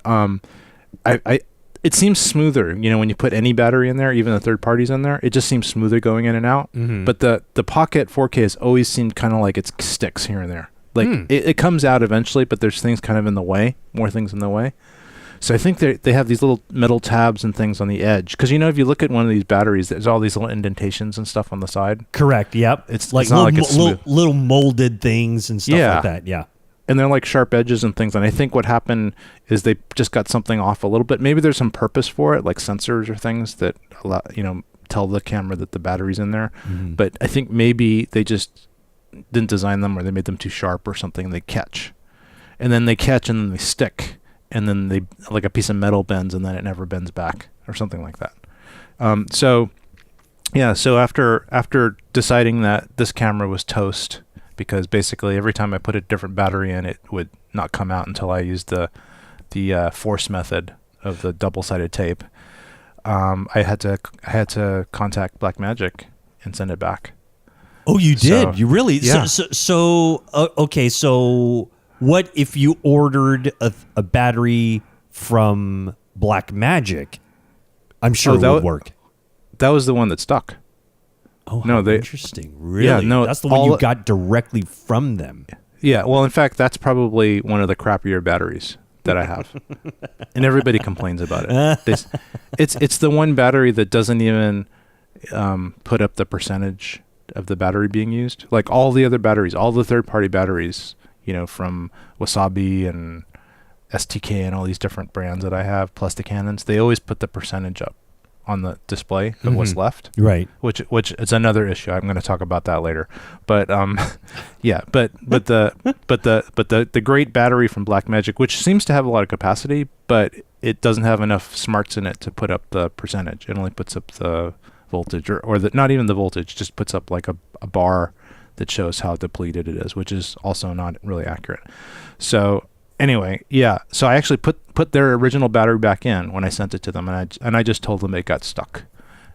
it seems smoother. You know, when you put any battery in there, even the third parties in there, it just seems smoother going in and out. Mm-hmm. But the Pocket 4K has always seemed kind of like it sticks here and there. Like it comes out eventually, but there's things kind of in the way, more things in the way. So I think they have these little metal tabs and things on the edge. Because, you know, if you look at one of these batteries, there's all these little indentations and stuff on the side. Correct, yep. It's not little molded things and stuff like that, yeah. And they're like sharp edges and things. And I think what happened is they just got something off a little bit. Maybe there's some purpose for it, like sensors or things that allow, you know, tell the camera that the battery's in there. Mm-hmm. But I think maybe they just didn't design them, or they made them too sharp or something. They catch. And then they catch and then they stick. And then they, like a piece of metal bends and then it never bends back or something like that. So after deciding that this camera was toast, because basically every time I put a different battery in, it would not come out until I used the force method of the double-sided tape, I had to contact Blackmagic and send it back. Oh, you did? So, you really? Yeah. Okay, so what if you ordered a battery from Blackmagic? I'm sure it would work. That was the one that stuck. Oh, interesting. Really? Yeah, no, that's the one you got directly from them. Yeah, well, in fact, that's probably one of the crappier batteries that I have. And everybody complains about it. It's the one battery that doesn't even put up the percentage of the battery being used. Like all the other batteries, all the third-party batteries, you know, from Wasabi and STK and all these different brands that I have, plus the Canons, they always put the percentage up on the display of what's left. Right. Which is another issue. I'm going to talk about that later. But yeah, but the great battery from Blackmagic, which seems to have a lot of capacity, but it doesn't have enough smarts in it to put up the percentage. It only puts up the voltage or not even the voltage, just puts up like a bar that shows how depleted it is, which is also not really accurate. So anyway, yeah. So I actually put their original battery back in when I sent it to them, and I just told them it got stuck,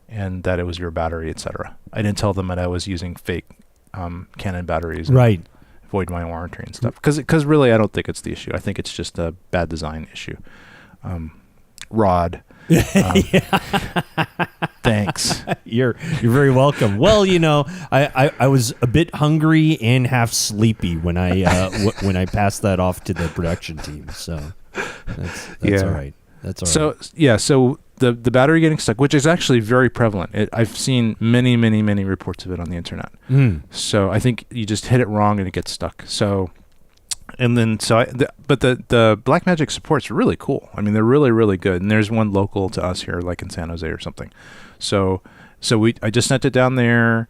and that it was your battery, etc. I didn't tell them that I was using fake Canon batteries, right? Void my warranty and stuff. Because really, I don't think it's the issue. I think it's just a bad design issue. Rod. Thanks. You're very welcome. Well, you know, I was a bit hungry and half sleepy when I when I passed that off to the production team. So that's all right. That's all right. So yeah, so the battery getting stuck, which is actually very prevalent. I've seen many reports of it on the internet. So I think you just hit it wrong and it gets stuck. So. And then, but the Blackmagic support's really cool. I mean, they're really, really good. And there's one local to us here, like in San Jose or something. So I just sent it down there.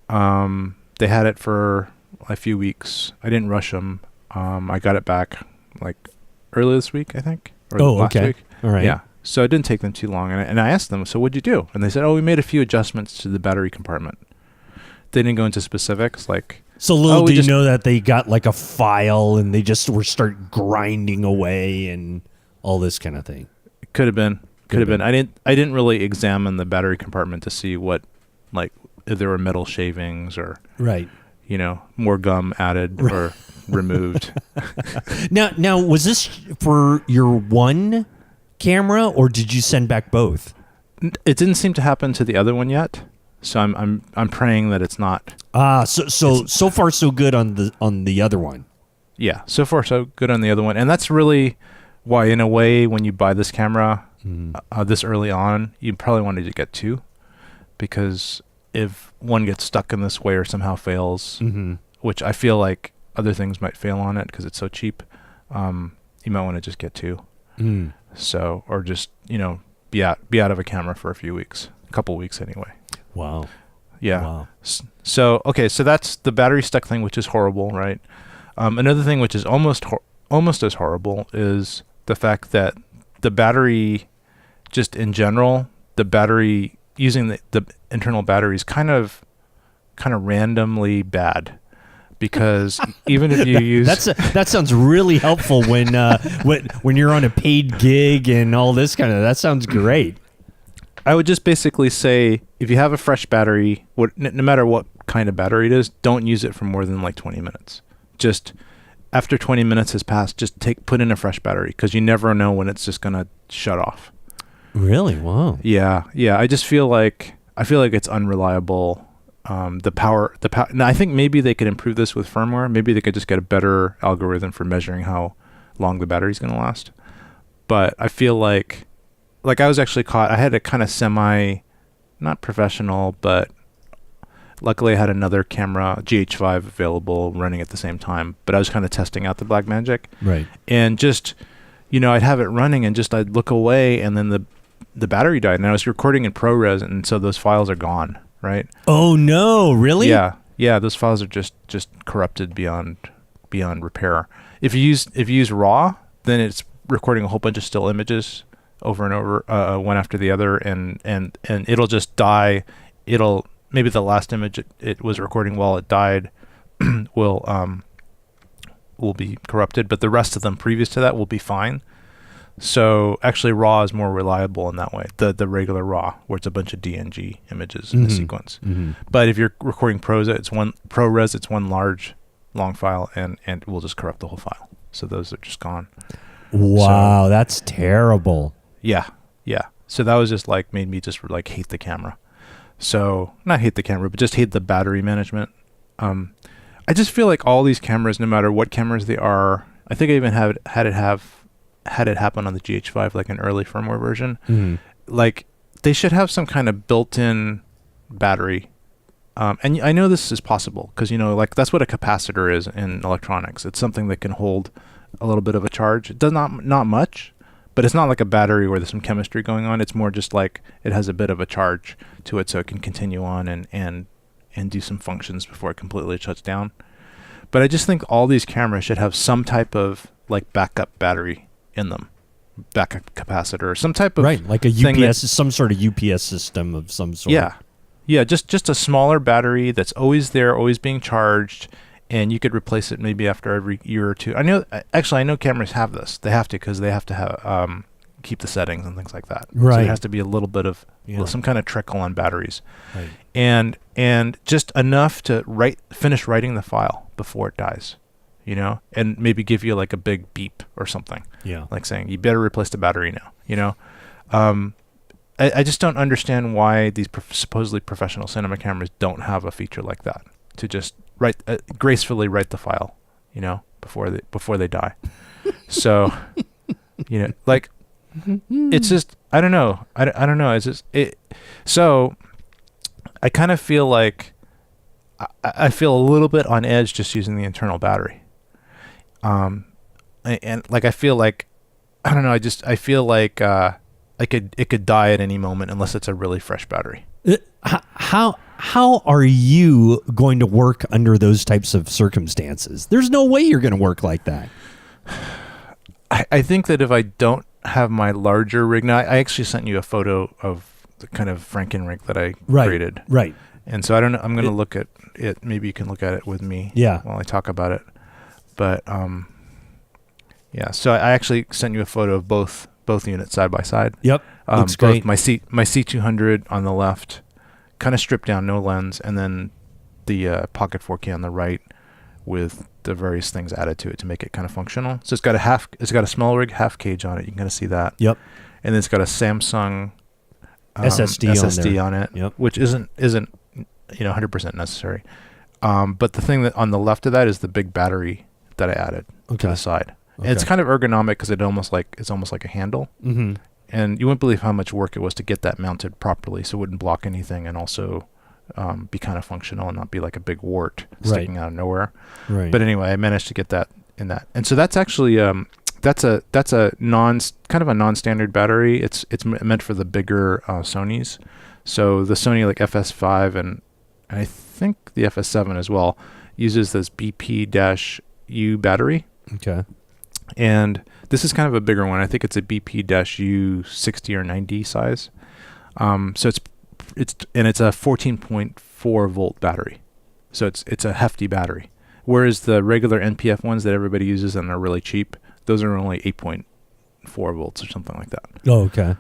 They had it for a few weeks. I didn't rush them. I got it back like early this week, I think. Or last week. All right. Yeah. So it didn't take them too long. And I asked them, so what'd you do? And they said, we made a few adjustments to the battery compartment. They didn't go into specifics, like. So little do you know that they got like a file and they just start grinding away and all this kind of thing. Could have been. I didn't really examine the battery compartment to see what, like, if there were metal shavings or right, you know, more gum added or removed. Now was this for your one camera or did you send back both? It didn't seem to happen to the other one yet. So I'm praying that it's not. So far so good on the other one. Yeah, so far so good on the other one, and that's really why, in a way, when you buy this camera this early on, you probably wanted to get two, because if one gets stuck in this way or somehow fails, which I feel like other things might fail on it because it's so cheap, you might want to just get two. So, or just, you know, be out of a camera for a few weeks, a couple weeks anyway. Wow. Yeah. Wow. So that's the battery stuck thing, which is horrible, right? Another thing which is almost as horrible is the fact that the battery, just in general, the battery using the internal battery is kind of randomly bad. because even if you use that sounds really helpful when you're on a paid gig and all this kind of. That sounds great. I would just basically say, if you have a fresh battery, no matter what kind of battery it is, don't use it for more than like 20 minutes. Just after 20 minutes has passed, just put in a fresh battery, because you never know when it's just gonna shut off. Really? Wow. Yeah. I just feel like it's unreliable. The power. Now, I think maybe they could improve this with firmware. Maybe they could just get a better algorithm for measuring how long the battery's gonna last. But I feel like I was actually caught. I had a kind of not professional, but luckily I had another camera, GH5, available running at the same time. But I was kind of testing out the Blackmagic. Right. And just, I'd have it running and just I'd look away, and then the battery died. And I was recording in ProRes, and so those files are gone, right? Oh, no. Really? Yeah, those files are just corrupted beyond repair. If you use RAW, then it's recording a whole bunch of still images over and over, one after the other, and it'll just die. Maybe the last image it was recording while it died will be corrupted, but the rest of them previous to that will be fine. So actually RAW is more reliable in that way, the regular RAW, where it's a bunch of DNG images in the sequence. Mm-hmm. But if you're recording ProRes, it's one large long file, and it will just corrupt the whole file. So those are just gone. Wow, that's terrible. Yeah. So that was just made me just hate the camera. So not hate the camera, but just hate the battery management. I just feel like all these cameras, no matter what cameras they are, I think I even had it happen on the GH5, like an early firmware version. Mm-hmm. They should have some kind of built-in battery. And I know this is possible because, that's what a capacitor is in electronics. It's something that can hold a little bit of a charge. It does not much, but it's not like a battery where there's some chemistry going on. It's more just like it has a bit of a charge to it, so it can continue on and do some functions before it completely shuts down. But I just think all these cameras should have some type of backup battery in them, backup capacitor, or some type of like a UPS, some sort of UPS system of some sort. Yeah, just a smaller battery that's always there, always being charged. And you could replace it maybe after every year or two. I know cameras have this. They have to, because they have to have keep the settings and things like that. Right. So there has to be a little bit of some kind of trickle on batteries, right. And just enough to finish writing the file before it dies, and maybe give you a big beep or something. Yeah. Like saying you better replace the battery now. I just don't understand why these supposedly professional cinema cameras don't have a feature like that to just gracefully write the file, before they die. So, it's just, I don't know. I don't know. It's just so I kind of feel like I feel a little bit on edge just using the internal battery. And I feel like, I don't know. I feel like it could die at any moment unless it's a really fresh battery. How are you going to work under those types of circumstances? There's no way you're going to work like that. I think that if I don't have my larger rig, now I actually sent you a photo of the kind of Franken rig that I created. Right. And so I don't know, I'm going to look at it. Maybe you can look at it with me while I talk about it. But so I actually sent you a photo of both units side by side. Yep. Looks great. My C200 on the left, kind of stripped down, no lens, and then the Pocket 4K on the right with the various things added to it to make it kind of functional. So it's got a small rig half cage on it. You can kind of see that. Yep. And then it's got a Samsung SSD on it, yep. Which isn't 100% necessary. But the thing that on the left of that is the big battery that I added to the side. Okay. And it's kind of ergonomic because it's almost like a handle. Mm-hmm. And you wouldn't believe how much work it was to get that mounted properly so it wouldn't block anything, and also be kind of functional and not be like a big wart sticking out of nowhere. Right. But anyway, I managed to get that in that. And so that's actually that's a kind of a non-standard battery. It's meant for the bigger Sonys. So the Sony FS5 and I think the FS7 as well uses this BP-U battery. Okay. And this is kind of a bigger one. I think it's a BP-U 60 or 90 size. So it's a 14.4 volt battery. So it's a hefty battery. Whereas the regular NPF ones that everybody uses and are really cheap, those are only 8.4 volts or something like that. Oh, okay.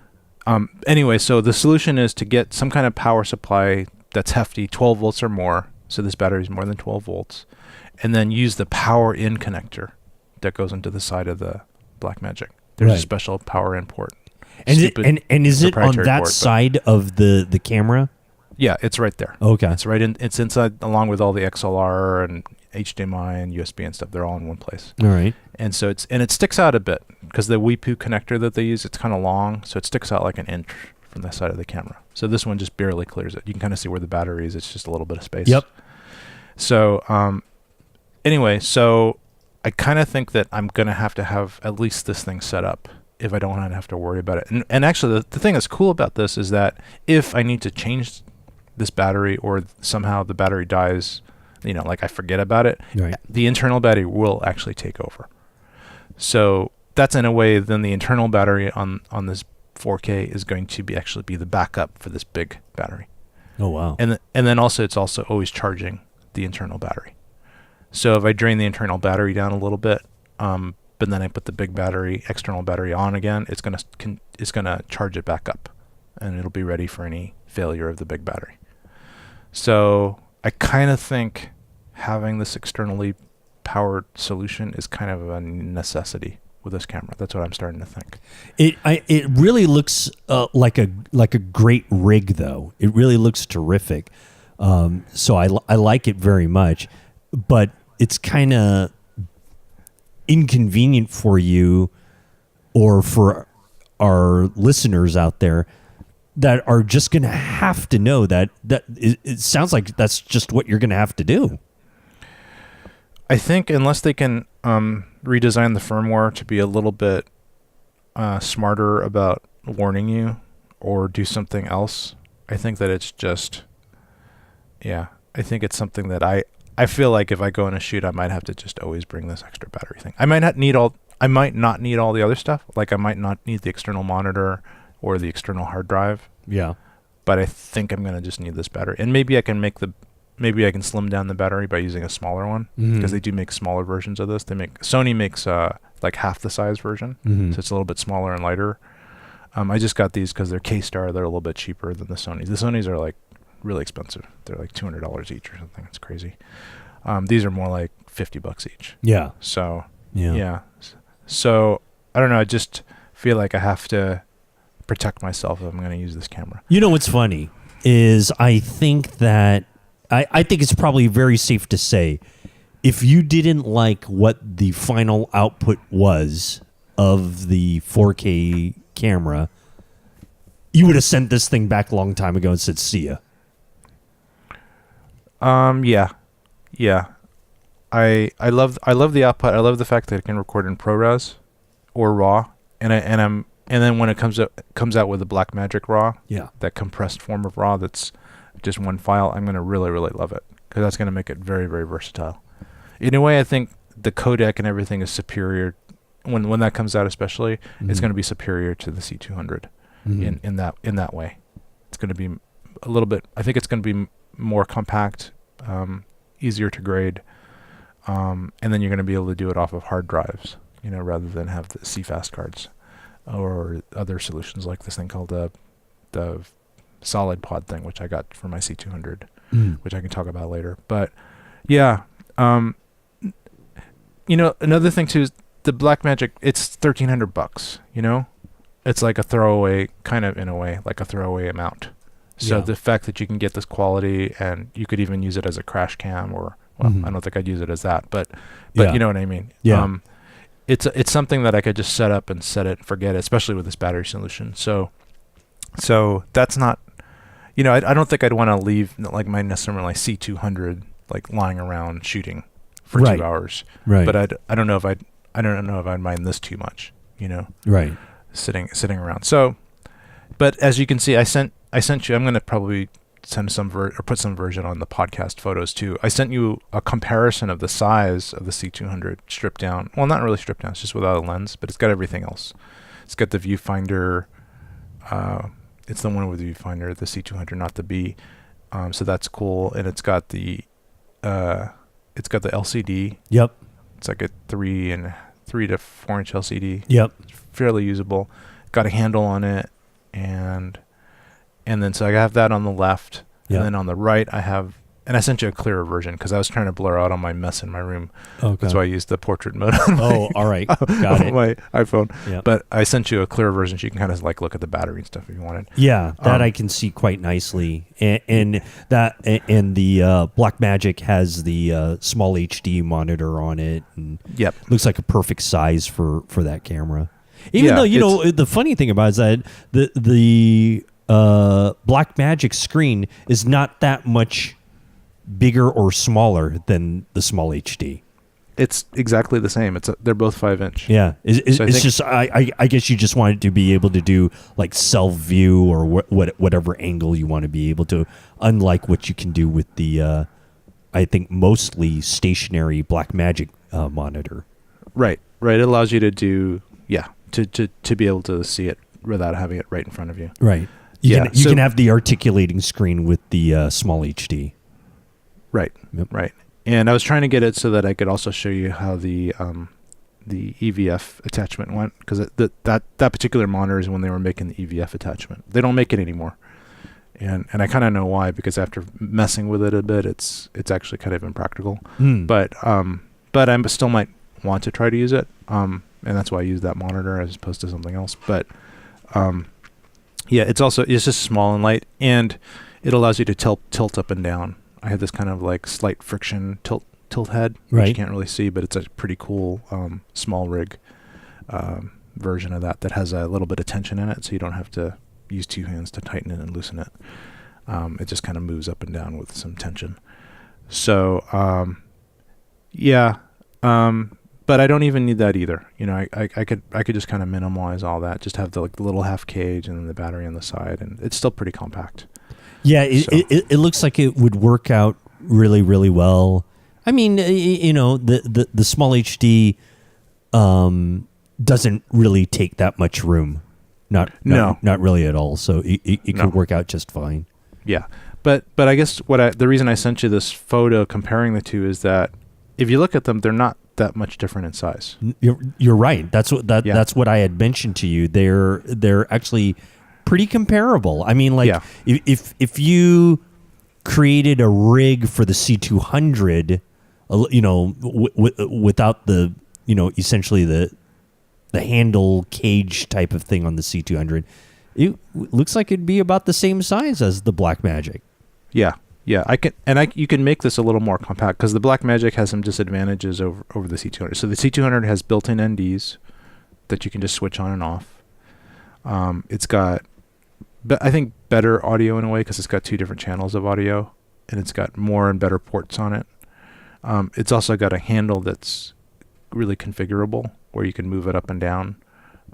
Anyway, so the solution is to get some kind of power supply that's hefty, 12 volts or more. So this battery is more than 12 volts. And then use the power in connector that goes into the side of the Blackmagic. There's a special power in port. And is it on that side of the camera? Yeah, it's right there. Okay. It's inside along with all the XLR and HDMI and USB and stuff. They're all in one place. All right. And so it sticks out a bit because the Weebill connector that they use, it's kind of long, so it sticks out like an inch from the side of the camera. So this one just barely clears it. You can kind of see where the battery is. It's just a little bit of space. Yep. So anyway, so I kind of think that I'm going to have at least this thing set up if I don't want to have to worry about it. And actually, the thing that's cool about this is that if I need to change this battery or somehow the battery dies, like I forget about it, right, the internal battery will actually take over. So that's in a way, then the internal battery on this 4K is going to actually be the backup for this big battery. Oh, wow. And then also it's also always charging the internal battery. So if I drain the internal battery down a little bit, but then I put the big external battery on again, it's gonna charge it back up, and it'll be ready for any failure of the big battery. So I kind of think having this externally powered solution is kind of a necessity with this camera. That's what I'm starting to think. It really looks like a great rig, though. It really looks terrific. So I like it very much, but it's kind of inconvenient for you or for our listeners out there that are just going to have to know that it sounds like that's just what you're going to have to do. I think unless they can redesign the firmware to be a little bit smarter about warning you or do something else, I think that it's just, I think it's something that I feel like if I go on a shoot, I might have to just always bring this extra battery thing. I might not need all the other stuff. Like I might not need the external monitor or the external hard drive. Yeah. But I think I'm going to just need this battery. And maybe I can slim down the battery by using a smaller one, because they do make smaller versions of this. Sony makes like half the size version, so it's a little bit smaller and lighter. I just got these because they're K-Star. They're a little bit cheaper than the Sonys. The Sonys are like really expensive. They're like $200 each or something. It's crazy. These are more like $50 each. Yeah. So So I don't know. I just feel like I have to protect myself if I'm going to use this camera. You know what's funny is I think that I think it's probably very safe to say if you didn't like what the final output was of the 4K camera, you would have sent this thing back a long time ago and said, "See ya." Yeah. I love the output. I love the fact that it can record in ProRes or RAW, and then when it comes out with the Blackmagic RAW, that compressed form of RAW that's just one file, I'm gonna really, really love it because that's gonna make it very, very versatile. In a way, I think the codec and everything is superior when that comes out, especially. It's gonna be superior to the C200 in that way. It's gonna be a little bit. I think it's gonna be more compact, easier to grade, and then you're gonna be able to do it off of hard drives, rather than have the CFast cards or other solutions like this thing called the solid pod thing, which I got for my C200, which I can talk about later. But another thing too is the Blackmagic. It's $1,300. It's like a throwaway, kind of in a way, like a throwaway amount. So the fact that you can get this quality, and you could even use it as a crash cam, or I don't think I'd use it as that, but you know what I mean. Yeah. It's something that I could just set up and set it and forget it, especially with this battery solution. So that's not, I don't think I'd want to leave like my C200 like lying around shooting for 2 hours. Right. But I don't know if I'd mind this too much, Right. Sitting around. So, but as you can see, I sent you. I'm going to probably send or put some version on the podcast photos too. I sent you a comparison of the size of the C200 stripped down. Well, not really stripped down. It's just without a lens, but it's got everything else. It's got the viewfinder. It's the one with the viewfinder, the C200, not the B. So that's cool. And it's got the it's got the LCD. Yep. It's like a 3 to 4 inch LCD. Yep. It's fairly usable. Got a handle on it, and then so I have that on the left, Yep. and then on the right I have. And I sent you a clearer version because I was trying to blur out all my mess in my room. Okay. That's why I used the portrait mode on all right. Got it. my iPhone. Yep. But I sent you a clearer version so you can kind of like look at the battery and stuff if you wanted. Yeah, that I can see quite nicely. And the Blackmagic has the small HD monitor on it. And Yep. looks like a perfect size for that camera. Even Yeah, though, the funny thing about it is that the Blackmagic screen is not that much bigger or smaller than the small HD. It's exactly the same. They're both 5-inch. Yeah, it's just I guess you just wanted to be able to do like self view or whatever angle you want to be able to, unlike what you can do with the I think mostly stationary Blackmagic monitor. Right. It allows you to do to be able to see it without having it right in front of you. Right. You can have the articulating screen with the small HD. Right. Yep. Right. And I was trying to get it so that I could also show you how the EVF attachment went, because that particular monitor is when they were making the EVF attachment. They don't make it anymore, and I kind of know why, because after messing with it a bit, it's actually kind of impractical. But I still might want to try to use it, and that's why I use that monitor as opposed to something else. But it's just small and light, and it allows you to tilt up and down. I had this kind of like slight friction tilt head, which you can't really see, but it's a pretty cool small rig version of that has a little bit of tension in it, so you don't have to use two hands to tighten it and loosen it. It just kind of moves up and down with some tension. So but I don't even need that either. I could just kind of minimize all that, just have the little half cage and then the battery on the side, and it's still pretty compact. Yeah, it looks like it would work out really, really well. I mean, the small HD doesn't really take that much room. Not really at all. So it could work out just fine. Yeah, but I guess the reason I sent you this photo comparing the two is that if you look at them, they're not that much different in size. You're right. That's what I had mentioned to you. They're actually pretty comparable. I mean, if you created a rig for the C200, without the essentially the handle cage type of thing on the C200, it looks like it'd be about the same size as the Blackmagic. Yeah. You can make this a little more compact, because the Blackmagic has some disadvantages over the C200. So the C200 has built-in NDs that you can just switch on and off. It's got, I think, better audio in a way, because it's got two different channels of audio, and it's got more and better ports on it. It's also got a handle that's really configurable, where you can move it up and down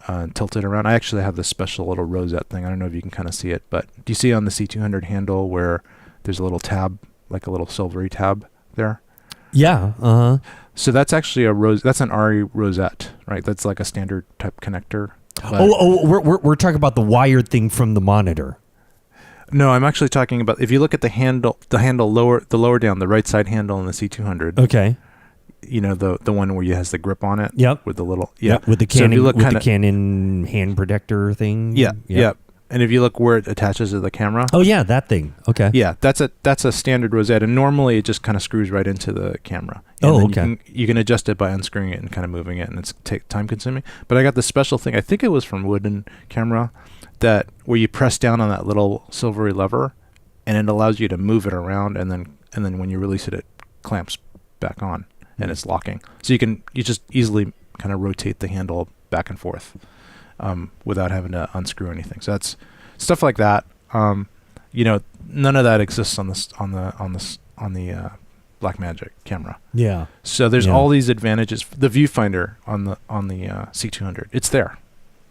and tilt it around. I actually have this special little rosette thing. I don't know if you can kind of see it, but do you see on the C200 handle where there's a little tab, like a little silvery tab there? Yeah. Uh-huh. So that's actually that's an RE rosette, right? That's like a standard type connector. We're talking about the wired thing from the monitor. No, I'm actually talking about, if you look at the handle lower down, the right side handle in the C200. Okay. The one where it has the grip on it. Yep. With the little with the Canon the Canon hand protector thing. Yeah. Yep. And if you look where it attaches to the camera. Oh yeah, that thing. Okay. Yeah, that's a standard rosette, and normally it just kind of screws right into the camera. And okay. You can adjust it by unscrewing it and kind of moving it, and it's time consuming. But I got this special thing. I think it was from Wooden Camera, that where you press down on that little silvery lever, and it allows you to move it around, and then when you release it, it clamps back on, and it's locking. So you just easily kind of rotate the handle back and forth. Without having to unscrew anything. So that's stuff like that. None of that exists on the Blackmagic camera. Yeah. So there's all these advantages. The viewfinder on the C200, it's there.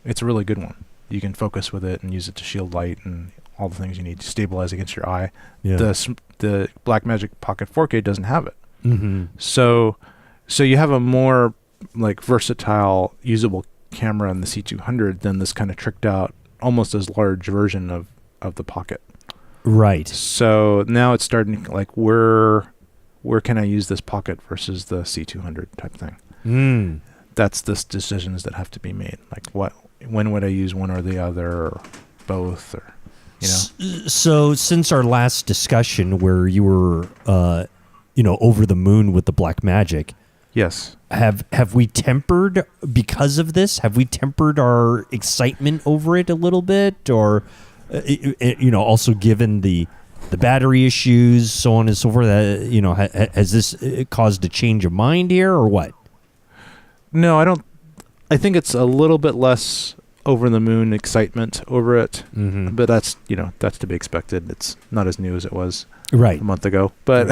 It's a really good one. You can focus with it and use it to shield light and all the things you need to stabilize against your eye. Yeah. The Blackmagic Pocket 4K doesn't have it. Mm-hmm. So you have a more like versatile, usable camera in the C200 than this kind of tricked out, almost as large version of the Pocket. Right. So now it's starting, like, we're where can I use this Pocket versus the C200 type thing. That's the decisions that have to be made. Like when would I use one or the other, or both, or So since our last discussion where you were over the moon with the Blackmagic, yes, have we tempered because of this? Have we tempered our excitement over it a little bit, or also given the battery issues, so on and so forth? Has this caused a change of mind here, or what? No, I don't. I think it's a little bit less over the moon excitement over it, but that's to be expected. It's not as new as it was a month ago, but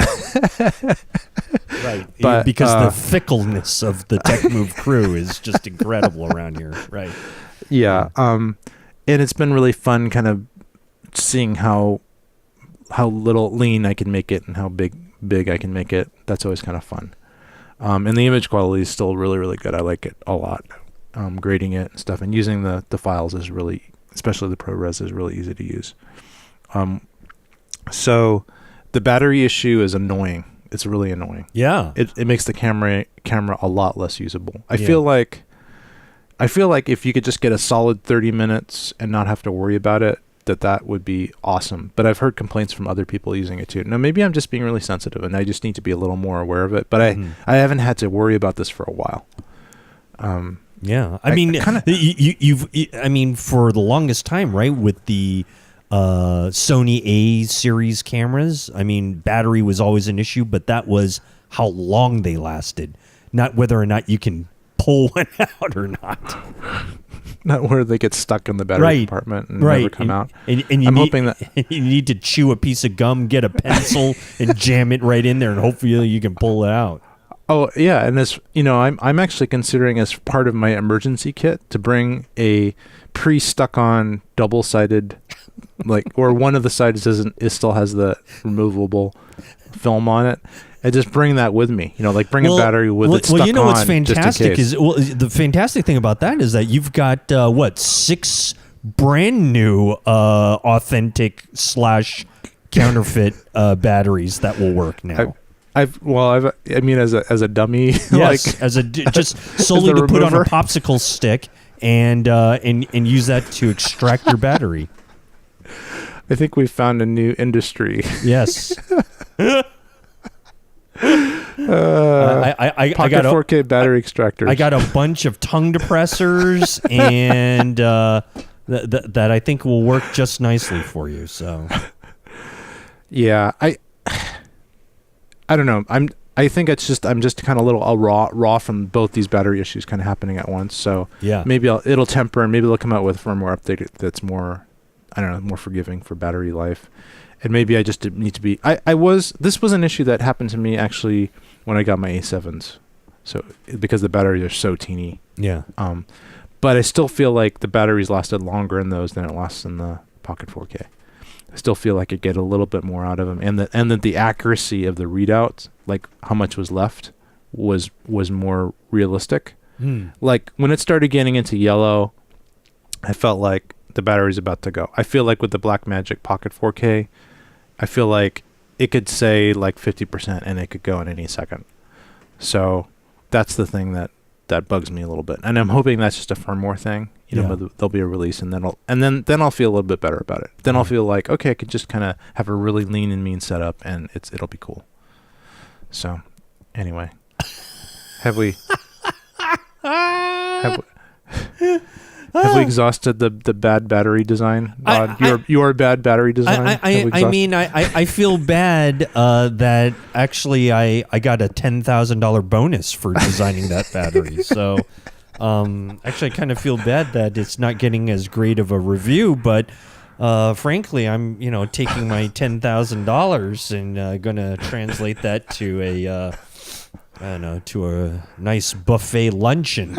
but because the fickleness of the Tech Move crew is just incredible around here, right? Yeah, and it's been really fun, kind of seeing how little lean I can make it and how big I can make it. That's always kind of fun. And the image quality is still really, really good. I like it a lot. Grading it and stuff, and using the files is really, especially the ProRes, is really easy to use. So the battery issue is annoying. It's really annoying. Yeah. It makes the camera a lot less usable. I feel like if you could just get a solid 30 minutes and not have to worry about it, that would be awesome. But I've heard complaints from other people using it too. Now, maybe I'm just being really sensitive and I just need to be a little more aware of it. But I haven't had to worry about this for a while. Yeah, I mean, for the longest time, right, with the Sony A series cameras, I mean, battery was always an issue, but that was how long they lasted, not whether or not you can pull one out or not. Not where they get stuck in the battery compartment and never come out. And hoping that you need to chew a piece of gum, get a pencil, and jam it right in there, and hopefully you can pull it out. Oh yeah, and as I'm actually considering as part of my emergency kit to bring a pre-stuck-on double-sided, or one of the sides still has the removable film on it, and just bring that with me. Bring a battery with it stuck on. Well, what's fantastic is the fantastic thing about that is that you've got 6 brand new authentic / counterfeit batteries that will work now. As a dummy, yes, just solely to put on a popsicle stick and use that to extract your battery. I think we found a new industry. Yes. Pocket I got 4K battery extractors. I got a bunch of tongue depressors and that I think will work just nicely for you. So, yeah, I don't know. I think I'm just kind of a little raw from both these battery issues kind of happening at once. So yeah, maybe it'll temper, and maybe they'll come out with a firmware update that's more, more forgiving for battery life. And maybe I just need to be. This was an issue that happened to me actually when I got my A7s. So because the batteries are so teeny. Yeah. But I still feel like the batteries lasted longer in those than it lasts in the Pocket 4K. I still feel like I get a little bit more out of them, and that the accuracy of the readouts, like how much was left, was more realistic. Like when it started getting into yellow, I felt like the battery's about to go. I feel like with the Blackmagic Pocket 4K, I feel like it could say like 50% and it could go in any second. So that's the thing that bugs me a little bit, and I'm hoping that's just a firmware thing. But there'll be a release, and then I'll feel a little bit better about it. Then I'll feel like, okay, I could just kind of have a really lean and mean setup, and it'll be cool. So, anyway, have we exhausted the bad battery design? Your bad battery design. I feel bad that actually I got a $10,000 bonus for designing that battery. So. Actually, I kind of feel bad that it's not getting as great of a review, but frankly, I'm taking my $10,000 and going to translate that to a nice buffet luncheon.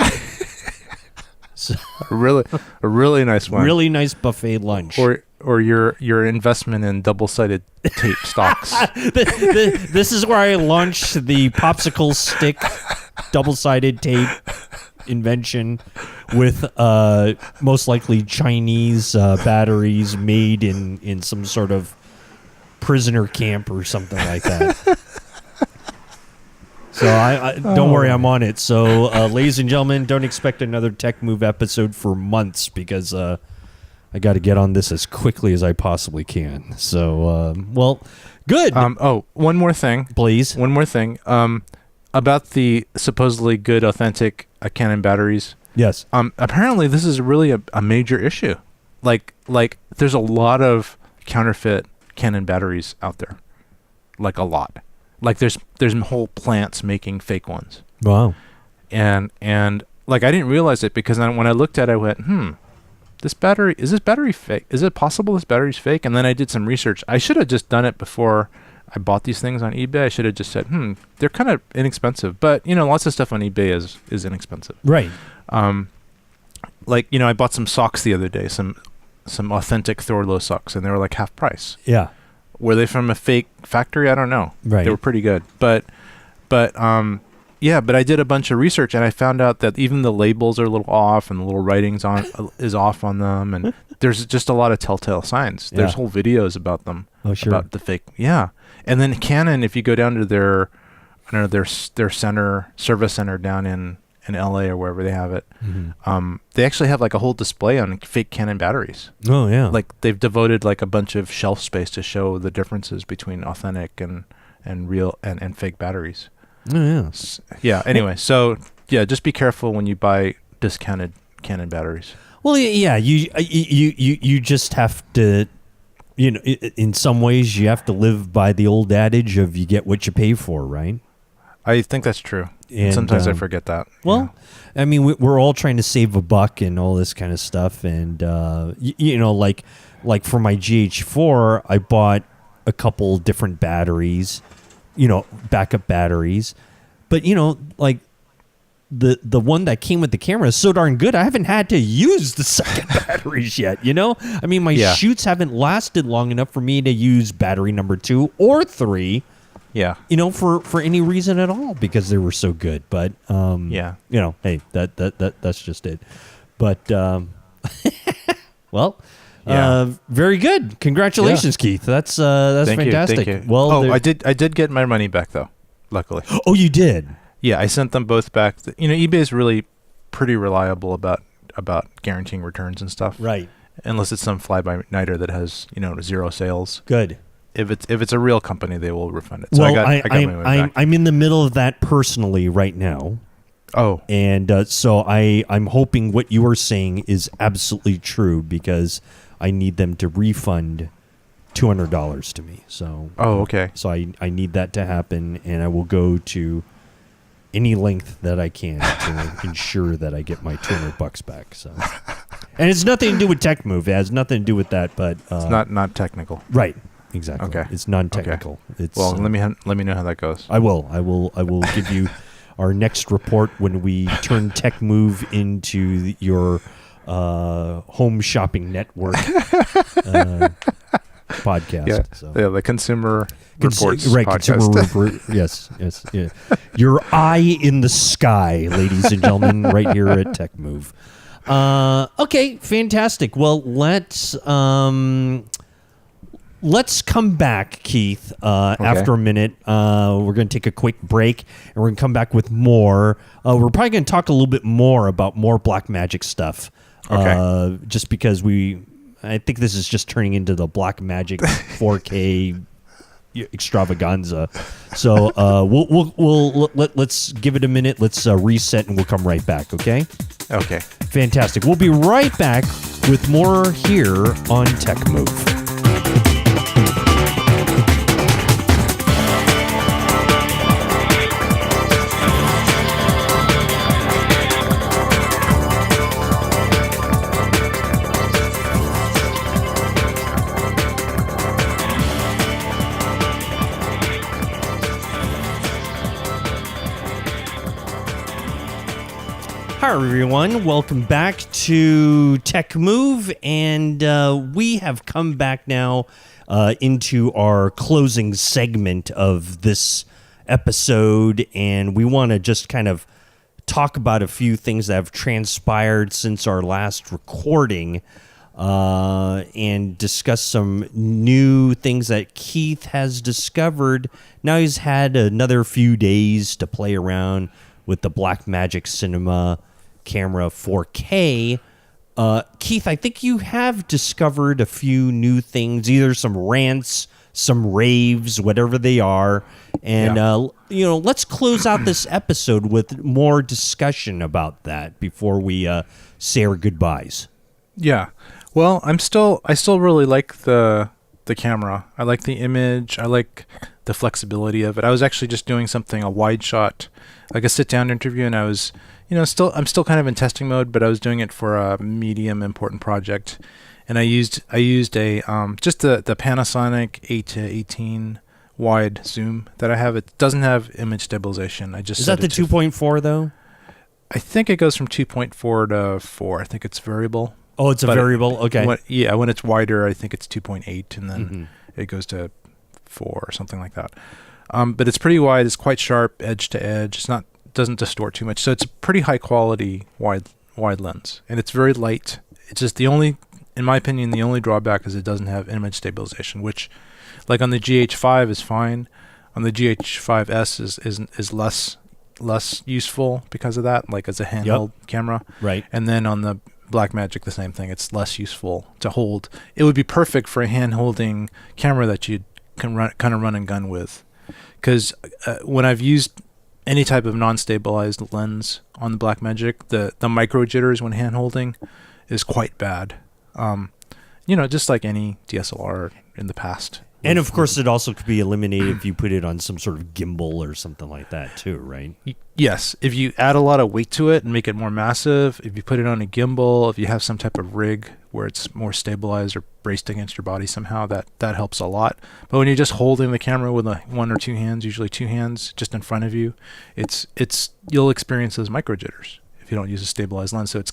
So, a really nice one. Really nice buffet lunch. Or your investment in double-sided tape stocks. This is where I launched the popsicle stick double-sided tape invention with most likely Chinese batteries made in some sort of prisoner camp or something like that. So I don't worry, I'm on it. So, ladies and gentlemen, don't expect another Tech Move episode for months because I got to get on this as quickly as I possibly can. So, well, good. One more thing, please. One more thing. About the supposedly good, authentic Canon batteries. Yes. Apparently, this is really a major issue. Like there's a lot of counterfeit Canon batteries out there. Like a lot. Like there's whole plants making fake ones. Wow. And like I didn't realize it because when I looked at it, I went, is this battery fake? Is it possible this battery's fake? And then I did some research. I should have just done it before I bought these things on eBay. I should have just said, they're kind of inexpensive. But, lots of stuff on eBay is inexpensive. Right. I bought some socks the other day, some authentic Thorlo socks, and they were like half price. Yeah. Were they from a fake factory? I don't know. Right. They were pretty good. But I did a bunch of research and I found out that even the labels are a little off and the little writings is off on them, and there's just a lot of telltale signs. There's whole videos about them. Oh, sure. About the fake. Yeah. And then Canon, if you go down to their service center down in LA or wherever they have it, they actually have like a whole display on fake Canon batteries. Oh yeah. Like they've devoted like a bunch of shelf space to show the differences between authentic and real and fake batteries. Oh yeah. Yeah. Anyway, so yeah, just be careful when you buy discounted Canon batteries. Well, yeah, you just have to, in some ways you have to live by the old adage of you get what you pay for, right? I think that's true. And sometimes I forget that. Well, I mean, we're all trying to save a buck and all this kind of stuff. And, like for my GH4, I bought a couple different batteries, backup batteries. But, like the one that came with the camera is so darn good, I haven't had to use the second batteries yet, I mean, my shoots haven't lasted long enough for me to use battery number 2 or 3. Yeah. For any reason at all, because they were so good. But hey, that's just it. But well, very good. Congratulations, Keith. That's fantastic. Thank you. Well, I did get my money back though, luckily. Oh, you did? Yeah, I sent them both back. eBay is really pretty reliable about guaranteeing returns and stuff. Right. Unless it's some fly-by-nighter that has, 0 sales. Good. If it's a real company, they will refund it. So well, I got my money back. I'm in the middle of that personally right now. Oh. And so I'm hoping what you are saying is absolutely true, because I need them to refund $200 to me. So. Oh, okay. So I need that to happen, and I will go to any length that I can to ensure that I get my $200 back. So. And it's nothing to do with Tech Move. It has nothing to do with that, but it's not technical. Right. Exactly. Okay. It's non-technical. Okay. It's, well, let me know how that goes. I will give you our next report when we turn Tech Move into your home shopping network podcast. Yeah. So. Yeah, the consumer reports podcast. Consumer yes. Yeah. Your eye in the sky, ladies and gentlemen, right here at Tech Move. Okay, fantastic. Well, let's come back, Keith, after a minute. We're going to take a quick break, and we're going to come back with more. We're probably going to talk a little bit more about more Blackmagic stuff. Okay. Just because I think this is just turning into the Blackmagic 4K extravaganza. So let's give it a minute. Let's reset, and we'll come right back, okay? Okay. Fantastic. We'll be right back with more here on Tech Move. Hi, everyone. Welcome back to Tech Move, and we have come back now into our closing segment of this episode, and we want to just kind of talk about a few things that have transpired since our last recording. and discuss some new things that Keith has discovered. Now he's had another few days to play around with the Blackmagic Cinema camera 4K. Keith, I think you have discovered a few new things, either some rants, some raves, whatever they are. And, let's close out this episode with more discussion about that before we say our goodbyes. Yeah. Well, I still really like the camera. I like the image. I like the flexibility of it. I was actually just doing a wide shot, like a sit down interview, and I was, I'm still kind of in testing mode, but I was doing it for a medium important project, and I used a just the Panasonic 8-18 wide zoom that I have. It doesn't have image stabilization. Is that the 2.4 though? I think it goes from 2.4 to 4. I think it's variable. Oh, it's a variable? Okay. When it's wider, I think it's 2.8, and then it goes to 4 or something like that. But it's pretty wide. It's quite sharp, edge to edge. Doesn't distort too much. So it's a pretty high quality wide lens, and it's very light. It's just in my opinion, the only drawback is it doesn't have image stabilization, which, like on the GH5 is fine. On the GH5S is less useful because of that, like as a handheld camera. Right. And then on the Blackmagic, the same thing. It's less useful to hold. It would be perfect for a hand-holding camera that you can run and gun with. Because when I've used any type of non-stabilized lens on the Blackmagic, the micro jitters when hand-holding is quite bad. Just like any DSLR in the past. And of course, it also could be eliminated if you put it on some sort of gimbal or something like that too, right? Yes. If you add a lot of weight to it and make it more massive, if you put it on a gimbal, if you have some type of rig where it's more stabilized or braced against your body somehow, that helps a lot. But when you're just holding the camera with one or two hands, usually two hands just in front of you, you'll experience those micro jitters if you don't use a stabilized lens. So it's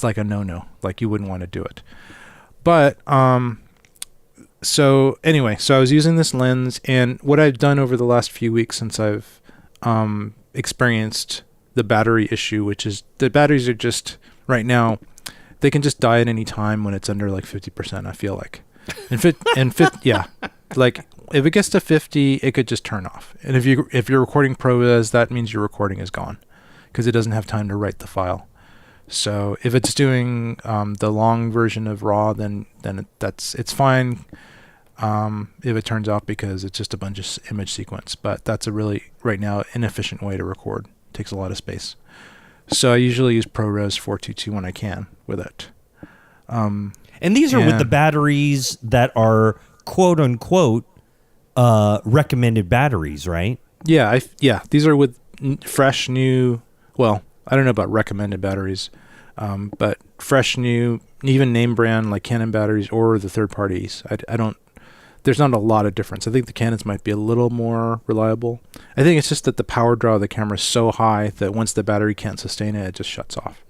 like a no-no. Like you wouldn't want to do it. But so anyway, I was using this lens, and what I've done over the last few weeks since I've experienced the battery issue, which is the batteries are just right now, they can just die at any time when it's under like 50%, I feel like. Yeah. Like if it gets to 50, it could just turn off. And if you're recording ProRes, that means your recording is gone because it doesn't have time to write the file. So if it's doing the long version of RAW, then it's fine. If it turns off because it's just a bunch of image sequence, but that's a really right now inefficient way to record. It takes a lot of space. So I usually use ProRes 422 when I can with it. And these are with the batteries that are quote unquote recommended batteries, right? Yeah, these are with fresh new. Well, I don't know about recommended batteries, but fresh new, even name brand like Canon batteries or the third parties. I don't. There's not a lot of difference. I think the Canons might be a little more reliable. I think it's just that the power draw of the camera is so high that once the battery can't sustain it, it just shuts off.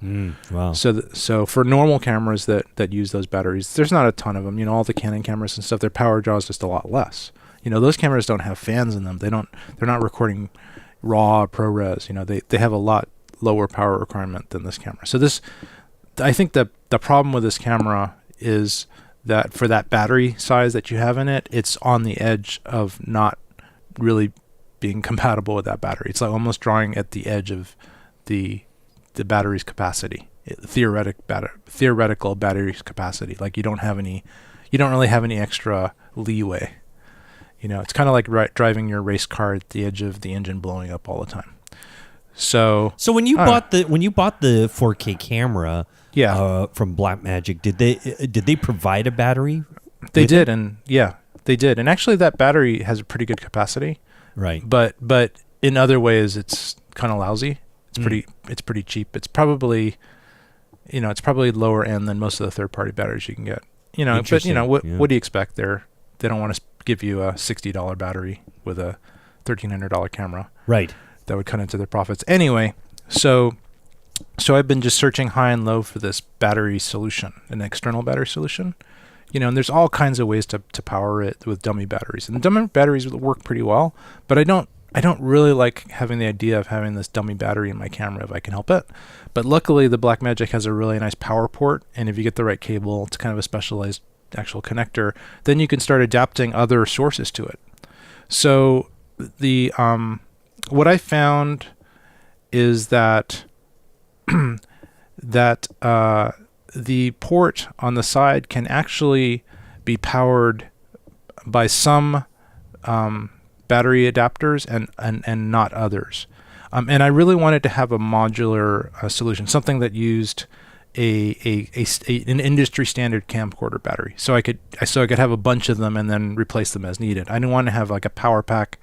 Wow. So for normal cameras that use those batteries, there's not a ton of them. All the Canon cameras and stuff, their power draw is just a lot less. Those cameras don't have fans in them. They're not recording RAW or ProRes. They have a lot lower power requirement than this camera. So I think the problem with this camera is that for that battery size that you have in it, it's on the edge of not really being compatible with that battery. It's like almost drawing at the edge of the battery's capacity, theoretical battery's capacity. Like you don't really have any extra leeway. It's kind of like driving your race car at the edge of the engine blowing up all the time. So when you bought the 4K camera, from Blackmagic, did they provide a battery? They did, and actually that battery has a pretty good capacity. Right. But in other ways, it's kind of lousy. It's pretty cheap. It's probably, it's probably lower end than most of the third party batteries you can get. But what do you expect? They don't want to give you a $60 battery with a $1,300 camera. Right. That would cut into their profits. Anyway, so I've been just searching high and low for this battery solution, an external battery solution. And there's all kinds of ways to power it with dummy batteries. And dummy batteries work pretty well, but I don't I don't really like having the idea of having this dummy battery in my camera if I can help it. But luckily, the Blackmagic has a really nice power port, and if you get the right cable, it's kind of a specialized actual connector, then you can start adapting other sources to it. So the what I found is that the port on the side can actually be powered by some battery adapters and not others. And I really wanted to have a modular solution, something that used an industry standard camcorder battery, so I could have a bunch of them and then replace them as needed. I didn't want to have like a power pack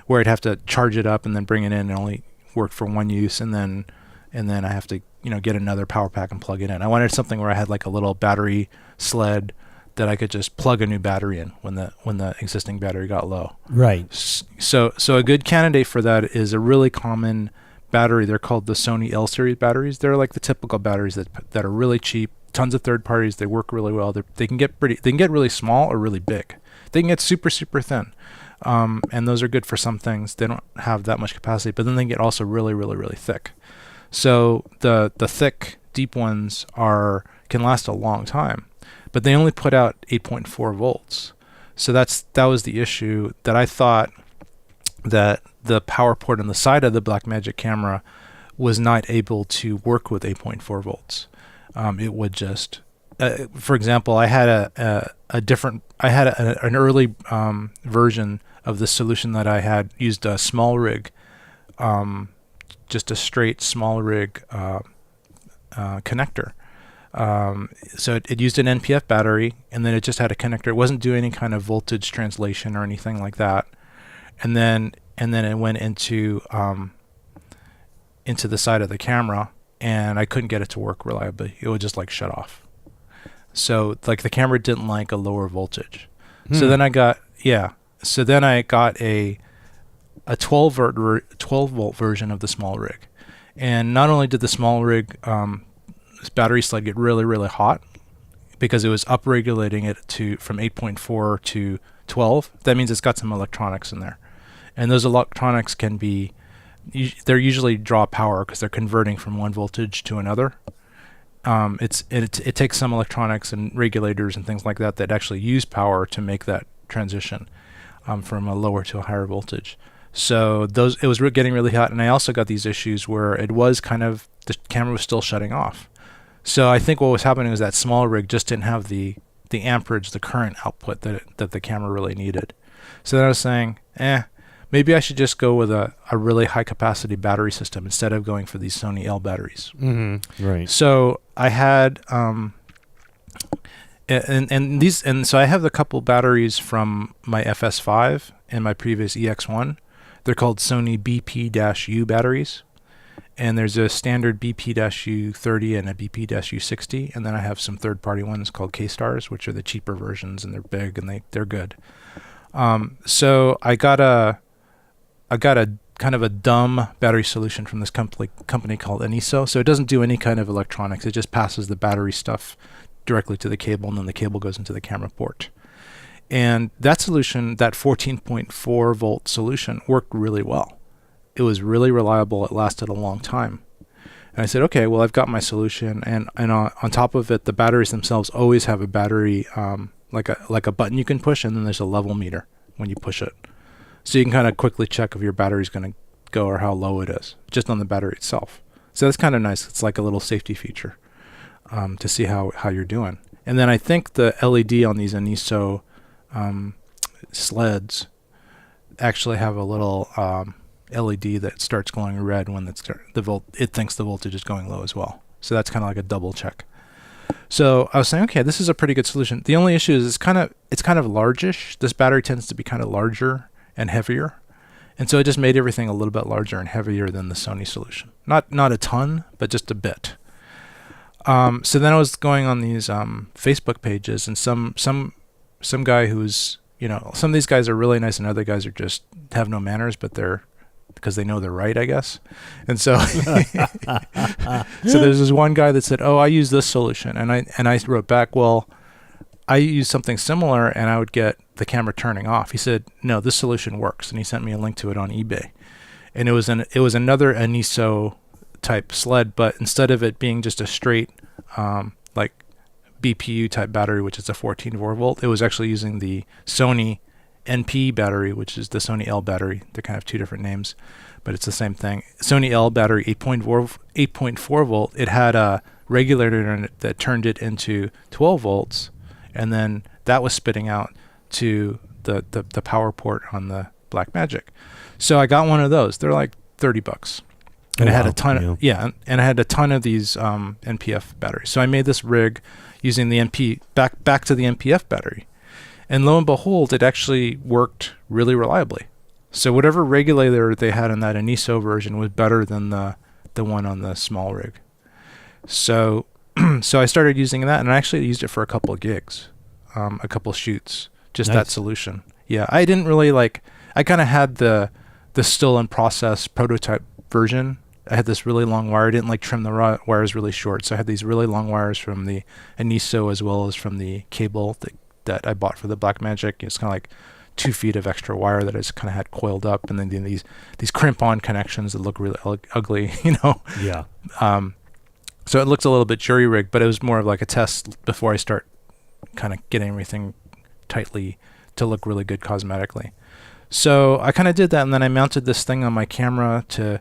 where I'd have to charge it up and then bring it in and only work for one use, and then I have to get another power pack and plug it in. I wanted something where I had like a little battery sled that I could just plug a new battery in when the existing battery got low. Right. So a good candidate for that is a really common battery. They're called the Sony L series batteries. They're like the typical batteries that are really cheap. Tons of third parties. They work really well. They can get really small or really big. They can get super thin, and those are good for some things. They don't have that much capacity, but then they get also really thick. So the thick, deep ones can last a long time, but they only put out 8.4 volts. So that was the issue, that I thought that the power port on the side of the Blackmagic camera was not able to work with 8.4 volts. It would just, for example, I had an early version of the solution that I had used a small rig, just a straight small rig connector. So it used an NPF battery, and then it just had a connector. It wasn't doing any kind of voltage translation or anything like that. And then it went into the side of the camera, and I couldn't get it to work reliably. It would just like shut off. So like the camera didn't like a lower voltage. So then I got a 12 volt version of the small rig. And not only did the small rig this battery sled get really hot, because it was upregulating it from 8.4 to 12. That means it's got some electronics in there. And those electronics they're usually draw power because they're converting from one voltage to another. It takes some electronics and regulators and things like that actually use power to make that transition from a lower to a higher voltage. So it was getting really hot, and I also got these issues where it was the camera was still shutting off. So I think what was happening was that small rig just didn't have the amperage, the current output that the camera really needed. So then I was saying, maybe I should just go with a really high capacity battery system instead of going for these Sony L batteries. Mm-hmm. Right. So I had so I have a couple batteries from my FS5 and my previous EX1. They're called Sony BP-U batteries. And there's a standard BP-U30 and a BP-U60, and then I have some third-party ones called K-Stars, which are the cheaper versions, and they're big and they're good. So I got a kind of a dumb battery solution from this company called Aniso. So it doesn't do any kind of electronics. It just passes the battery stuff directly to the cable, and then the cable goes into the camera port. And that solution, that 14.4 volt solution, worked really well. It was really reliable. It lasted a long time. And I said, okay, well, I've got my solution. And on top of it, the batteries themselves always have a battery, like a button you can push, and then there's a level meter when you push it. So you can kind of quickly check if your battery's going to go or how low it is, just on the battery itself. So that's kind of nice. It's like a little safety feature to see how you're doing. And then I think the LED on these Aniso sleds actually have a little LED that starts glowing red when it thinks the voltage is going low as well. So that's kind of like a double check. So I was saying, okay, this is a pretty good solution. The only issue is it's kind of largish. This battery tends to be kind of larger and heavier, and so it just made everything a little bit larger and heavier than the Sony solution. Not a ton, but just a bit. So then I was going on these Facebook pages, and some guy who's, some of these guys are really nice and other guys are just have no manners, but because they know they're right, I guess. And so so there's this one guy that said, I use this solution, and I wrote back, well, I used something similar, and I would get the camera turning off. He said, "No, this solution works," and he sent me a link to it on eBay. And it was another Aniso type sled, but instead of it being just a straight like BPU type battery, which is a 14 volt, it was actually using the Sony NP battery, which is the Sony L battery. They kind of have two different names, but it's the same thing. Sony L battery, 8.4 volt. It had a regulator in it that turned it into 12 volts, and then that was spitting out to the power port on the Blackmagic. So I got one of those. They're like $30. And it had a ton of, and I had a ton of these NPF batteries. So I made this rig using the back to the NPF battery. And lo and behold, it actually worked really reliably. So whatever regulator they had in that Aniso version was better than the one on the small rig. So I started using that, and I actually used it for a couple of gigs, a couple of shoots, just that solution. Yeah, I didn't really I kind of had the still in process prototype version. I had this really long wire. I didn't trim the wires really short, so I had these really long wires from the Aniso as well as from the cable that I bought for the Blackmagic. It's kind of like 2 feet of extra wire that I just kind of had coiled up, and then these crimp-on connections that look really ugly, Yeah. So it looks a little bit jury-rigged, but it was more of like a test before I start kind of getting everything tightly to look really good cosmetically. So I kind of did that, and then I mounted this thing on my camera to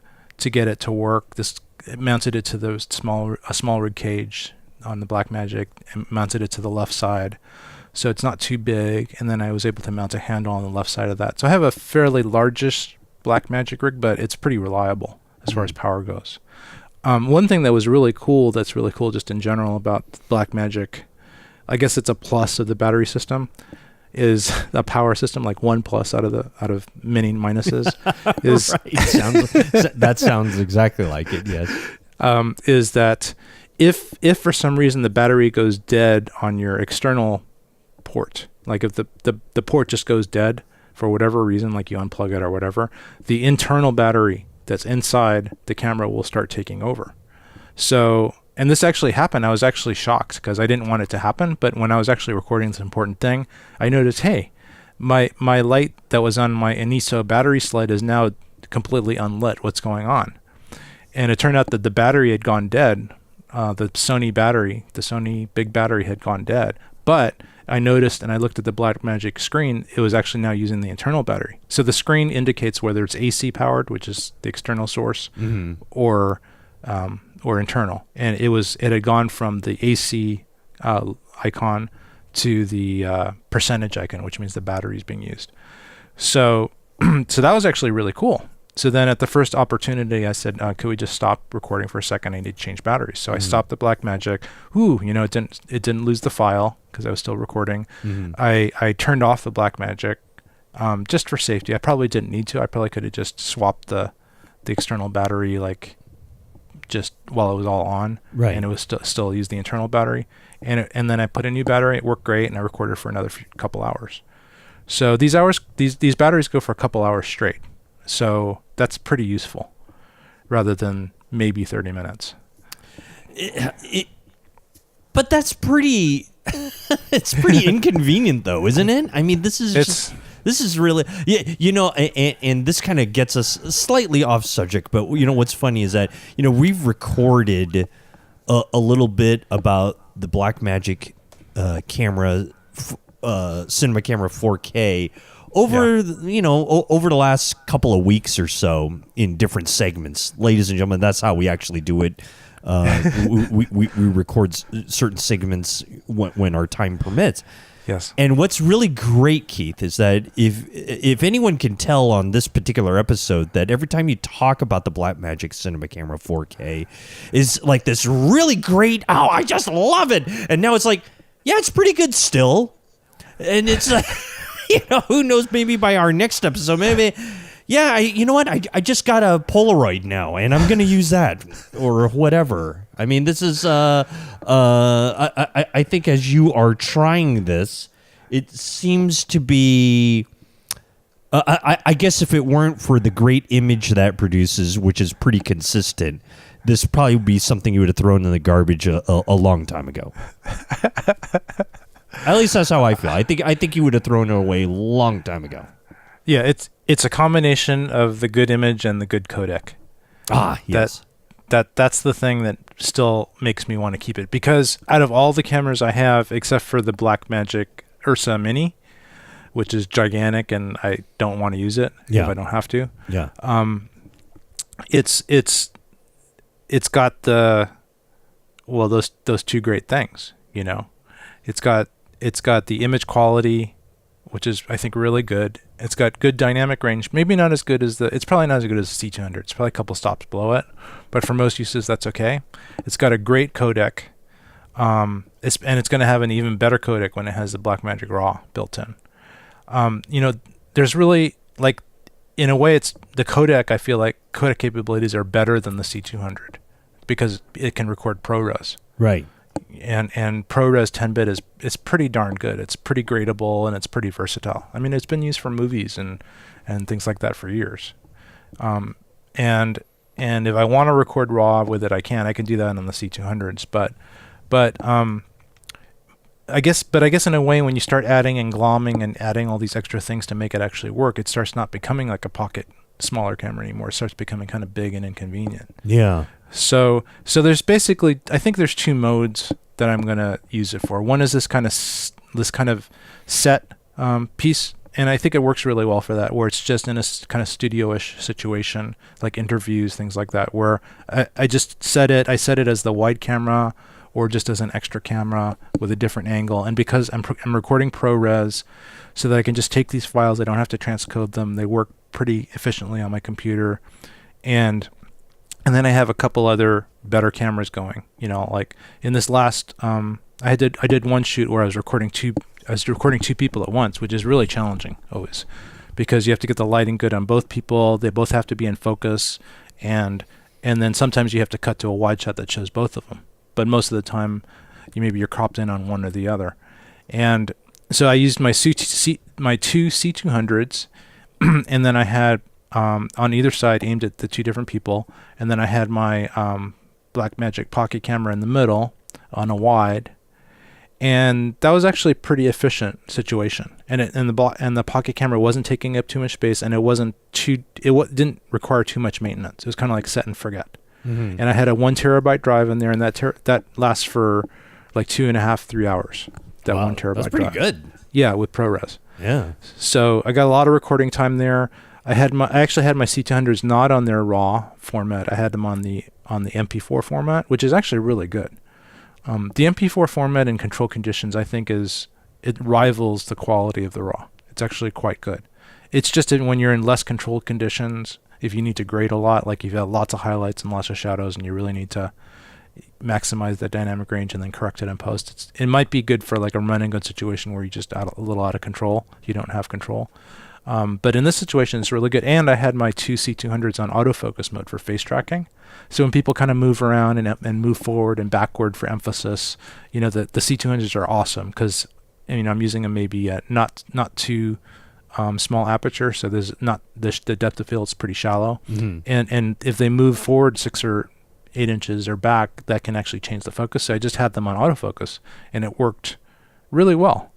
get it to work. Mounted it to a small rig cage on the Blackmagic, and mounted it to the left side, so it's not too big. And then I was able to mount a handle on the left side of that. So I have a fairly largish Blackmagic rig, but it's pretty reliable as far as power goes. One thing that was really cool, that's really cool just in general about Blackmagic, I guess it's a plus of the battery system, is a power system, like one plus out of many minuses. Is right. That sounds exactly like it. Yes. Is that if for some reason the battery goes dead on your external port, like if the port just goes dead for whatever reason, like you unplug it or whatever, the internal battery that's inside the camera will start taking over. So, and this actually happened. I was actually shocked because I didn't want it to happen. But when I was actually recording this important thing, I noticed, hey, my light that was on my Aniso battery sled is now completely unlit. What's going on? And it turned out that the battery had gone dead. The Sony big battery had gone dead. But I noticed, and I looked at the Blackmagic screen, it was actually now using the internal battery. So the screen indicates whether it's AC powered, which is the external source, or internal. And it had gone from the AC icon to the percentage icon, which means the battery is being used. So that was actually really cool. So then at the first opportunity, I said, could we just stop recording for a second? I need to change batteries. So I stopped the Blackmagic. It didn't lose the file because I was still recording. I turned off the Blackmagic just for safety. I probably didn't need to. I probably could have just swapped the external battery just while it was all on, right? And it was still use the internal battery. And then I put a new battery. It worked great, and I recorded for another couple hours. So these batteries go for a couple hours straight. So that's pretty useful, rather than maybe 30 minutes. But that's pretty. It's pretty inconvenient, though, isn't it? I mean, this is really, and this kind of gets us slightly off subject. But what's funny is that we've recorded a little bit about the Blackmagic camera, cinema camera 4K. Over the last couple of weeks or so in different segments, ladies and gentlemen, that's how we actually do it. We record certain segments when our time permits. Yes. And what's really great, Keith, is that if anyone can tell on this particular episode that every time you talk about the Blackmagic Cinema Camera 4K is like this really great, I just love it. And now it's like, yeah, it's pretty good still. And it's like, who knows, maybe by our next episode, maybe, you know what? I just got a Polaroid now, and I'm going to use that or whatever. I mean, this is, I think as you are trying this, it seems to be, I guess if it weren't for the great image that it produces, which is pretty consistent, this probably would be something you would have thrown in the garbage a long time ago. At least that's how I feel. I think you would have thrown it away a long time ago. Yeah, it's a combination of the good image and the good codec. Yes. That's the thing that still makes me want to keep it, because out of all the cameras I have, except for the Blackmagic Ursa Mini, which is gigantic and I don't want to use it if I don't have to. Yeah. It's got those two great things, you know. It's got the image quality, which is I think really good. It's got good dynamic range. Maybe not as good as it's probably not as good as the C200. It's probably a couple stops below it, but for most uses that's okay. It's got a great codec. It's going to have an even better codec when it has the Blackmagic RAW built in. You know, there's really, like, in a way, it's the codec. I feel like codec capabilities are better than the C200 because it can record ProRes. Right. And ProRes 10-bit is pretty darn good. It's pretty gradable and it's pretty versatile. I mean, it's been used for movies and things like that for years. And if I want to record RAW with it, I can do that on the C200s. But I guess in a way, when you start adding and glomming and adding all these extra things to make it actually work, it starts not becoming like a pocket smaller camera anymore. It starts becoming kind of big and inconvenient. Yeah. So there's basically, I think there's two modes that I'm gonna use it for. One is this kind of set piece, and I think it works really well for that, where it's just in a kind of studio-ish situation, like interviews, things like that, where I set it as the wide camera or just as an extra camera with a different angle. And because I'm recording ProRes, so that I can just take these files, I don't have to transcode them. They work pretty efficiently on my computer, and then I have a couple other better cameras going. You know, like in this last, I did one shoot where I was recording two people at once, which is really challenging always, because you have to get the lighting good on both people. They both have to be in focus, and then sometimes you have to cut to a wide shot that shows both of them. But most of the time, you're cropped in on one or the other. And so I used my two C200s, and then I had on either side aimed at the two different people, and then I had my Blackmagic Pocket camera in the middle on a wide, and that was actually a pretty efficient situation. And the Pocket camera wasn't taking up too much space, and it didn't require too much maintenance. It was kind of like set and forget. Mm-hmm. And I had a 1 terabyte drive in there, and that lasts for like 2.5-3 hours. That 1 terabyte that's pretty drive. good. Yeah, with ProRes. Yeah. So I got a lot of recording time there. I actually had my C200s not on their RAW format. I had them on the MP4 format, which is actually really good. The MP4 format in control conditions, I think, it rivals the quality of the RAW. It's actually quite good. It's just when you're in less controlled conditions, if you need to grade a lot, like you've got lots of highlights and lots of shadows, and you really need to maximize the dynamic range and then correct it in post, it might be good for like a run and gun situation where you just a little out of control. You don't have control. But in this situation, it's really good. And I had my two C200s on autofocus mode for face tracking. So when people kind of move around and move forward and backward for emphasis, the C200s are awesome because, I'm using them maybe at not too small aperture. So there's not the depth of field is pretty shallow. Mm-hmm. And if they move forward 6 or 8 inches or back, that can actually change the focus. So I just had them on autofocus, and it worked really well.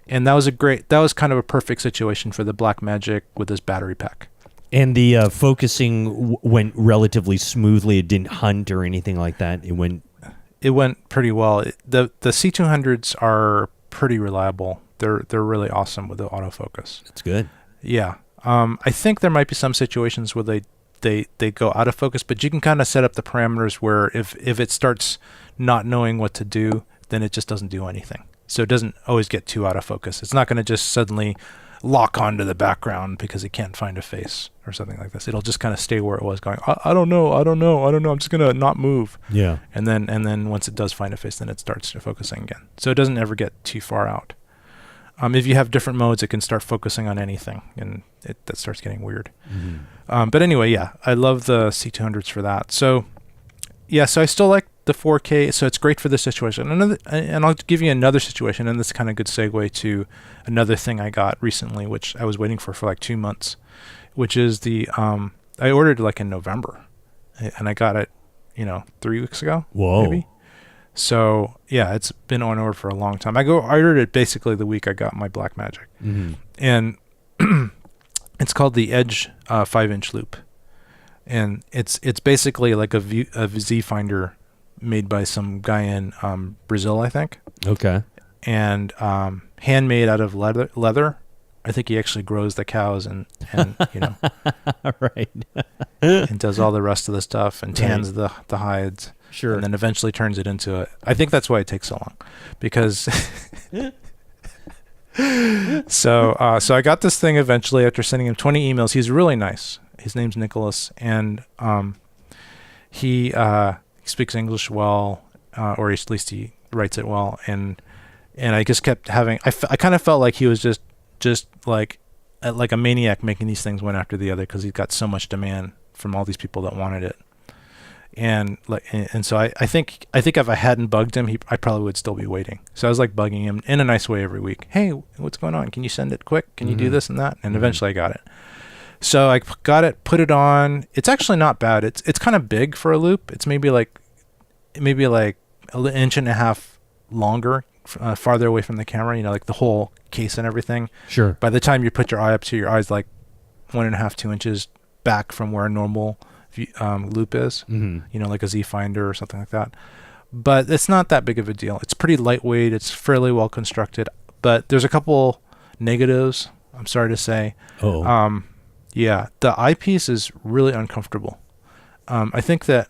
And that was kind of a perfect situation for the Blackmagic with this battery pack. And the focusing went relatively smoothly. It didn't hunt or anything like that. It went pretty well. The C200s are pretty reliable. They're really awesome with the autofocus. That's good. Yeah. I think there might be some situations where they go out of focus, but you can kind of set up the parameters where if it starts not knowing what to do, then it just doesn't do anything. So it doesn't always get too out of focus. It's not going to just suddenly lock onto the background because it can't find a face or something like this. It'll just kind of stay where it was going, I don't know. I'm just going to not move. Yeah. And then once it does find a face, then it starts focusing again. So it doesn't ever get too far out. If you have different modes, it can start focusing on anything, and that starts getting weird. Mm-hmm. But anyway, yeah, I love the C200s for that. So yeah, so I still like the 4K, so it's great for this situation. And I'll give you another situation, and this is kind of a good segue to another thing I got recently, which I was waiting for like 2 months, which is I ordered like in November, and I got it, 3 weeks ago. Whoa. Maybe. So yeah, it's been on order for a long time. I ordered it basically the week I got my Blackmagic, and it's called the Edge 5-inch loop, and it's basically like a Z finder made by some guy in Brazil, I think. Okay. And handmade out of leather. I think he actually grows the cows and you know, right, and does all the rest of the stuff and tans the hides. Sure. And then eventually turns it into a. I think that's why it takes so long, because. So I got this thing eventually after sending him 20 emails. He's really nice. His name's Nicholas, and he speaks English well, or at least he writes it well. And I just kept having. I kind of felt like he was just like a maniac making these things one after the other, because he's got so much demand from all these people that wanted it. And so I think if I hadn't bugged him, I probably would still be waiting. So I was like bugging him in a nice way every week. Hey, what's going on? Can you send it quick? Can you do this and that? And eventually I got it. So I got it, put it on. It's actually not bad. It's kind of big for a loop. It's maybe like an inch and a half longer, farther away from the camera. You know, like the whole case and everything. Sure. By the time you put your eye up to, your eye's like 1.5, 2 inches back from where a normal loop is, you know, like a Z finder or something like that. But it's not that big of a deal. It's pretty lightweight. It's fairly well constructed, but there's a couple negatives, I'm sorry to say. Yeah, the eyepiece is really uncomfortable. I think that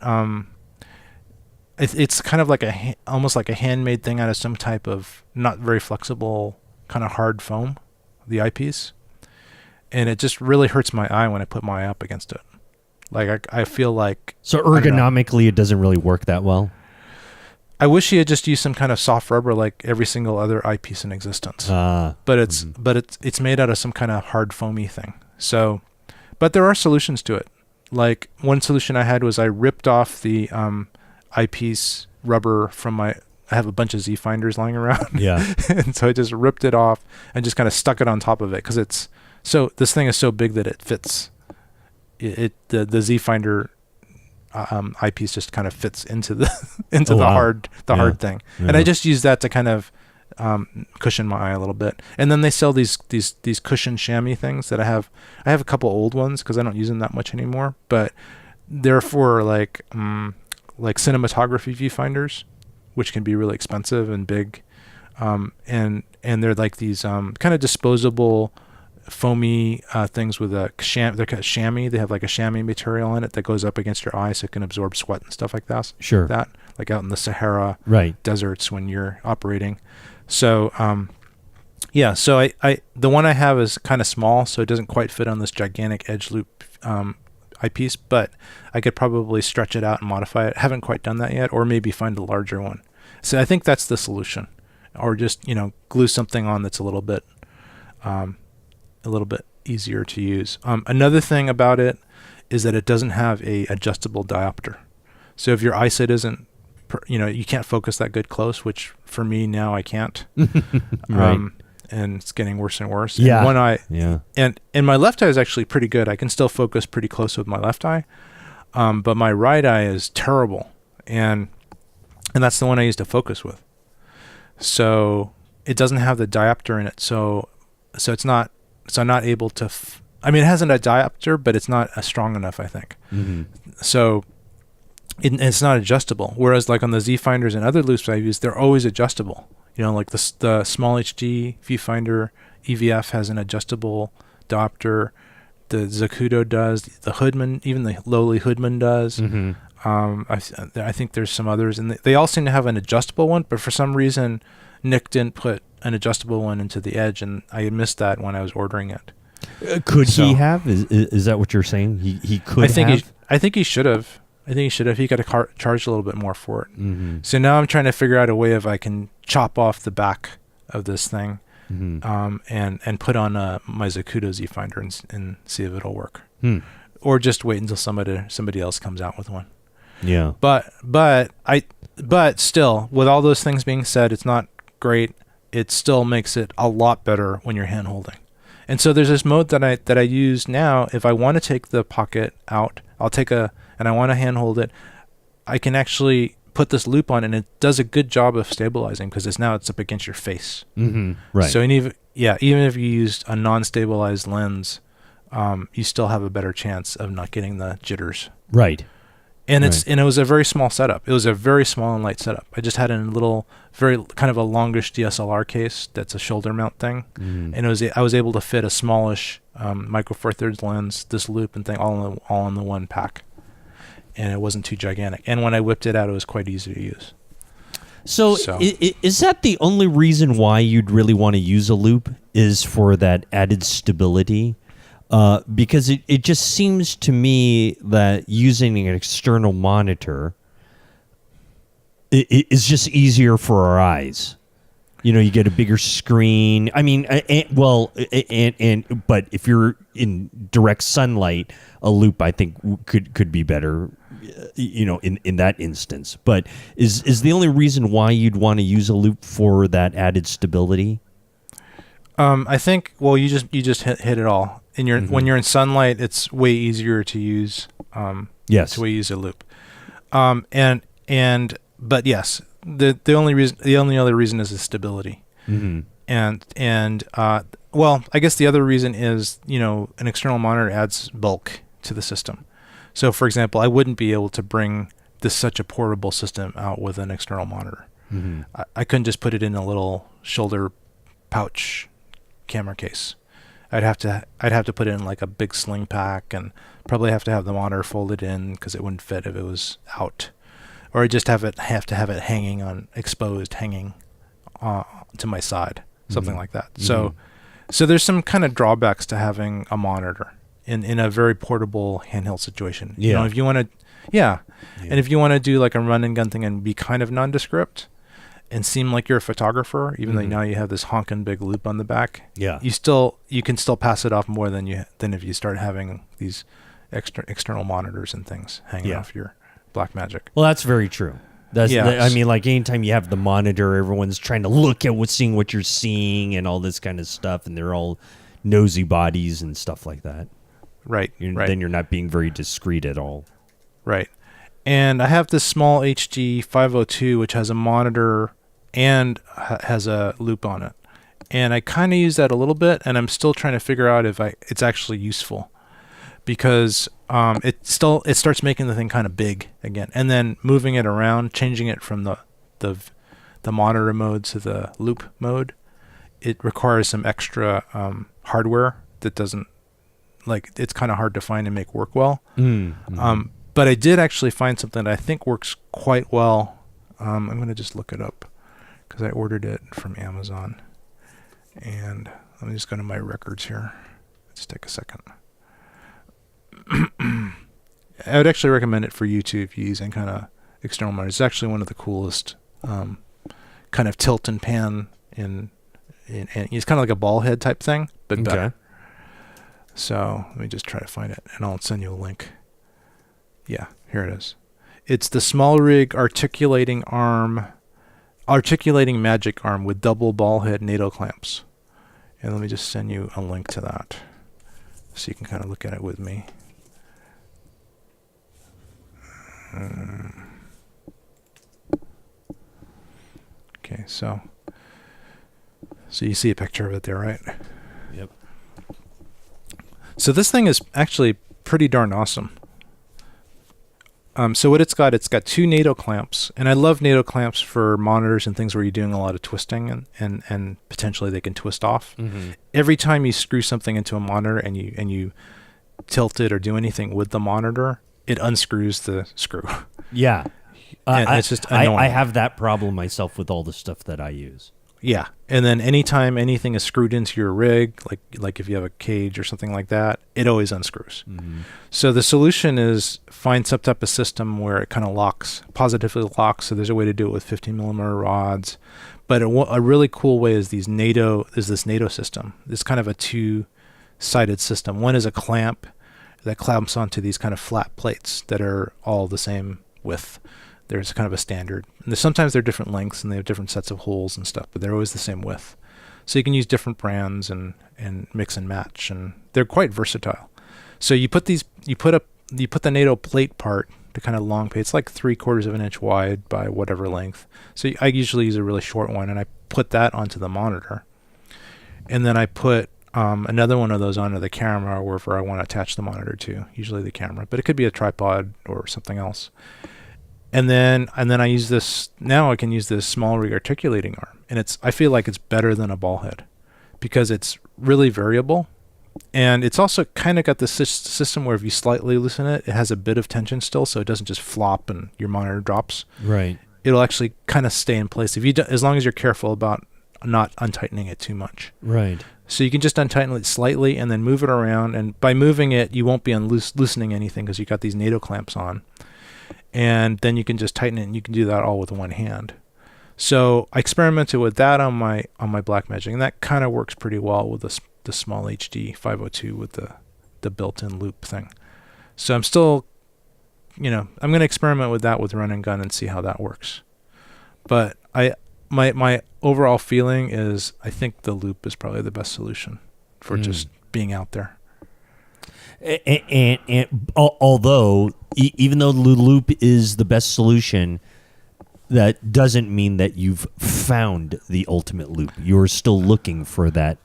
it's kind of like almost like a handmade thing out of some type of not very flexible kind of hard foam, the eyepiece, and it just really hurts my eye when I put my eye up against it. Like I feel like, so ergonomically it doesn't really work that well. I wish he had just used some kind of soft rubber like every single other eyepiece in existence. But it's made out of some kind of hard foamy thing. So, but there are solutions to it. Like one solution I had was I ripped off the eyepiece rubber from I have a bunch of Z finders lying around. Yeah. And so I just ripped it off and just kind of stuck it on top of it, because this thing is so big that it fits. The Z finder eyepiece just kind of fits into the hard thing, and I just use that to kind of cushion my eye a little bit. And then they sell these cushion chamois things that I have a couple old ones because I don't use them that much anymore, but they're for like cinematography viewfinders, which can be really expensive and big, and they're like these kind of disposable foamy things with they're chamois. They have like a chamois material in it that goes up against your eye so it can absorb sweat and stuff like that. Sure. That, like out in the Sahara deserts when you're operating. So so I the one I have is kind of small, so it doesn't quite fit on this gigantic edge loop eyepiece, but I could probably stretch it out and modify it. I haven't quite done that yet, or maybe find a larger one. So I think that's the solution, or just glue something on that's a little bit easier to use. Another thing about it is that it doesn't have a adjustable diopter. So if your eyesight isn't, you can't focus that good close, which for me now I can't. Right. And it's getting worse and worse. Yeah. And one eye. Yeah. And my left eye is actually pretty good. I can still focus pretty close with my left eye. But my right eye is terrible. And that's the one I use to focus with. So it doesn't have the diopter in it. So it's not. So I'm not able to. It has a diopter, but it's not strong enough, I think. Mm-hmm. So it's not adjustable. Whereas like on the Z finders and other loops I use, they're always adjustable. Like the small HD viewfinder EVF has an adjustable diopter. The Zacuto does. The Hoodman, even the lowly Hoodman does. Mm-hmm. I think there's some others, and they all seem to have an adjustable one, but for some reason Nick didn't put an adjustable one into the Edge, and I missed that when I was ordering it. Could he have? Is that what you're saying? He could have? I think he should have. He got to charge a little bit more for it. Mm-hmm. So now I'm trying to figure out a way if I can chop off the back of this thing, mm-hmm. And put on my Zacuto Z finder and see if it'll work. Or just wait until somebody else comes out with one. Yeah. But still, with all those things being said, it's not great. It still makes it a lot better when you're hand holding. And so there's this mode that I use now. If I want to take the Pocket out, and I want to hand hold it, I can actually put this loop on, and it does a good job of stabilizing because it's up against your face. Right. So even if you used a non-stabilized lens, you still have a better chance of not getting the jitters. Right. And it was a very small setup. It was a very small and light setup. I just had it in a little, very kind of a longish DSLR case that's a shoulder mount thing, and I was able to fit a smallish micro four thirds lens, this loop and thing all in the one pack, and it wasn't too gigantic. And when I whipped it out, it was quite easy to use. So is that the only reason why you'd really want to use a loop, is for that added stability? Because it just seems to me that using an external monitor is just easier for our eyes. You get a bigger screen. I mean, but if you're in direct sunlight, a loop I think could be better. In that instance. But is the only reason why you'd want to use a loop for that added stability? I think, well, you just hit it all. When you're in sunlight, it's way easier to use. Yes, to use a loop. But yes, the only other reason is the stability. Well, I guess the other reason is an external monitor adds bulk to the system. So, for example, I wouldn't be able to bring such a portable system out with an external monitor. I couldn't just put it in a little shoulder pouch camera case. I'd have to put it in like a big sling pack, and probably have to have the monitor folded in because it wouldn't fit if it was out, or I just have to have it hanging to my side, something like that. So there's some kind of drawbacks to having a monitor in a very portable handheld situation. If you want to, and if you want to do like a run and gun thing and be kind of nondescript and seem like you're a photographer, even though now you have this honking big loop on the back, you can still pass it off more than if you start having these external monitors and things hanging off your Blackmagic. Well, that's very true. I mean, like anytime you have the monitor, everyone's trying to look at seeing what you're seeing and all this kind of stuff, and they're all nosy bodies and stuff like that. Right. Then you're not being very discreet at all. Right. And I have this small HG 502, which has a monitor and has a loop on it. And I kind of use that a little bit, and I'm still trying to figure out if it's actually useful, because it starts making the thing kind of big again, and then moving it around, changing it from the monitor mode to the loop mode, it requires some extra hardware that doesn't. It's kind of hard to find and make work well. But I did actually find something that I think works quite well. I'm going to just look it up because I ordered it from Amazon. And let me just go to my records here. Let's take a second. I would actually recommend it for you too if you use any kind of external monitor. It's actually one of the coolest kind of tilt and pan and it's kind of like a ball head type thing, but better. So let me just try to find it, and I'll send you a link. Yeah, here it is. It's the small rig articulating magic arm with double ball head NATO clamps. And let me just send you a link to that so you can kind of look at it with me. Okay, so you see a picture of it there, right? Yep. So this thing is actually pretty darn awesome. So what it's got two NATO clamps, and I love NATO clamps for monitors and things where you're doing a lot of twisting and potentially they can twist off. Every time you screw something into a monitor and you tilt it or do anything with the monitor, it unscrews the screw. Yeah. It's just annoying. I have that problem myself with all the stuff that I use. Yeah, and then anytime anything is screwed into your rig, like if you have a cage or something like that, it always unscrews. So the solution is find some type of system where it kind of positively locks. So there's a way to do it with 15mm rods, but a really cool way is this NATO system. It's kind of a two-sided system. One is a clamp that clamps onto these kind of flat plates that are all the same width. There's kind of a standard. And sometimes they're different lengths and they have different sets of holes and stuff, but they're always the same width. So you can use different brands and mix and match, and they're quite versatile. So you put the NATO plate part the kind of long page. It's like 3/4 of an inch wide by whatever length. So I usually use a really short one, and I put that onto the monitor. And then I put another one of those onto the camera, wherever I want to attach the monitor to, usually the camera, but it could be a tripod or something else. And then I use this, now I can use this small rearticulating arm, and I feel like it's better than a ball head because it's really variable. And it's also kind of got this system where if you slightly loosen it, it has a bit of tension still, so it doesn't just flop and your monitor drops. Right. It'll actually kind of stay in place as long as you're careful about not untightening it too much. Right. So you can just untighten it slightly and then move it around. And by moving it, you won't be loosening anything because you got these NATO clamps on. And then you can just tighten it, and you can do that all with one hand. So I experimented with that on my Blackmagic, and that kind of works pretty well with the small HD 502 with the built-in loop thing. So I'm still, I'm going to experiment with that with run and gun and see how that works. But my overall feeling is I think the loop is probably the best solution for just being out there. And although, even though the loop is the best solution, that doesn't mean that you've found the ultimate loop. You're still looking for that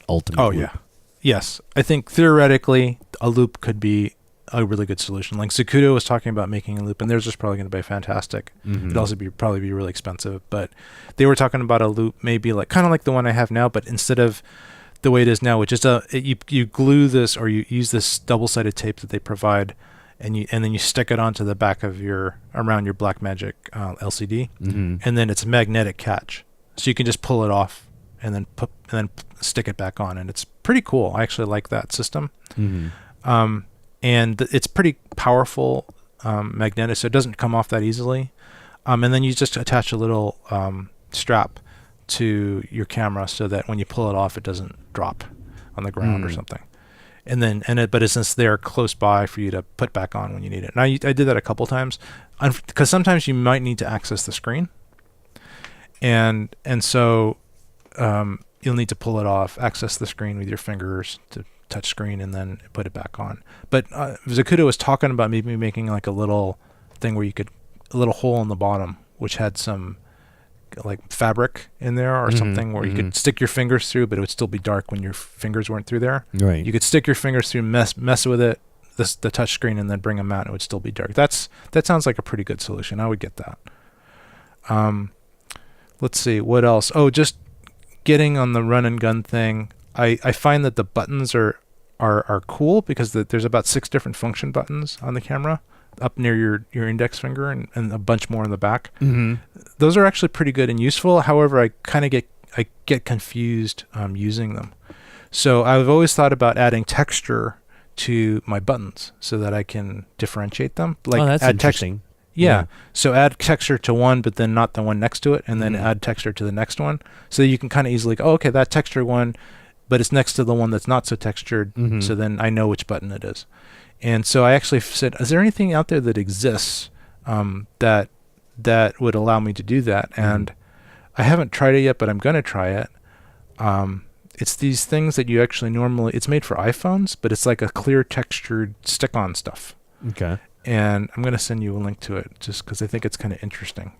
ultimate loop. Yeah. Yes. I think theoretically a loop could be a really good solution. Like Zacuto was talking about making a loop, and theirs is probably going to be fantastic. It'd also probably be really expensive, but they were talking about a loop maybe kind of like the one I have now, but instead of the way it is now, which is you glue this, or you use this double-sided tape that they provide, and then you stick it onto the back of around your Blackmagic LCD, and then it's a magnetic catch, so you can just pull it off and then stick it back on, and it's pretty cool. I actually like that system, and it's pretty powerful magnetic, so it doesn't come off that easily, and then you just attach a little strap to your camera so that when you pull it off, it doesn't drop on the ground or something. But it's there close by for you to put back on when you need it. Now I did that a couple times because sometimes you might need to access the screen, and so you'll need to pull it off, access the screen with your fingers to touch screen, and then put it back on. But Zacuto was talking about maybe making like a little thing where a little hole in the bottom, which had some like fabric in there or something where you could stick your fingers through, but it would still be dark when your fingers weren't through there. Right. You could stick your fingers through, mess with it, the touch screen, and then bring them out, and it would still be dark. That sounds like a pretty good solution. I would get that. Let's see what else. Oh, just getting on the run and gun thing. I find that the buttons are cool because there's about 6 different function buttons on the camera up near your index finger, and a bunch more in the back. Those are actually pretty good and useful. However, I kind of get confused using them. So I've always thought about adding texture to my buttons so that I can differentiate them. Like that's add interesting. Yeah. So add texture to one, but then not the one next to it, and then add texture to the next one. So you can kind of easily go, okay, that texture one, but it's next to the one that's not so textured. So then I know which button it is. And so I actually said, is there anything out there that exists that would allow me to do that? And I haven't tried it yet, but I'm going to try it. It's these things that you actually it's made for iPhones, but it's like a clear textured stick-on stuff. Okay. And I'm going to send you a link to it just because I think it's kind of interesting.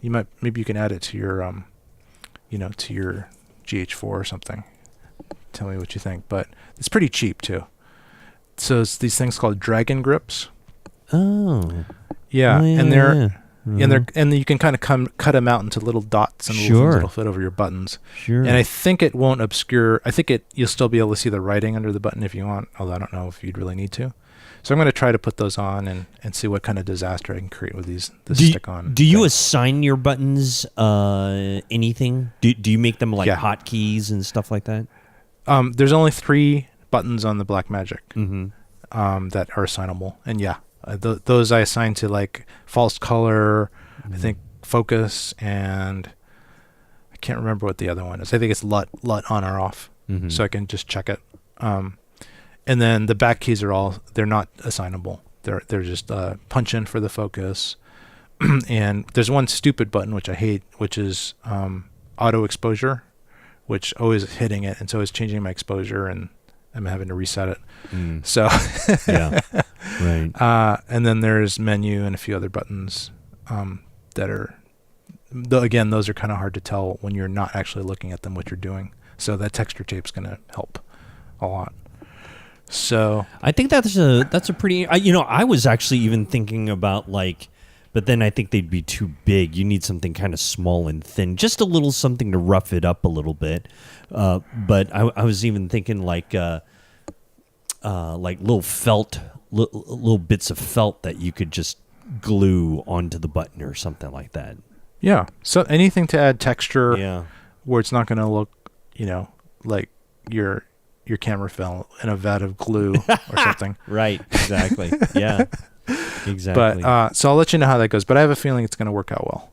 Maybe you can add it to your, to your GH4 or something. Tell me what you think. But it's pretty cheap too. So it's these things called dragon grips. Oh. Yeah, and they're Mm-hmm. And you can kind of cut them out into little dots and little things that'll fit over your buttons. Sure. And I think it won't obscure. I think you'll still be able to see the writing under the button if you want, although I don't know if you'd really need to. So I'm going to try to put those on and see what kind of disaster I can create with this stick-on. Do you assign your buttons anything? Do you make them like hotkeys and stuff like that? There's only 3 buttons on the Blackmagic that are assignable, and those I assign to like false color, I think focus, and I can't remember what the other one is. I think it's LUT on or off, so I can just check it. And then the back keys they're not assignable. They're just punch in for the focus. And there's one stupid button which I hate, which is auto exposure, which always hitting it, and so it's changing my exposure, and I'm having to reset it. So Right. And then there's menu and a few other buttons that are, again, those are kind of hard to tell when you're not actually looking at them what you're doing. So that texture tape's going to help a lot. So I think that's a pretty. I was actually even thinking about but then I think they'd be too big. You need something kind of small and thin, just a little something to rough it up a little bit. But I was even thinking like little felt, little bits of felt that you could just glue onto the button or something like that. Yeah. So anything to add texture, Yeah. where it's not going to look, like your camera fell in a vat of glue or something. Right. Exactly. Yeah. Exactly. But so I'll let you know how that goes. But I have a feeling it's going to work out well.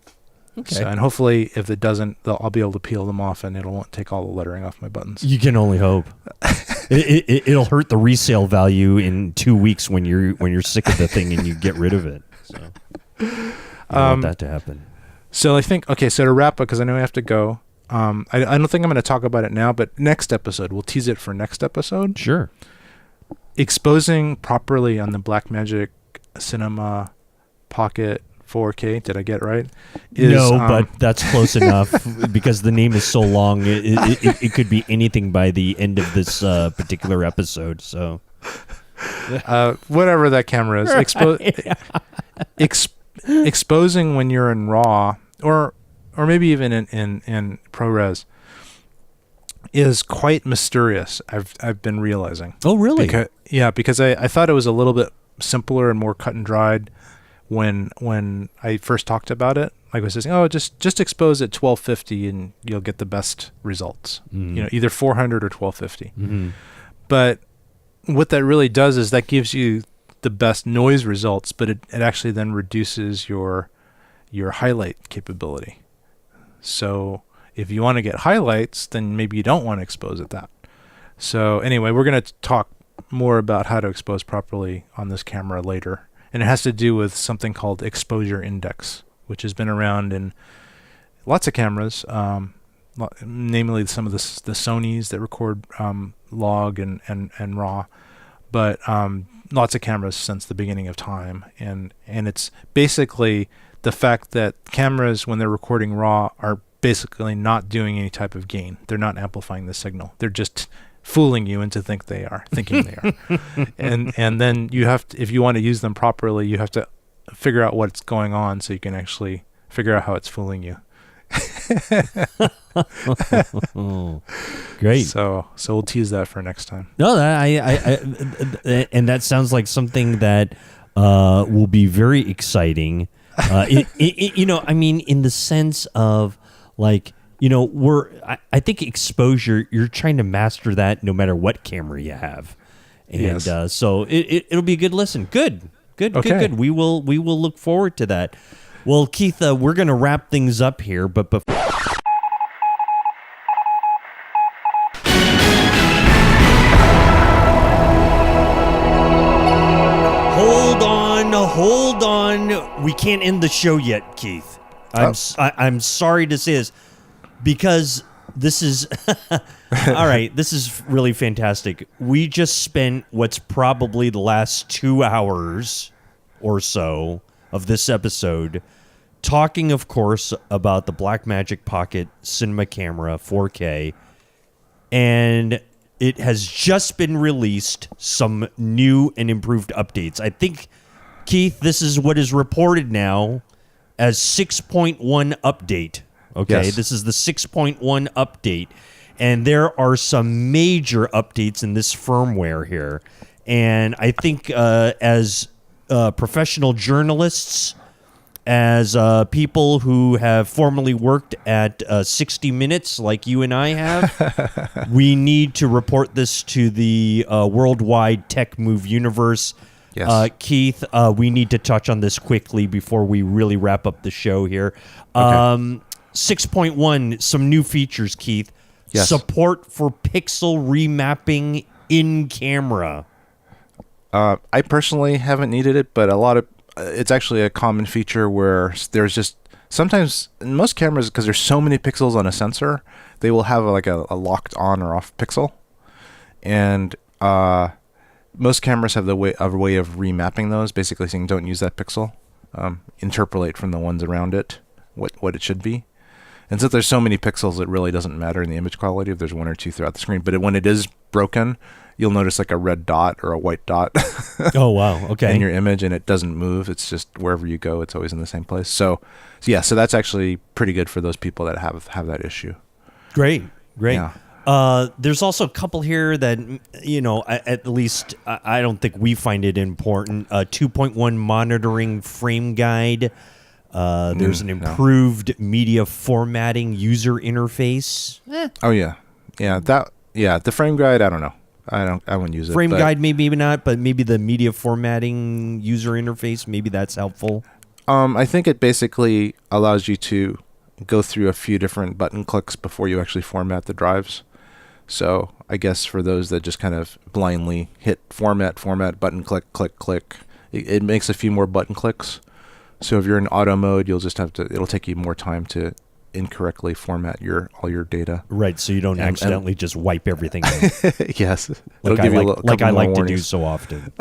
Okay. So, and hopefully, if it doesn't, I'll be able to peel them off, and it won't take all the lettering off my buttons. You can only hope. It'll hurt the resale value in 2 weeks when you're sick of the thing and you get rid of it. So you want that to happen. So I think, okay, so to wrap up, because I know I have to go, I don't think I'm going to talk about it now, but next episode, we'll tease it for next episode. Sure. Exposing properly on the Blackmagic Cinema Pocket 4K, did I get it right? No, but that's close enough because the name is so long. It could be anything by the end of this particular episode. So, whatever that camera is, exposing when you're in RAW or maybe even in ProRes is quite mysterious. I've been realizing. Oh, really? Because I thought it was a little bit simpler and more cut and dried when I first talked about it. Like I was saying, just expose at 1250 and you'll get the best results. Either 400 or 1250. Mm-hmm. But what that really does is that gives you the best noise results, but it actually then reduces your highlight capability. So if you want to get highlights, then maybe you don't want to expose at that. So anyway, we're going to talk more about how to expose properly on this camera later. And it has to do with something called exposure index, which has been around in lots of cameras, namely some of the Sonys that record log and RAW, but lots of cameras since the beginning of time. And it's basically the fact that cameras, when they're recording RAW, are basically not doing any type of gain. They're not amplifying the signal. They're just fooling you into thinking they are. And then you have to, if you want to use them properly, you have to figure out what's going on so you can actually figure out how it's fooling you. Great. So we'll tease that for next time. No, and that sounds like something that will be very exciting. I mean, in the sense of like, I think exposure, you're trying to master that no matter what camera you have. And yes. So it'll be a good listen. Good. Okay. We will look forward to that. Well, Keith, we're going to wrap things up here, but before... Hold on. We can't end the show yet, Keith. I'm sorry to say this, because this is all right. This is really fantastic. We just spent what's probably the last 2 hours or so of this episode talking, of course, about the Blackmagic Pocket Cinema Camera 4K, and it has just been released some new and improved updates. I think, Keith, this is what is reported now as 6.1 update. Okay, yes. This is the 6.1 update, and there are some major updates in this firmware here. And I think as professional journalists, as people who have formerly worked at 60 Minutes like you and I have, we need to report this to the worldwide tech move universe. Yes. Keith, we need to touch on this quickly before we really wrap up the show here. Okay. 6.1, some new features, Keith. Yes. Support for pixel remapping in camera. I personally haven't needed it, but it's actually a common feature where there's just sometimes in most cameras, because there's so many pixels on a sensor, they will have like a locked on or off pixel. And most cameras have a way of remapping those, basically saying don't use that pixel, interpolate from the ones around it what it should be. And since there's so many pixels, it really doesn't matter in the image quality if there's one or two throughout the screen. But when it is broken, you'll notice like a red dot or a white dot. Oh, wow. Okay. In your image, and it doesn't move. It's just wherever you go, it's always in the same place. So that's actually pretty good for those people that have that issue. Great. Yeah. There's also a couple here that, at least I don't think we find it important. 2.1 monitoring frame guide. There's an improved media formatting user interface. Oh yeah. The frame guide, I don't know. I wouldn't use it. Frame guide, maybe not, but maybe the media formatting user interface, maybe that's helpful. I think it basically allows you to go through a few different button clicks before you actually format the drives. So I guess for those that just kind of blindly hit format, button click, click, it makes a few more button clicks. So if you're in auto mode, you'll just have to, it'll take you more time to incorrectly format all your data. Right, so you don't accidentally just wipe everything out. Yes. Like I like to do so often.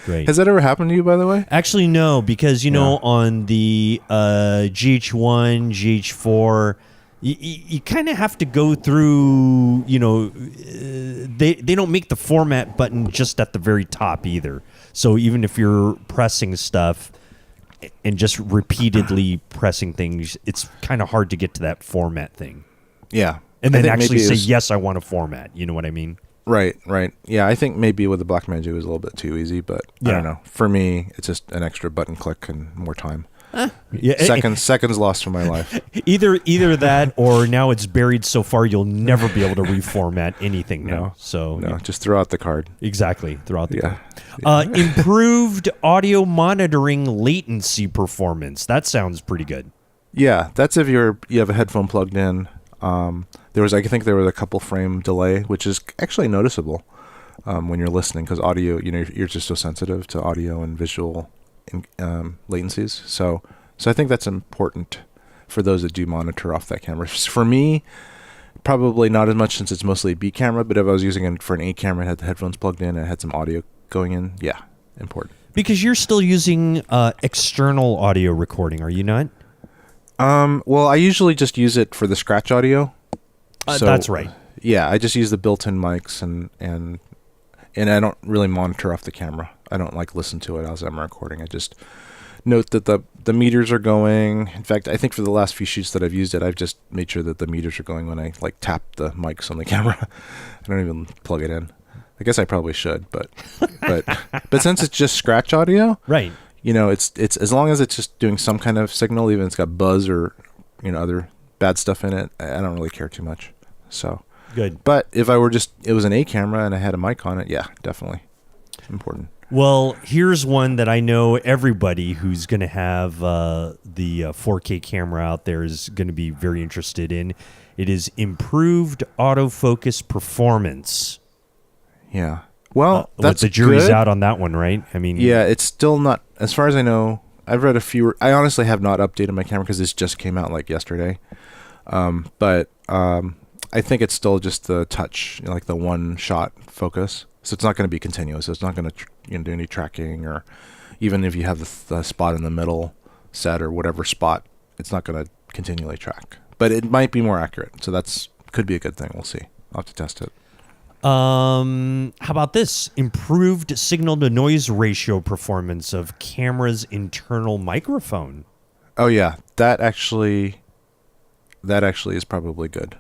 Great. Has that ever happened to you, by the way? Actually, no, because, on the GH1, GH4, you kind of have to go through, they don't make the format button just at the very top either. So even if you're pressing stuff and just repeatedly pressing things, it's kind of hard to get to that format thing. Yeah. And then actually say, yes, I want to format. You know what I mean? Right. Yeah, I think maybe with the Blackmagic it was a little bit too easy, but I don't know. For me, it's just an extra button click and more time. Seconds lost from my life. Either that, or now it's buried so far you'll never be able to reformat anything now. Just throw out the card. Exactly, throw out the card. Improved audio monitoring latency performance. That sounds pretty good. Yeah, that's if you have a headphone plugged in. I think there was a couple frame delay, which is actually noticeable when you're listening, because audio, you're just so sensitive to audio and visual latencies. So I think that's important for those that do monitor off that camera. For me, probably not as much, since it's mostly a B camera, but if I was using it for an A camera and had the headphones plugged in and had some audio going in, important. Because you're still using external audio recording, are you not? Well, I usually just use it for the scratch audio. That's right. Yeah, I just use the built-in mics and I don't really monitor off the camera. I don't listen to it as I'm recording. I just note that the meters are going. In fact, I think for the last few shoots that I've used it, I've just made sure that the meters are going when I tap the mics on the camera. I don't even plug it in. I guess I probably should, but since it's just scratch audio, right? It's as long as it's just doing some kind of signal, even if it's got buzz or other bad stuff in it, I don't really care too much. So good. But if I were it was an A camera and I had a mic on it, definitely important. Well, here's one that I know everybody who's going to have the 4K camera out there is going to be very interested in. It is improved autofocus performance. Yeah. Well, that's the jury's good. out on that one, right? I mean, yeah, it's still not, as far as I know. I've read a few. I honestly have not updated my camera because this just came out yesterday. But I think it's still just the touch, the one shot focus. So it's not going to be continuous. So it's not going to do any tracking, or even if you have the spot in the middle set or whatever spot, it's not going to continually track. But it might be more accurate. So could be a good thing. We'll see. I'll have to test it. How about this? Improved signal to noise ratio performance of camera's internal microphone. Oh yeah, that actually is probably good.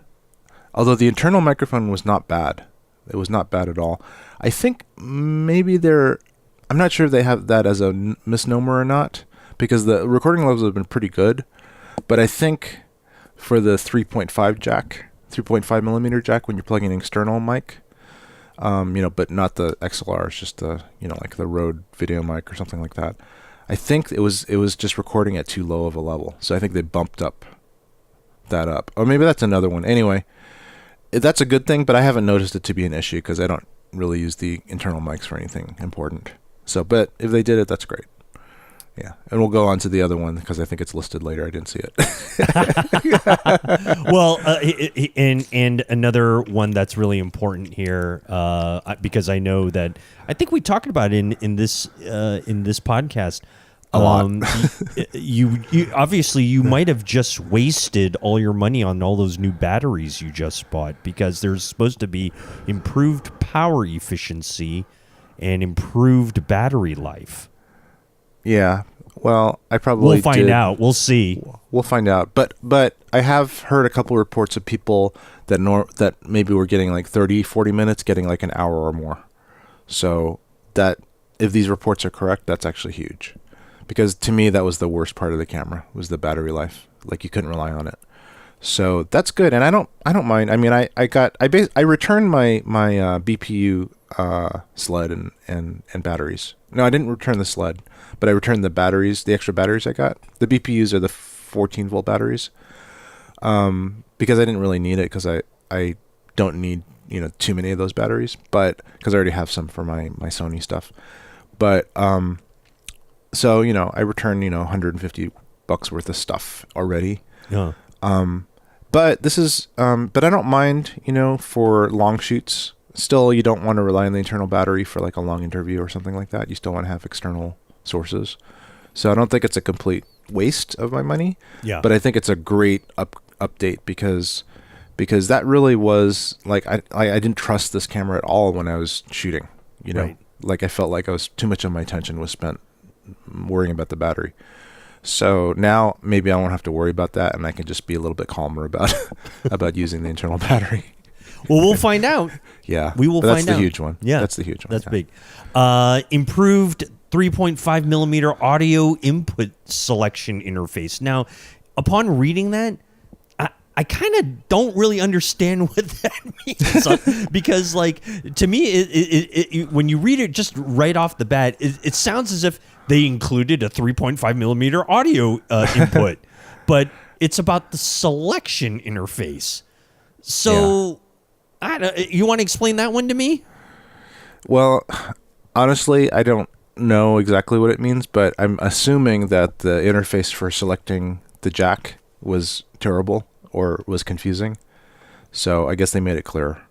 Although the internal microphone was not bad. It was not bad at all. I think maybe I'm not sure if they have that as a misnomer or not, because the recording levels have been pretty good. But I think for the 3.5 millimeter jack, when you're plugging an external mic, but not the XLR, it's just the, the Rode video mic or something like that. I think it was just recording at too low of a level. So I think they bumped that up. Or maybe that's another one. Anyway, that's a good thing, but I haven't noticed it to be an issue because I don't really use the internal mics for anything important. So, but if they did it, that's great. Yeah, and we'll go on to the other one because I think it's listed later. I didn't see it. Well, and another one that's really important here, because I know that I think we talked about it in this podcast. A lot. You obviously you might have just wasted all your money on all those new batteries you just bought, because there's supposed to be improved power efficiency and improved battery life. Yeah. Well, I probably we'll find out. We'll see. We'll find out. But I have heard a couple reports of people that maybe were getting like 30, 40 minutes, getting like an hour or more. So that if these reports are correct, that's actually huge. Because to me, that was the worst part of the camera, was the battery life. Like you couldn't rely on it. So that's good, and I don't mind. I mean, I returned my BPU sled and batteries. No, I didn't return the sled, but I returned the batteries, the extra batteries I got. The BPUs are the 14-volt batteries, because I didn't really need it, because I don't need too many of those batteries, but because I already have some for my Sony stuff. But so I returned $150 worth of stuff already. Yeah. But this is but I don't mind for long shoots. Still, you don't want to rely on the internal battery for like a long interview or something like that. You still want to have external sources. So I don't think it's a complete waste of my money. Yeah. But I think it's a great update because that really was like I didn't trust this camera at all when I was shooting. Right. Like I felt like too much of my attention was spent worrying about the battery. So now maybe I won't have to worry about that, and I can just be a little bit calmer about using the internal battery. Well, we'll find out. Yeah, we will find out. That's the huge one. Yeah, that's the huge one. That's big. Improved 3.5 millimeter audio input selection interface. Now, upon reading that, I kind of don't really understand what that means, because, like, to me, it when you read it just right off the bat, it sounds as if they included a 3.5 millimeter audio input, but it's about the selection interface. So, yeah. You want to explain that one to me? Well, honestly, I don't know exactly what it means, but I'm assuming that the interface for selecting the jack was terrible or was confusing. So I guess they made it clearer.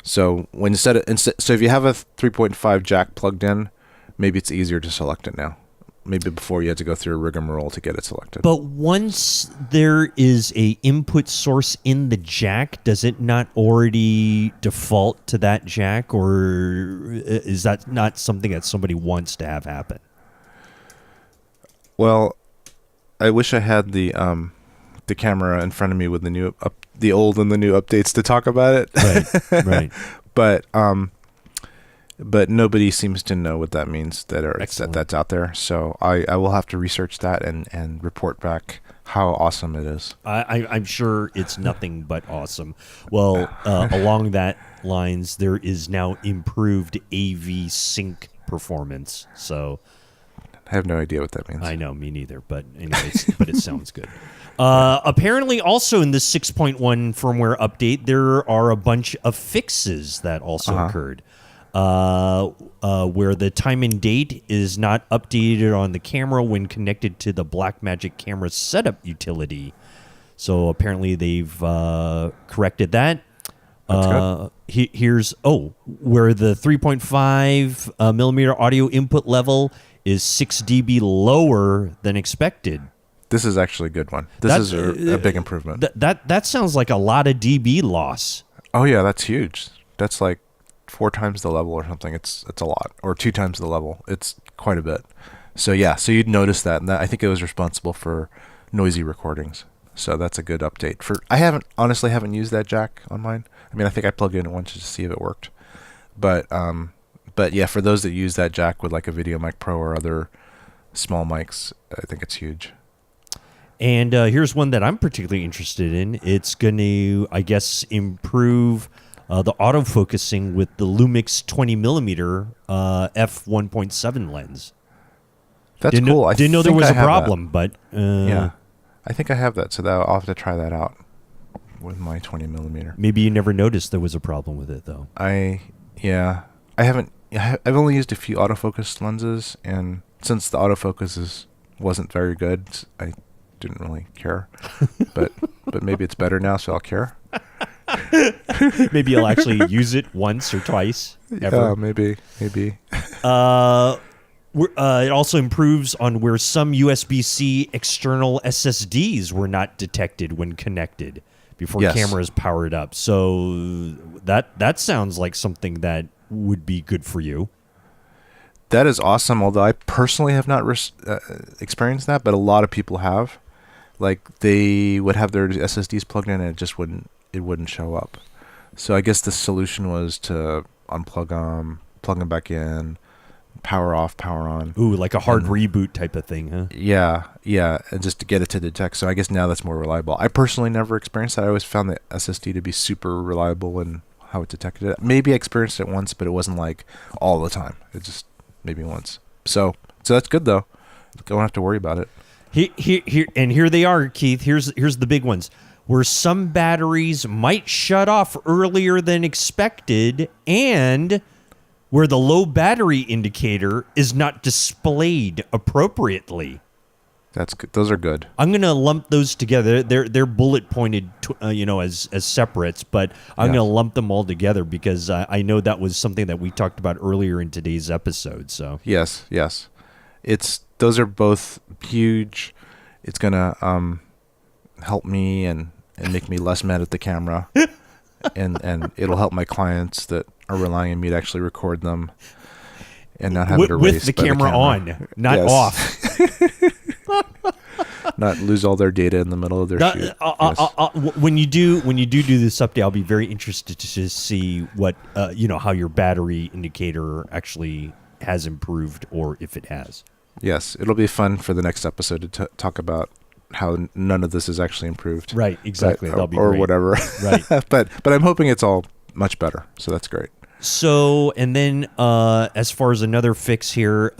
So so if you have a 3.5 jack plugged in, maybe it's easier to select it now. Maybe before you had to go through a rigmarole to get it selected. But once there is a input source in the jack, does it not already default to that jack, or is that not something that somebody wants to have happen? Well, I wish I had the camera in front of me with the old and the new updates to talk about it. Right. But nobody seems to know what that means that's out there. So I will have to research that and report back how awesome it is. I'm sure it's nothing but awesome. Well, along that lines, there is now improved AV sync performance. So I have no idea what that means. I know, me neither. But anyways, but it sounds good. Apparently, also in the 6.1 firmware update, there are a bunch of fixes that also occurred. Where the time and date is not updated on the camera when connected to the Blackmagic camera setup utility. So apparently they've corrected that. That's good. Here's where the 3.5 millimeter audio input level is 6 dB lower than expected. This is actually a good one. This is a big improvement. That sounds like a lot of dB loss. Oh yeah, that's huge. That's like 4 times the level or something. It's a lot, or 2 times the level. It's quite a bit. So yeah, so you'd notice that, and I think it was responsible for noisy recordings. So that's a good update. I honestly haven't used that jack on mine. I mean, I think I plugged it in once just to see if it worked. But yeah, for those that use that jack with like a Video Mic Pro or other small mics, I think it's huge. And here's one that I'm particularly interested in. It's going to, I guess, improve the autofocusing with the Lumix 20 millimeter f1.7 lens. That's cool. I didn't know there was a problem, but yeah, I think I have that, so I'll have to try that out with my 20 millimeter. Maybe you never noticed there was a problem with it, though. I haven't. I've only used a few autofocus lenses, and since the autofocus is wasn't very good. I didn't really care, but maybe it's better now, so I'll care. Maybe you'll actually use it once or twice. Ever. Yeah, maybe. It also improves on where some USB-C external SSDs were not detected when connected before cameras powered up. So that sounds like something that would be good for you. That is awesome, although I personally have not experienced that, but a lot of people have. Like, they would have their SSDs plugged in and it just wouldn't show up. So I guess the solution was to unplug them, plug them back in, power off, power on. Ooh, like a hard reboot type of thing, huh? Yeah, and just to get it to detect. So I guess now that's more reliable. I personally never experienced that. I always found the SSD to be super reliable in how it detected it. Maybe I experienced it once, but it wasn't like all the time. It just maybe once. So that's good though. Don't have to worry about it. Here they are, Keith. Here's the big ones. Where some batteries might shut off earlier than expected, and where the low battery indicator is not displayed appropriately. That's good. Those are good. I'm going to lump those together. They're bullet pointed, as separates, but I'm going to lump them all together because I know that was something that we talked about earlier in today's episode. So yes, those are both huge. It's going to help me and make me less mad at the camera, and it'll help my clients that are relying on me to actually record them and not have it erased with the by camera on, not off. Not lose all their data in the middle of their shoot. When you do this update, I'll be very interested to see what how your battery indicator actually has improved, or if it has. Yes, it'll be fun for the next episode to talk about how none of this is actually improved. Right, exactly. That'll be or great. Whatever. Right, but I'm hoping it's all much better. So that's great. So, and then as far as another fix here,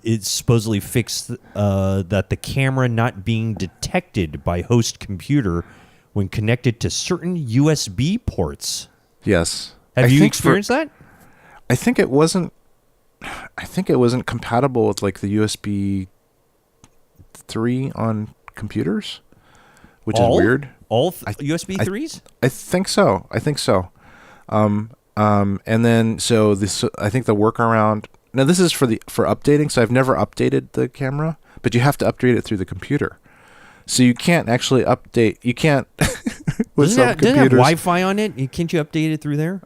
it's supposedly fixed that the camera not being detected by host computer when connected to certain USB ports. Yes. Have you experienced that? I think it wasn't compatible with like the USB 3 on computers, which is weird. All USB 3s? I think so. And then so this, I think the workaround. Now this is for updating. So I've never updated the camera, but you have to update it through the computer. So you can't actually update. You can't. Doesn't it have Wi-Fi on it? Can't you update it through there?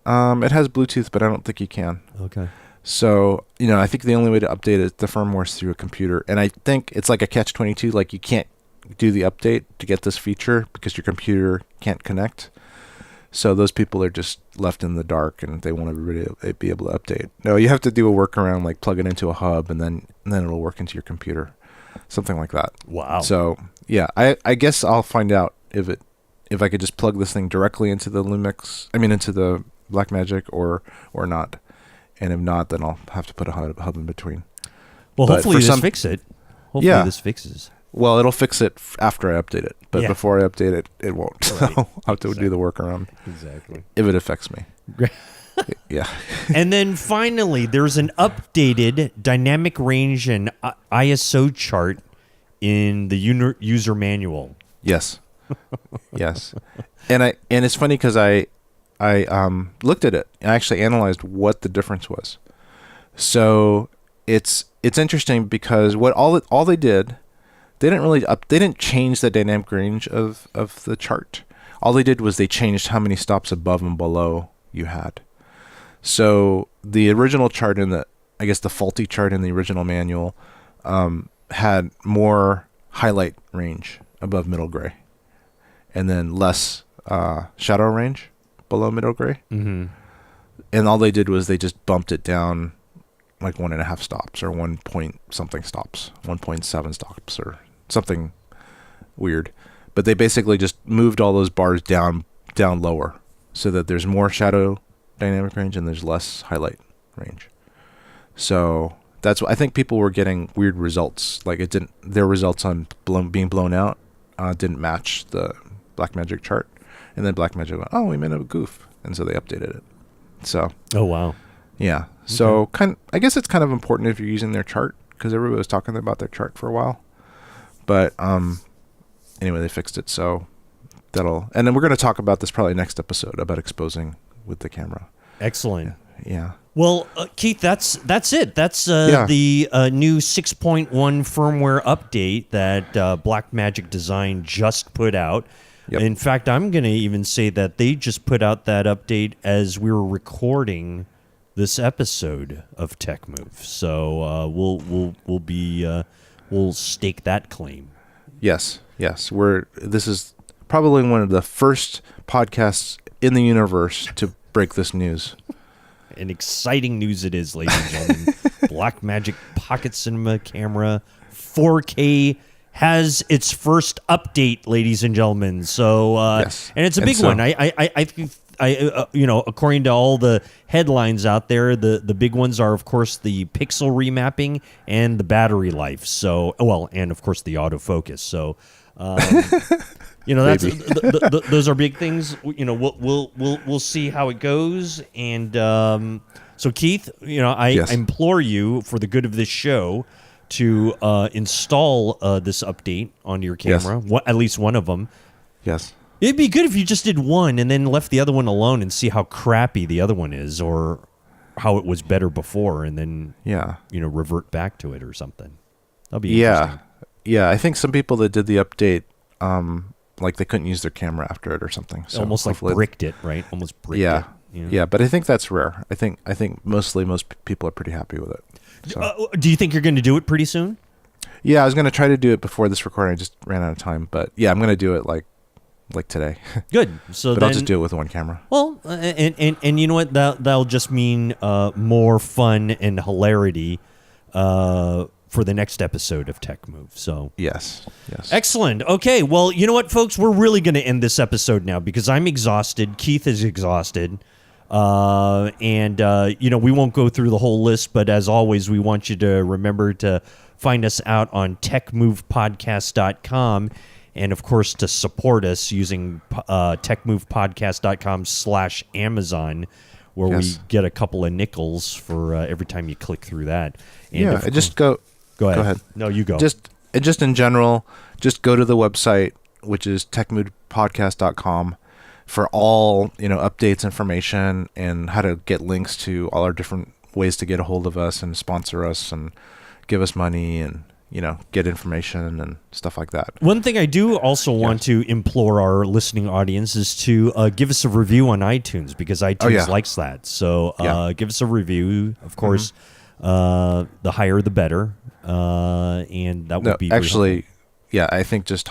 It has Bluetooth, but I don't think you can. Okay. So, I think the only way to update it, the firmware, is through a computer. And I think it's like a catch-22. Like, you can't do the update to get this feature because your computer can't connect. So those people are just left in the dark, and they won't ever be able to update. No, you have to do a workaround, like plug it into a hub, and then it'll work into your computer. Something like that. Wow. So, yeah, I guess I'll find out if I could just plug this thing directly into the into the Blackmagic or not. And if not, then I'll have to put a hub in between. Well, hopefully this fixes it. Hopefully this fixes. Well, it'll fix it after I update it. But before I update it, it won't. Right. So I'll have to do the workaround. Exactly. If it affects me. Yeah. And then finally, there's an updated dynamic range and ISO chart in the user manual. Yes. Yes. And it's funny because I looked at it and actually analyzed what the difference was. So it's interesting because what all they did, they didn't change the dynamic range of the chart. All they did was they changed how many stops above and below you had. So the original chart the faulty chart in the original manual had more highlight range above middle gray, and then less shadow range below middle gray. Mm-hmm. And all they did was they just bumped it down like 1.5 stops or 1 point something stops, 1.7 stops or something weird. But they basically just moved all those bars down lower so that there's more shadow dynamic range and there's less highlight range. So that's what I think people were getting weird results. Like their results on being blown out didn't match the Blackmagic chart. And then Blackmagic went, oh, we made a goof. And so they updated it. So. Oh, wow. Yeah. So I guess it's kind of important if you're using their chart because everybody was talking about their chart for a while. But anyway, they fixed it, so and then we're going to talk about this probably next episode about exposing with the camera. Excellent. Yeah. Well, Keith, that's it. That's the new 6.1 firmware update that Blackmagic Design just put out. Yep. In fact, I'm going to even say that they just put out that update as we were recording this episode of Tech Move. So we'll stake that claim. Yes. This is probably one of the first podcasts in the universe to break this news. And exciting news it is, ladies and gentlemen. Blackmagic Pocket Cinema Camera 4K has its first update, ladies and gentlemen. So, yes. And it's a big one. I think, according to all the headlines out there, the big ones are, of course, the pixel remapping and the battery life. So, and of course the autofocus. So, that's those are big things. We'll see how it goes. And so, Keith, I implore you, for the good of this show, to install this update onto your camera. Yes. At least one of them. Yes. It'd be good if you just did one and then left the other one alone and see how crappy the other one is, or how it was better before, and then revert back to it or something. That'll be interesting. Yeah. I think some people that did the update, like they couldn't use their camera after it or something. So almost like bricked it, right? Almost bricked it. Yeah, but I think that's rare. I think most people are pretty happy with it. So. Do you think you're going to do it pretty soon? Yeah, I was going to try to do it before this recording. I just ran out of time, but yeah, I'm going to do it like today. Good. So but I'll just do it with one camera. Well, and you know what? That'll just mean more fun and hilarity for the next episode of Tech Move. So yes. Excellent. Okay, well, you know what, folks? We're really going to end this episode now because I'm exhausted. Keith is exhausted. We won't go through the whole list, but as always, we want you to remember to find us out on techmovepodcast.com, and of course to support us using techmovepodcast.com/Amazon, where we get a couple of nickels for every time you click through that. And Go ahead. No, you go. Just in general, just go to the website, which is techmovepodcast.com, for all updates, information, and how to get links to all our different ways to get a hold of us and sponsor us and give us money and get information and stuff like that. One thing I do also want to implore our listening audience is to give us a review on iTunes, because iTunes likes that. So give us a review. Of course, the higher the better, and that would be actually. Yeah, I think just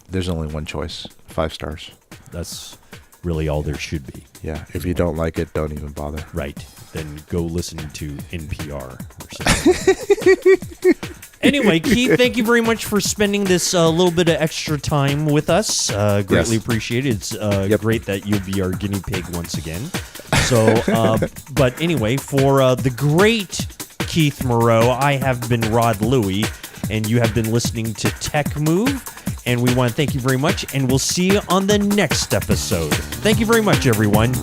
there's only one choice: 5 stars. That's really all there should be. Yeah, if you don't like it, don't even bother. Right. Then go listen to NPR or something. Anyway, Keith, thank you very much for spending this little bit of extra time with us. Greatly appreciated. It's great that you'll be our guinea pig once again. So, but anyway, for the great Keith Moreau, I have been Rod Louie, and you have been listening to Tech Move. And we want to thank you very much, and we'll see you on the next episode. Thank you very much, everyone.